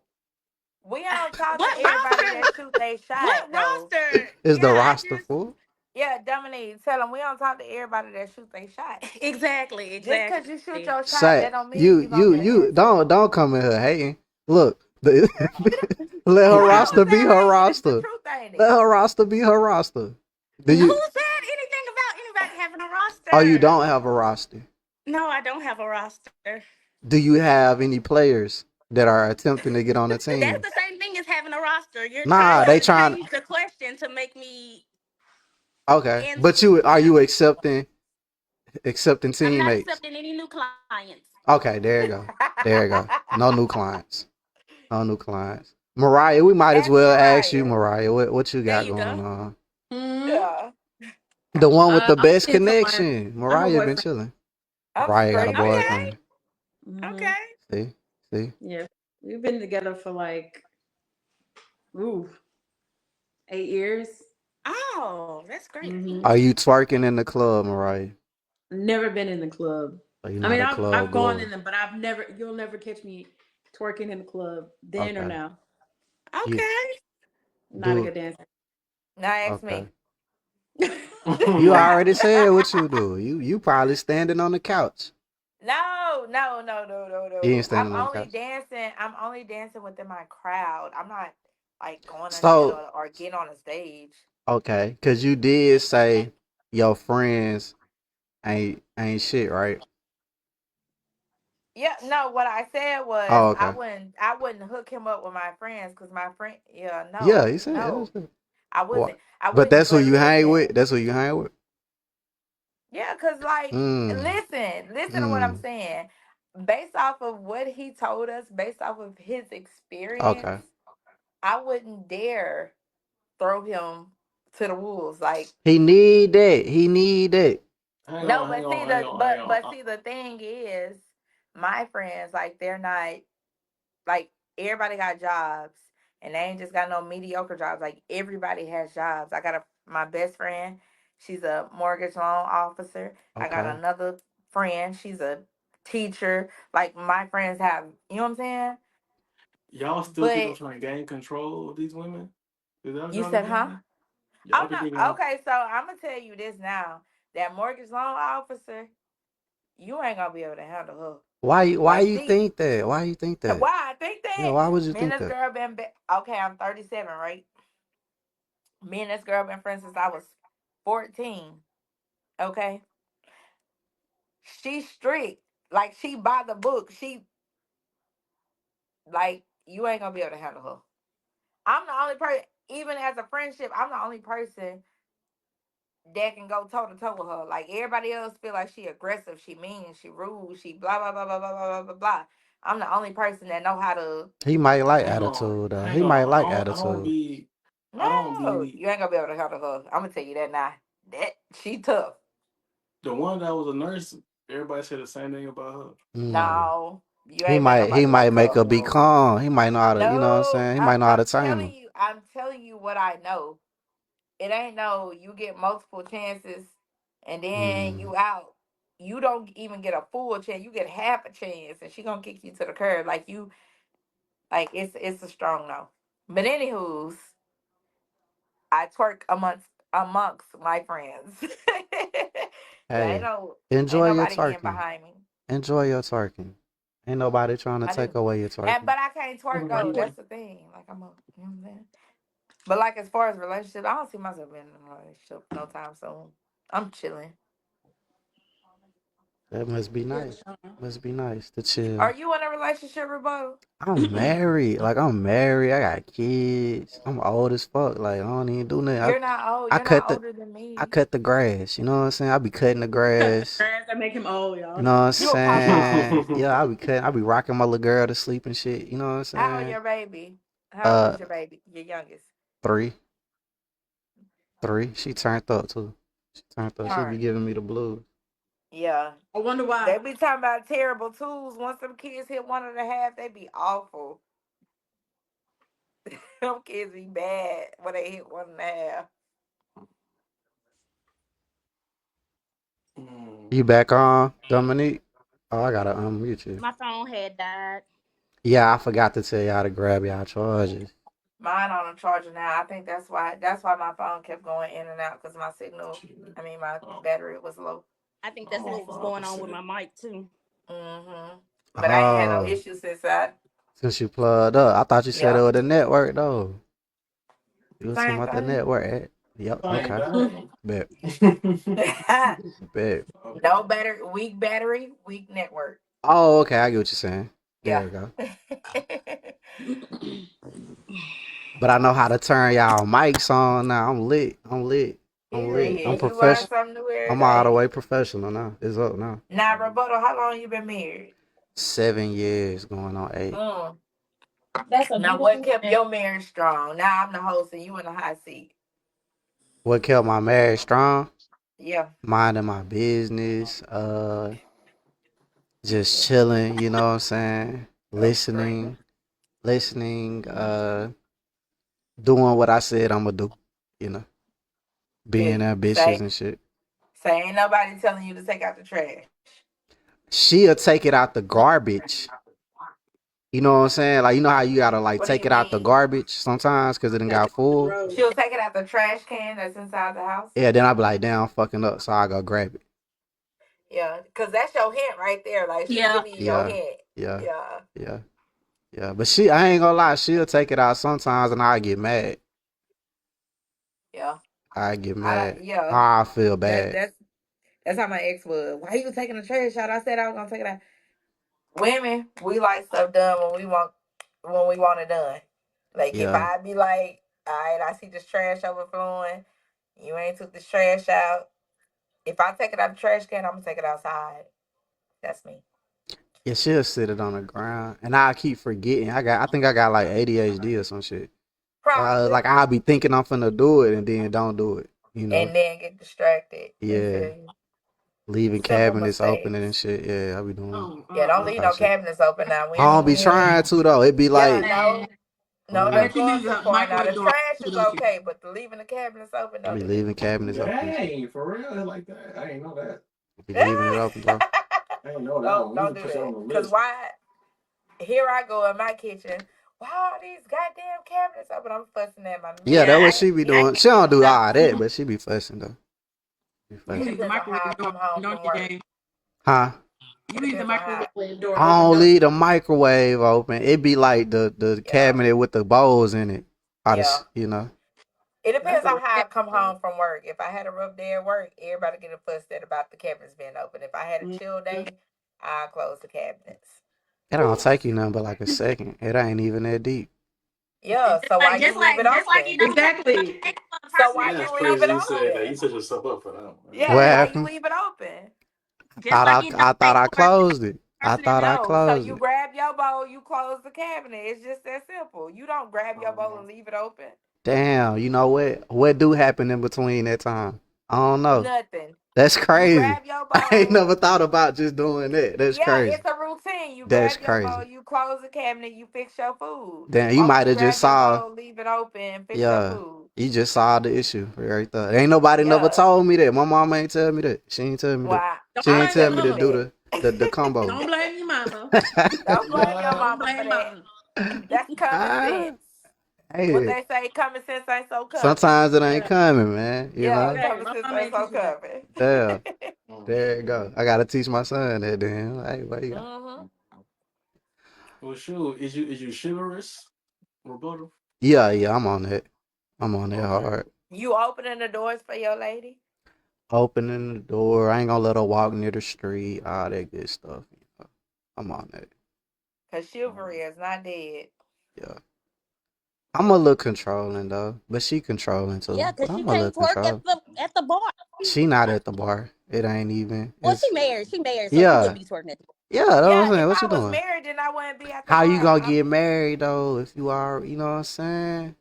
We don't talk to what everybody roster? that shoot they shot What though. roster? Is Yeah, the I roster just full? Yeah, Dominique, tell them we don't talk to everybody that shoot they shot. exactly, Just cause exactly. you shoot your shot, Say that don't mean you you gonna you get an you answer. don't come in here hating. Look, let her I don't roster be her say hey, this the roster. truth, ain't Let it? her roster be her roster. Do Who you? said anything about anybody having a Oh, you roster? don't have a roster. No, I don't have a roster. Do you have any players that are attempting to get on the That's team? the same thing as having a roster. You're Nah, trying they to trying. change the question to make me Okay, answer. but you are you accepting I'm not teammates? accepting any new clients. Okay, there you go. There you go. No new clients. No new clients. Mariah, we might as Ask well ask you, Mariah. Mariah, what you There got you going go. on? Hmm. Yeah. The one with the I'm best seeing someone. connection. I have a Mariah been boyfriend. chilling. I'm Mariah got a screaming. Okay. boyfriend. Hmm. Okay. See? See? Yeah, we've been together for like ooh 8 years. Oh, that's great. Hmm. Are you twerking in the club, Mariah? Never been in the club. Are you I not mean, a I've club gone in goer? them, but I've never. You'll never catch me twerking in the club, then or Okay. now. You Okay. I'm not a do good dancer. Now ask okay. me. You already said what you do. You probably standing on the couch. No, no, no, no, no, You ain't no. I'm standing on the only couch. dancing. I'm only dancing within my crowd. I'm not like going ahead So or getting on a stage. okay, cause you did say your friends ain't shit, right? Yeah, no. What I said was Oh, okay. I wouldn't hook him up with my friends because my friend. Yeah, Yeah, no, he said. Yeah, he no. said. I What? wouldn't. I But wouldn't. that's who But you hang listen. with. That's who you hang with. Yeah, cause like Mm. listen to what I'm Mm. saying. Based off of what he told us, based off of his experience, Okay. I wouldn't dare throw him to the wolves. Like He need that. He need that. Hang no, on, hang but see on, hang the on, hang on. but see the thing is, my friends like they're not like everybody got jobs and they ain't just got no mediocre jobs. Like everybody has jobs. I got my best friend, she's a mortgage loan officer. I got Okay. another friend, she's a teacher. Like my friends have, you know what I'm saying? Y'all still think I'm But trying to gain control of these women? Is that what you y'all be said, huh? thinking? Y'all I'm be not thinking, okay. So I'm gonna tell you this now. That mortgage loan officer, you ain't gonna be able to handle her. Why Like you she, think that? Why you think that? why I think Yeah, that why would you me and think this that? girl been okay. I'm 37, right? Me and this girl been friends since I was 14. Okay. She's strict. Like she by the book. She like you ain't gonna be able to handle her. I'm the only person, even as a friendship, I'm the only person that can go toe to toe with her. Like everybody else feel like she aggressive, she mean, she rude, she blah blah blah blah blah blah blah blah. I'm the only person that know how to He might like hang on, attitude though. hang He might on. like I don't attitude. be, I don't no, be you ain't gonna be able to handle her. I'm gonna tell you that now. That she tough. the one that was a nurse. Everybody said the same thing about her. Mm. No, you He ain't met might he nobody might like make her. her be No, calm. He might know how to, you know what I'm No, saying? He might know how to tame her. I'm telling you what I know. It ain't no you get multiple chances and then Mm. you out. You don't even get a full chance. You get half a chance and she gonna kick you to the curb. Like you like it's a strong no. But anywho's I twerk amongst my friends. Yeah, Hey, ain't enjoy your nobody getting twerking. behind me. Enjoy your twerking. Ain't nobody trying to I take do. away your And twerking. but I can't twerk though. That's the thing. Like I'm a you know what I'm saying? But like as far as relationship, I don't see myself being in a relationship no time soon. I'm chilling. That must be Yeah, nice. Sean. Must be nice to chill. Are you in a relationship, Rebuttal? I'm married. Like I'm married. I got kids. I'm old as fuck. Like I don't even do nothing. You're not old. I You're not cut the older than I me. cut the grass. You know what I'm saying? I be cutting the Cut the grass. grass that make him old, You y'all. know what I'm You a papa. saying? Yeah, I be cutting. I be rocking my little girl to sleep and shit. You know what I'm How old saying? your baby? How old Uh, is your baby? Your youngest. 3, 3. She turned up too. She turned up. She be Turn. giving me the blues. Yeah. I wonder They why. be talking about terrible twos. Once them kids hit 1.5, they be awful. Them kids be bad when they hit 1.5. mm, You back on, Dominique? Oh, I gotta unmute you. My phone had died. Yeah, I forgot to tell y'all to grab y'all charges. Mine on the charger now. I think that's why my phone kept going in and out because my signal, shit. I mean my Oh, battery was low. I think I'm that's on what was going on with 5%. my mic too. Mm-hmm. But I ain't had no Oh, issues since I since you plugged up, I thought you said it yeah. was the network though. You was talking Same about the thing. network. Yep. Same Okay. thing. Bet. Bet. No battery, weak network. Oh, okay. I get what you're saying. There Yeah. you go. But I know how to turn y'all mics on now. I'm lit. I'm lit. I'm lit. I'm Period. You learn professional. something new every I'm all the day. way professional now. It's up now. Now, Roberto, how long you been married? 7 years going on 8. Mm. That's a Now, what beautiful kept thing. your marriage strong? Now I'm the host and you in the hot seat. What kept my marriage strong? Yeah. Minding my business. Just chilling. You know what I'm saying? That's great. Listening. Doing what I said I'm gonna do. You know, being Period. ambitious and shit. Say ain't nobody telling you to take out the trash. She'll take it out the garbage. You know what I'm saying? Like, you know how you gotta like What do take you it out the mean? garbage sometimes because it done Gotta got take it off the full. road. She'll take it out the trash can that's inside the house. Yeah, then I be like, damn, I'm fucking up, so I go grab it. Yeah, because that's your hint right there. Like she Yeah. give you your Yeah, hint. yeah, Yeah, yeah, yeah. But I ain't gonna lie, she'll take it out sometimes, and I get mad. yeah. I get mad. Yeah. I feel That bad. that's how my ex was. Why you taking the trash out? I said I was gonna take it out. Women, we like stuff done when we want it done. Like if Yeah, I be like, all right, I see this trash overflowing, you ain't took this trash out. If I take it out of the trash can, I'm gonna take it outside. That's me. yeah. She'll sit it on the ground, and I keep forgetting. I think I got like ADHD or some shit. Probably. Like I'll be thinking I'm finna do it, and then don't do it. You know? And then get distracted. Me Yeah. feel you. Leaving Simple cabinets open and mistakes. shit. Yeah, I be doing Yeah, don't all leave Uh-uh. type no of shit. cabinets open now. I don't be trying to though. It be Yeah, like, no. No, I uh, that's bet you going leave too the far. Now microwave the door trash is open, don't you? okay, but the leaving the cabinets open, I don't be do that. leaving cabinets open and shit. Dang, for real? Like that? I ain't know that. I be leaving it open, bro. I ain't know that don't one. We don't can do put that on that. the Cause list. why? Here I go in my kitchen. Why are these goddamn cabinets open? I'm fussing at my Yeah, that's what man. she be doing. She don't do all that, but she be fussing though. Be You It fussing. leave the depends on how I microwave door come home open, don't from you, work. Dave? Huh? You It leave the depends on how. microwave door I open, don't don't leave the microwave open. It be like the Yeah, cabinet with the bowls in it. yeah. You know. It you? That's depends a on red how I come flag. home from work. If I had a rough day at work, everybody get a fuss at about the cabinets being open. If I had a chill Mhm. day, I close the cabinets. It don't take you nothing but like a second. It ain't even that deep. Yeah, so why you leave it open? Exactly. So why That's you leave it crazy you said that. You open? set yourself up for that one. I ain't What gonna Yeah, lie. why you happened? leave it open? I thought I closed it. I thought I No, so closed you it. grab your bowl, you close the cabinet. It's just that simple. You don't grab your bowl and leave it open. Damn, you know what? What do happen in between that time? I don't know. Nothing. That's You crazy. grab your I ain't bowl. never thought about just doing that. That's Yeah, crazy. it's a routine. You That's grab your bowl, crazy. you close the cabinet, you fix your food. Damn, you Why would might you have just grab your saw. bowl, leave it open, fix your Yeah, food? you just saw the issue right there. Ain't nobody never Yeah. told me that. My mom ain't tell me that. She ain't tell me that. Why? Don't She I ain't blame tell your tell me to you mama. do that. the combo. Don't blame your mama. Don't blame your Don't mama for blame that. mama. That's common sense. What Hey, they say, common sense ain't so common. sometimes it ain't Yeah, coming, man. You Yeah, know. exactly. common My sense mama ain't ain't so teach me that. common. Yeah, Mm. there you go. I gotta teach my son that. Then, hey, what you got? hmm Well, shoot, is you chivalrous, Roberto? Yeah, yeah, I'm on that. I'm on that Okay. hard. You opening the doors for your lady? Opening the door. I ain't gonna let her walk near the street. All that good stuff. You know. I'm on that. Cause chivalry is not dead. Yeah. I'm a little controlling though, but she controlling too. But I'm a little controlling. She not at the bar. It ain't even. It's yeah, yeah. That's what I'm Yeah, saying. if What I you was doing? married, then I wouldn't be at the How you bar. gonna get married though if you are? You know what I'm saying?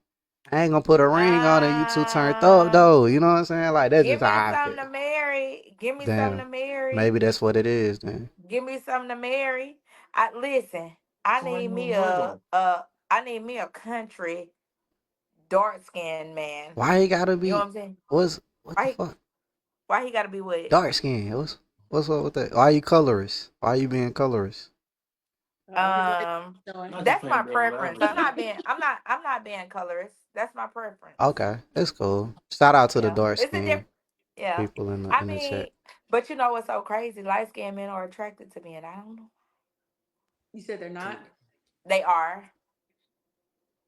I ain't gonna put a ring on it. You two turned up Uh, though. You know what I'm saying? Like that's give just me how I something feel. to marry. Give me something to Damn. marry. Maybe that's what it is then. Give me something to marry. I listen. I So how need you gonna me marry a them? I need me a country dark skinned man. Why you gotta You know what be? I'm saying? What the Why? fuck? Why he gotta be with? Dark skin. What's up with that? Why you colorist? Why you being colorist? His light showing. Not just That's my plain devil's preference. I'm advocate. not being. I'm not being colorist. That's my preference. Okay, that's cool. Shout out to the Yeah, dark it's a skin different. Yeah, people I in the mean, chat. but you know what's so crazy? Light skinned men are attracted to me, and I don't know. You said they're not? They are.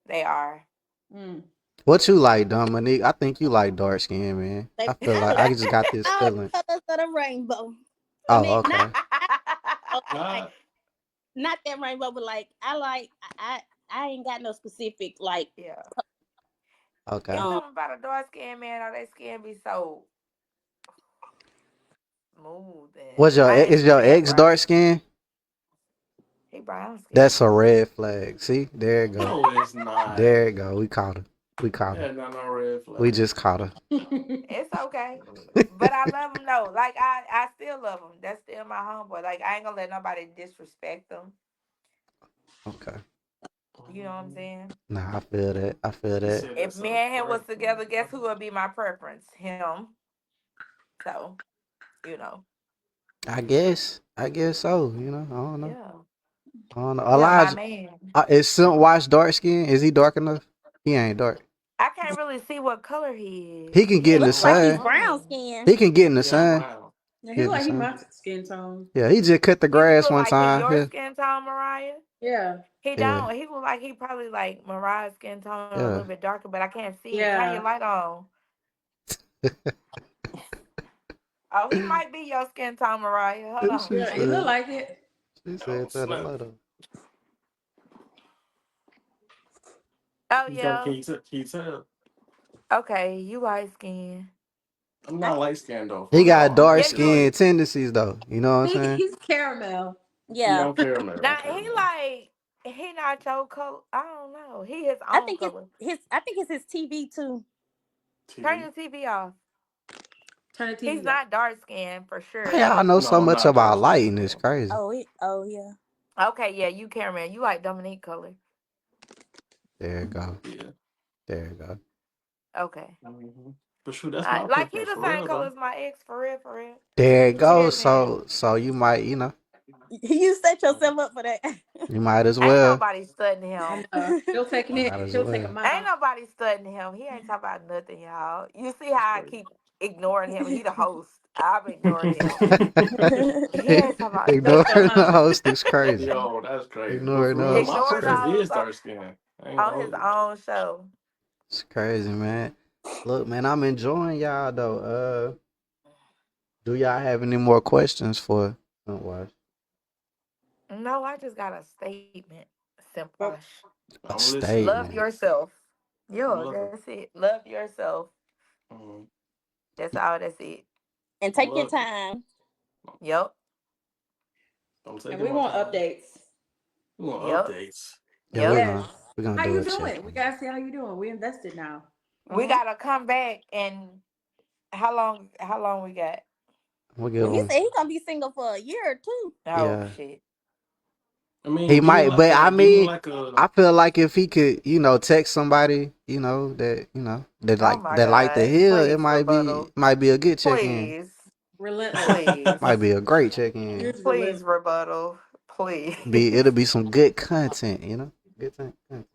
They are. Mm. What you like, Dominique? I think you like dark skin, man. I feel like I just got this feeling. Oh, okay. Nah, Yeah. It's Okay. something about a dark skinned man, or their skin be so smooth, and I ain't Is even your saying ex dark brown. skin? He brown That's skin. a red flag. See, there it go. no, it's not. There it go. We caught her. We caught her. Yeah, not no red We flag. just caught her. It's okay. But I love him though. Like I still love him. That's still my homeboy. Like I ain't gonna let nobody disrespect him. Okay. You know what I'm saying? Nah, I feel that. I feel You that. said If that's me a and him was together, preference. guess who would be my preference? Him. So, you know. I guess. I guess so. You know. I don't know. Yeah. I don't know. Yeah, my Elijah, man. is Simp Watch dark skin? Is he dark enough? He ain't dark. I can't really see what color he is. He can He get He in has the looks on like light he's sun. brown green. skin. He can get in the He got sun. brown. Yeah, he Get in the like he sun. my skin tone. Yeah, he just cut the He grass look one like he time. your Yeah, skin tone, Mariah. Yeah, He yeah, don't. He look like he probably like Mariah's skin tone, a little yeah. bit darker, but I can't see. Turn your yeah. light on. Oh, he might be your skin tone, Mariah. Hold on. she Yeah, you look said. like it. She Oh said that a snap! lot of. Oh You got yeah. can you tell? Okay, you light skin. I'm I, not light skinned though, He for real. got dark Yeah, I'm you. skin like tendencies though. You know what I'm saying? He's caramel. yeah, yeah, I'm caramel. I'm Now he caramel. like he not your color. I don't know. He his I own think it's color. his. I think it's his TV too. Turn TV. your TV off. Turn the He's TV off. not dark skinned for How sure. y'all know so No, I'm much not dark about skinned lighting? for It's real. crazy. Oh, oh yeah. Okay, yeah, you caramel. You like Dominique color. There you go. Yeah. There you go. Okay. hmm But shoot, that's my Like he preference the for same real color though. as my ex for real, for real. There you What you go. getting at? So you might, You set Mhm. yourself up for that. you might as Ain't well. nobody studying I him. know. He'll take it. Might as He'll take a well. Ain't mile. nobody studying him. He ain't talking about nothing, y'all. You see That's how I crazy. keep ignoring him? He the host. I'm ignoring him. He ain't talking about Host don't Ignoring nothing. the holler. host is crazy. Yo, that's crazy. But Ignoring for the real, host my is Ignoring the preference crazy. is host dark skin. I ain't gonna on his hold you. own show. It's crazy, man. Look, man, I'm enjoying y'all though. Do y'all have any more questions for Watch? No, I just got a statement. But Simplash. A I'm listening. Love statement. yourself. I'm Yo, looking. that's it. Love yourself. Mhm. That's all. That's it. And I'm take your looking. time. Yep. I'm and taking we my want time. updates. We want Yep. updates. Yeah, Yep. Yes. we're gonna How do you a check doing? We in. gotta see how you doing. We invested now. We Hmm. gotta come back and how long? How long we got? We'll give Well, he him. said he gonna be single for a year or two. Oh Yeah, shit. I he mean, might, but I give me mean, like a I feel like if he could, text somebody, that Oh my like to god. heal, it Please might be rebuttal. might be a good check in. Please. Relentless. Please. Might be a great check in. Here's Please relentless. rebuttal. Please. It'll be some good content. Good content.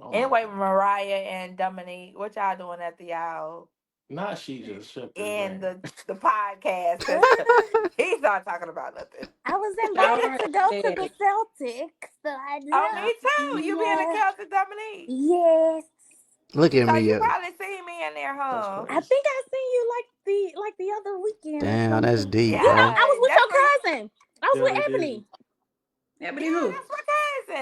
oh my Anyway, god. Mariah and Dominique, what y'all doing after y'all Not she just shut this end down. the podcast? Cause he's not talking about nothing. I was invited Shower to go to and the Celtics, so I'd Oh, love. me too. You be in the Yeah. Celtic, Dominique. Yes. Look at So me. you probably see me in there, That's huh? I crazy. think I seen you like the other weekend or Damn, that's something. deep, You know, bro. I Yeah, was with that's your where. cousin. I was Yeah, with we did. Ebony. Ebony Yeah, who? that's my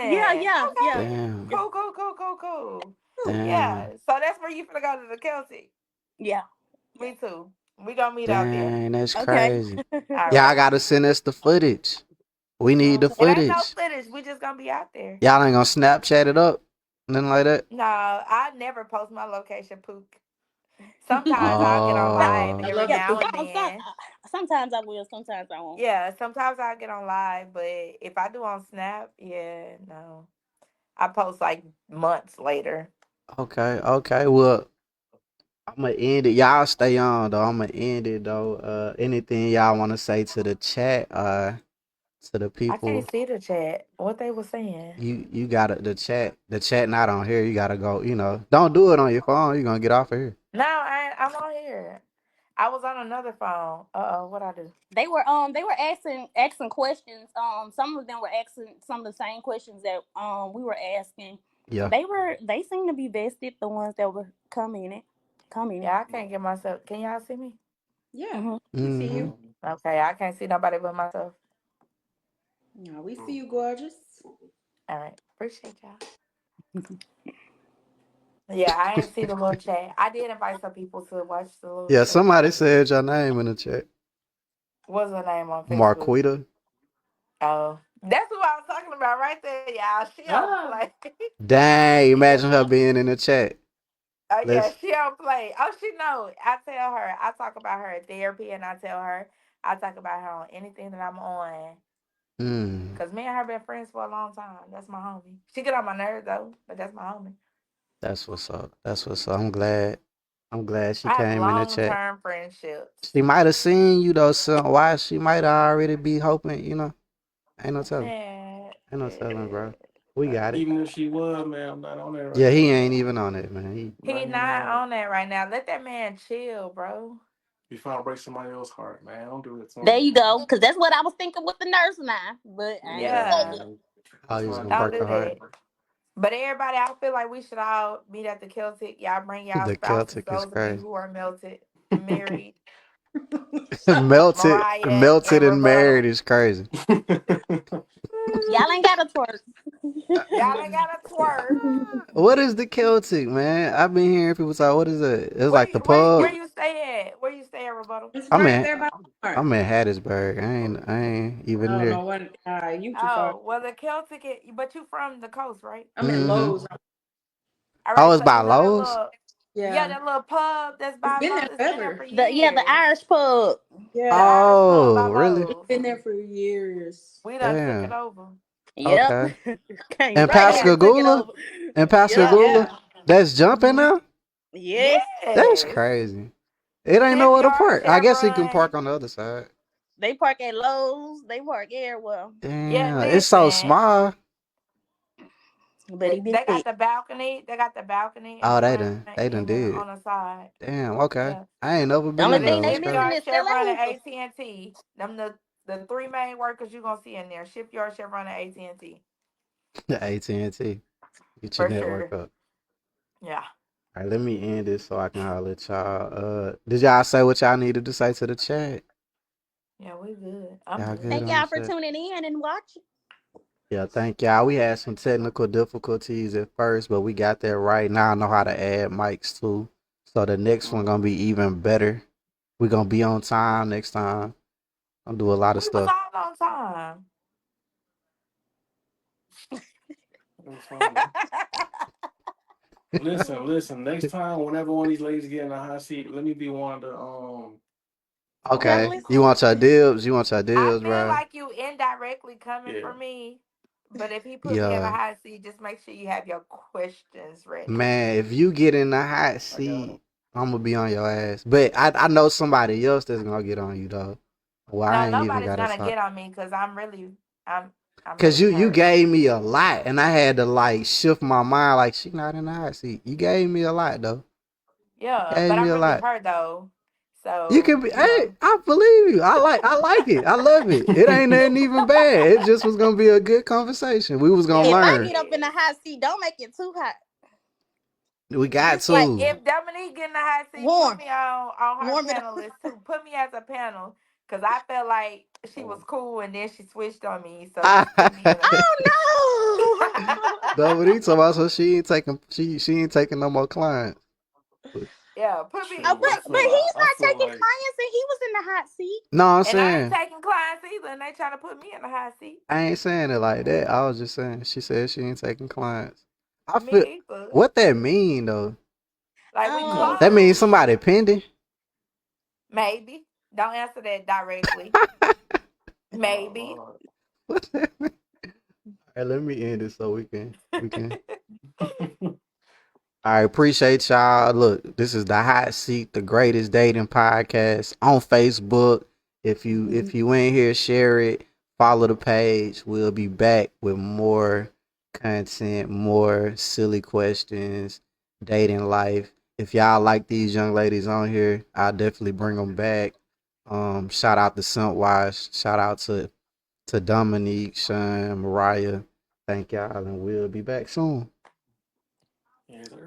Yeah, cousin. yeah, yeah, Okay, Damn, cool, cool, cool, cool, cool. damn, Yeah, so that's where you finna go to the Celtic. yeah. Me too. We gonna meet out there. dang, that's Okay. crazy. All Y'all right. gotta send us the footage. We need the It ain't no footage. footage. We just gonna be out there. Y'all ain't gonna Snapchat it up, nothing like that. No, I never post my location, Pook. Sometimes I'll get on Now, live I Oh, every love the yeah, now poop. and then. sometimes I will, sometimes I won't. Yeah, sometimes I'll get on live, but if I do on Snap, yeah, no. I post like months later. okay, okay. Well, I'm gonna end it. Y'all stay on though. I'm gonna end it though. Anything y'all want to say to the chat? To the I people. can't see the chat. What they were saying. You gotta the chat. The chat not on here. You gotta go. Don't do it on your phone. You gonna get off of here. No, I'm on here. I was on another phone. What I do? They were asking questions. Some of them were asking some of the same questions that we were asking. Yeah. They seem to be vested, the ones that were coming. Yeah, I can't get myself. Can y'all see me? Yeah, Hmm. we see Mm-hmm. you. Mhm. Okay, I can't see nobody but myself. No, we see you, gorgeous. All right, appreciate y'all. Yeah, I ain't see the little chat. I did invite some people to watch the little Yeah. chat. Somebody said your name in the chat. What's her name on Facebook? Marquita. Oh, that's who I was talking about right there, y'all. She don't Ah, play. Dang. Yeah. Imagine her being in the chat. Oh yeah, Let's. she don't play. Oh, she know. I tell her. I talk about her at therapy, and I tell her. I talk about her on anything that I'm on. Mm, Cause me and her been friends for a long time. That's my homie. She get on my nerves though, but that's my homie. that's what's up. That's what's up. I'm glad. I'm glad she I have came in the long chat. term friendships. She might have seen you though. So why she might already be hoping. Ain't no telling. Yeah, Ain't no telling, bro. Shit. We got it. Even if she was, man, I'm not on that right Yeah, he now. ain't even on it, man. I'm not He even not on it. on that right now. Let that man chill, bro. You trying to break somebody else's heart, man. Don't do it to There him. you go. Because that's what I was thinking with the nurse now. But I ain't gonna Yeah, say Yeah. it. man. Oh, You he was trying gonna to do Don't break do the that, heart. that. man. But everybody, I feel like we should all meet at the Celtic. Y'all bring y'all The spouses, Celtic is those of you crazy. who are married, Shut up. melted, Mariah melted and and married Rebuttal. is crazy. Y'all ain't got to twerk. Y'all ain't got to twerk. What is the Celtic, man? I've been hearing people talk. What is it? It's Where like the you, where pub. where you stay at? Where you stay at, Rebuttal? It's I'm right in. there by the park. I'm in Hattiesburg. I ain't I even don't there. know what. You too far. Oh, well, the Celtic, but you from the coast, right? I'm in Mm-hmm. Lowe's. All Oh, right, it's so by you know that Lowe's. little, yeah, Yeah, that little pub that's it's by been there Lowe's. It's been there for forever. The years. Irish pub. The Yeah, Irish pub by Oh, really? it's Lowe's. been there for years. We done took it Damn. over. Yep. Okay. Can't And say Right they here. done took it Pascagoula? over. And Yep. Pascagoula? Yeah. That's jumping Hmm. now? Yes. That's Yes. crazy. It ain't nowhere to Shipyard, park. I guess he can Chevron. park on the other side. They park at Lowe's. They park everywhere. Yeah, Damn. It's so listen. small. But he been They got thick. the balcony. They got the balcony in Oh, the they front done. They done and did. on the side. Damn. Okay. Yeah. I ain't never The been only in And there. thing it's they That's missing crazy. Shipyard, is Chevron, and Stellantis. AT&T. Them the three main workers you gonna see in there. Shipyard, Chevron, and AT&T The AT&T. Get your for network sure. up. Yeah. All right, let me end this so I can holler at y'all. Did y'all say what y'all needed to say to the chat? Yeah, we good. I'm Y'all good. good Thank on the y'all for chat? tuning in and watching. Yeah, thank y'all. We had some technical difficulties at first, but we got that right. Now I know how to add mics too. So the next one gonna be even better. We gonna be on time next time. I'll do a lot of We was stuff. all on time. That's funny. Listen. Next time, whenever one of these ladies get in a hot seat, let me be one of the I want to Okay. ask you Panelists. You want your questions. dibs? You want your I dibs, feel bro? like you indirectly coming Yeah. for me, but if he put me in a Yeah. hot seat, just make sure you have your questions ready. Man, if you get in the hot I got seat, I'm gonna be on your ass. But I know somebody else that's gonna get on you though. Well, I No, ain't even nobody's gotta gonna talk. get on me because I'm I'm Cause really you hurt. gave me a lot and I had to like shift my mind like she not in the hot seat. You gave me a lot though. You Yeah, gave but me I'm a really lot. hurt though. You So, can be hey, I believe you. I like it. I love it. It ain't nothing even bad. It just was gonna be a good conversation. We was gonna If yes, I learn. get it up in the is. hot seat, don't make it too hot. We got Just like to. If Dominique get in the hot seat, put warm. me on her Warm it panel up. list too. Put me as a panel because I felt like she was you. cool and then she switched on me. So just put me in a. Oh No, but he told us so she ain't taking no more clients. Yeah, put me. no! Shoot, But I Put but feel me. like he's I not feel taking like clients, and he was in the hot seat. No, I'm And I ain't saying taking clients either, and they trying to put me in the hot seat. I ain't saying it like that. I was just saying she said she ain't taking clients. I feel Me either. what that mean though. Like we you gotta That pay. means close. somebody pending. Maybe. Don't answer that directly. Oh Maybe. Lord. What that mean? All right, let me end it so we can. I appreciate y'all. Look, this is the Hot Seat, the greatest dating podcast on Facebook. If you ain't here, share it. Follow the page. We'll be back with more content, more silly questions, dating life. If y'all like these young ladies on here, I'll definitely bring them back. Shout out to Simp. Shout out to Dominique, Sean, Mariah. Thank y'all, and we'll be back soon. Yes, sir.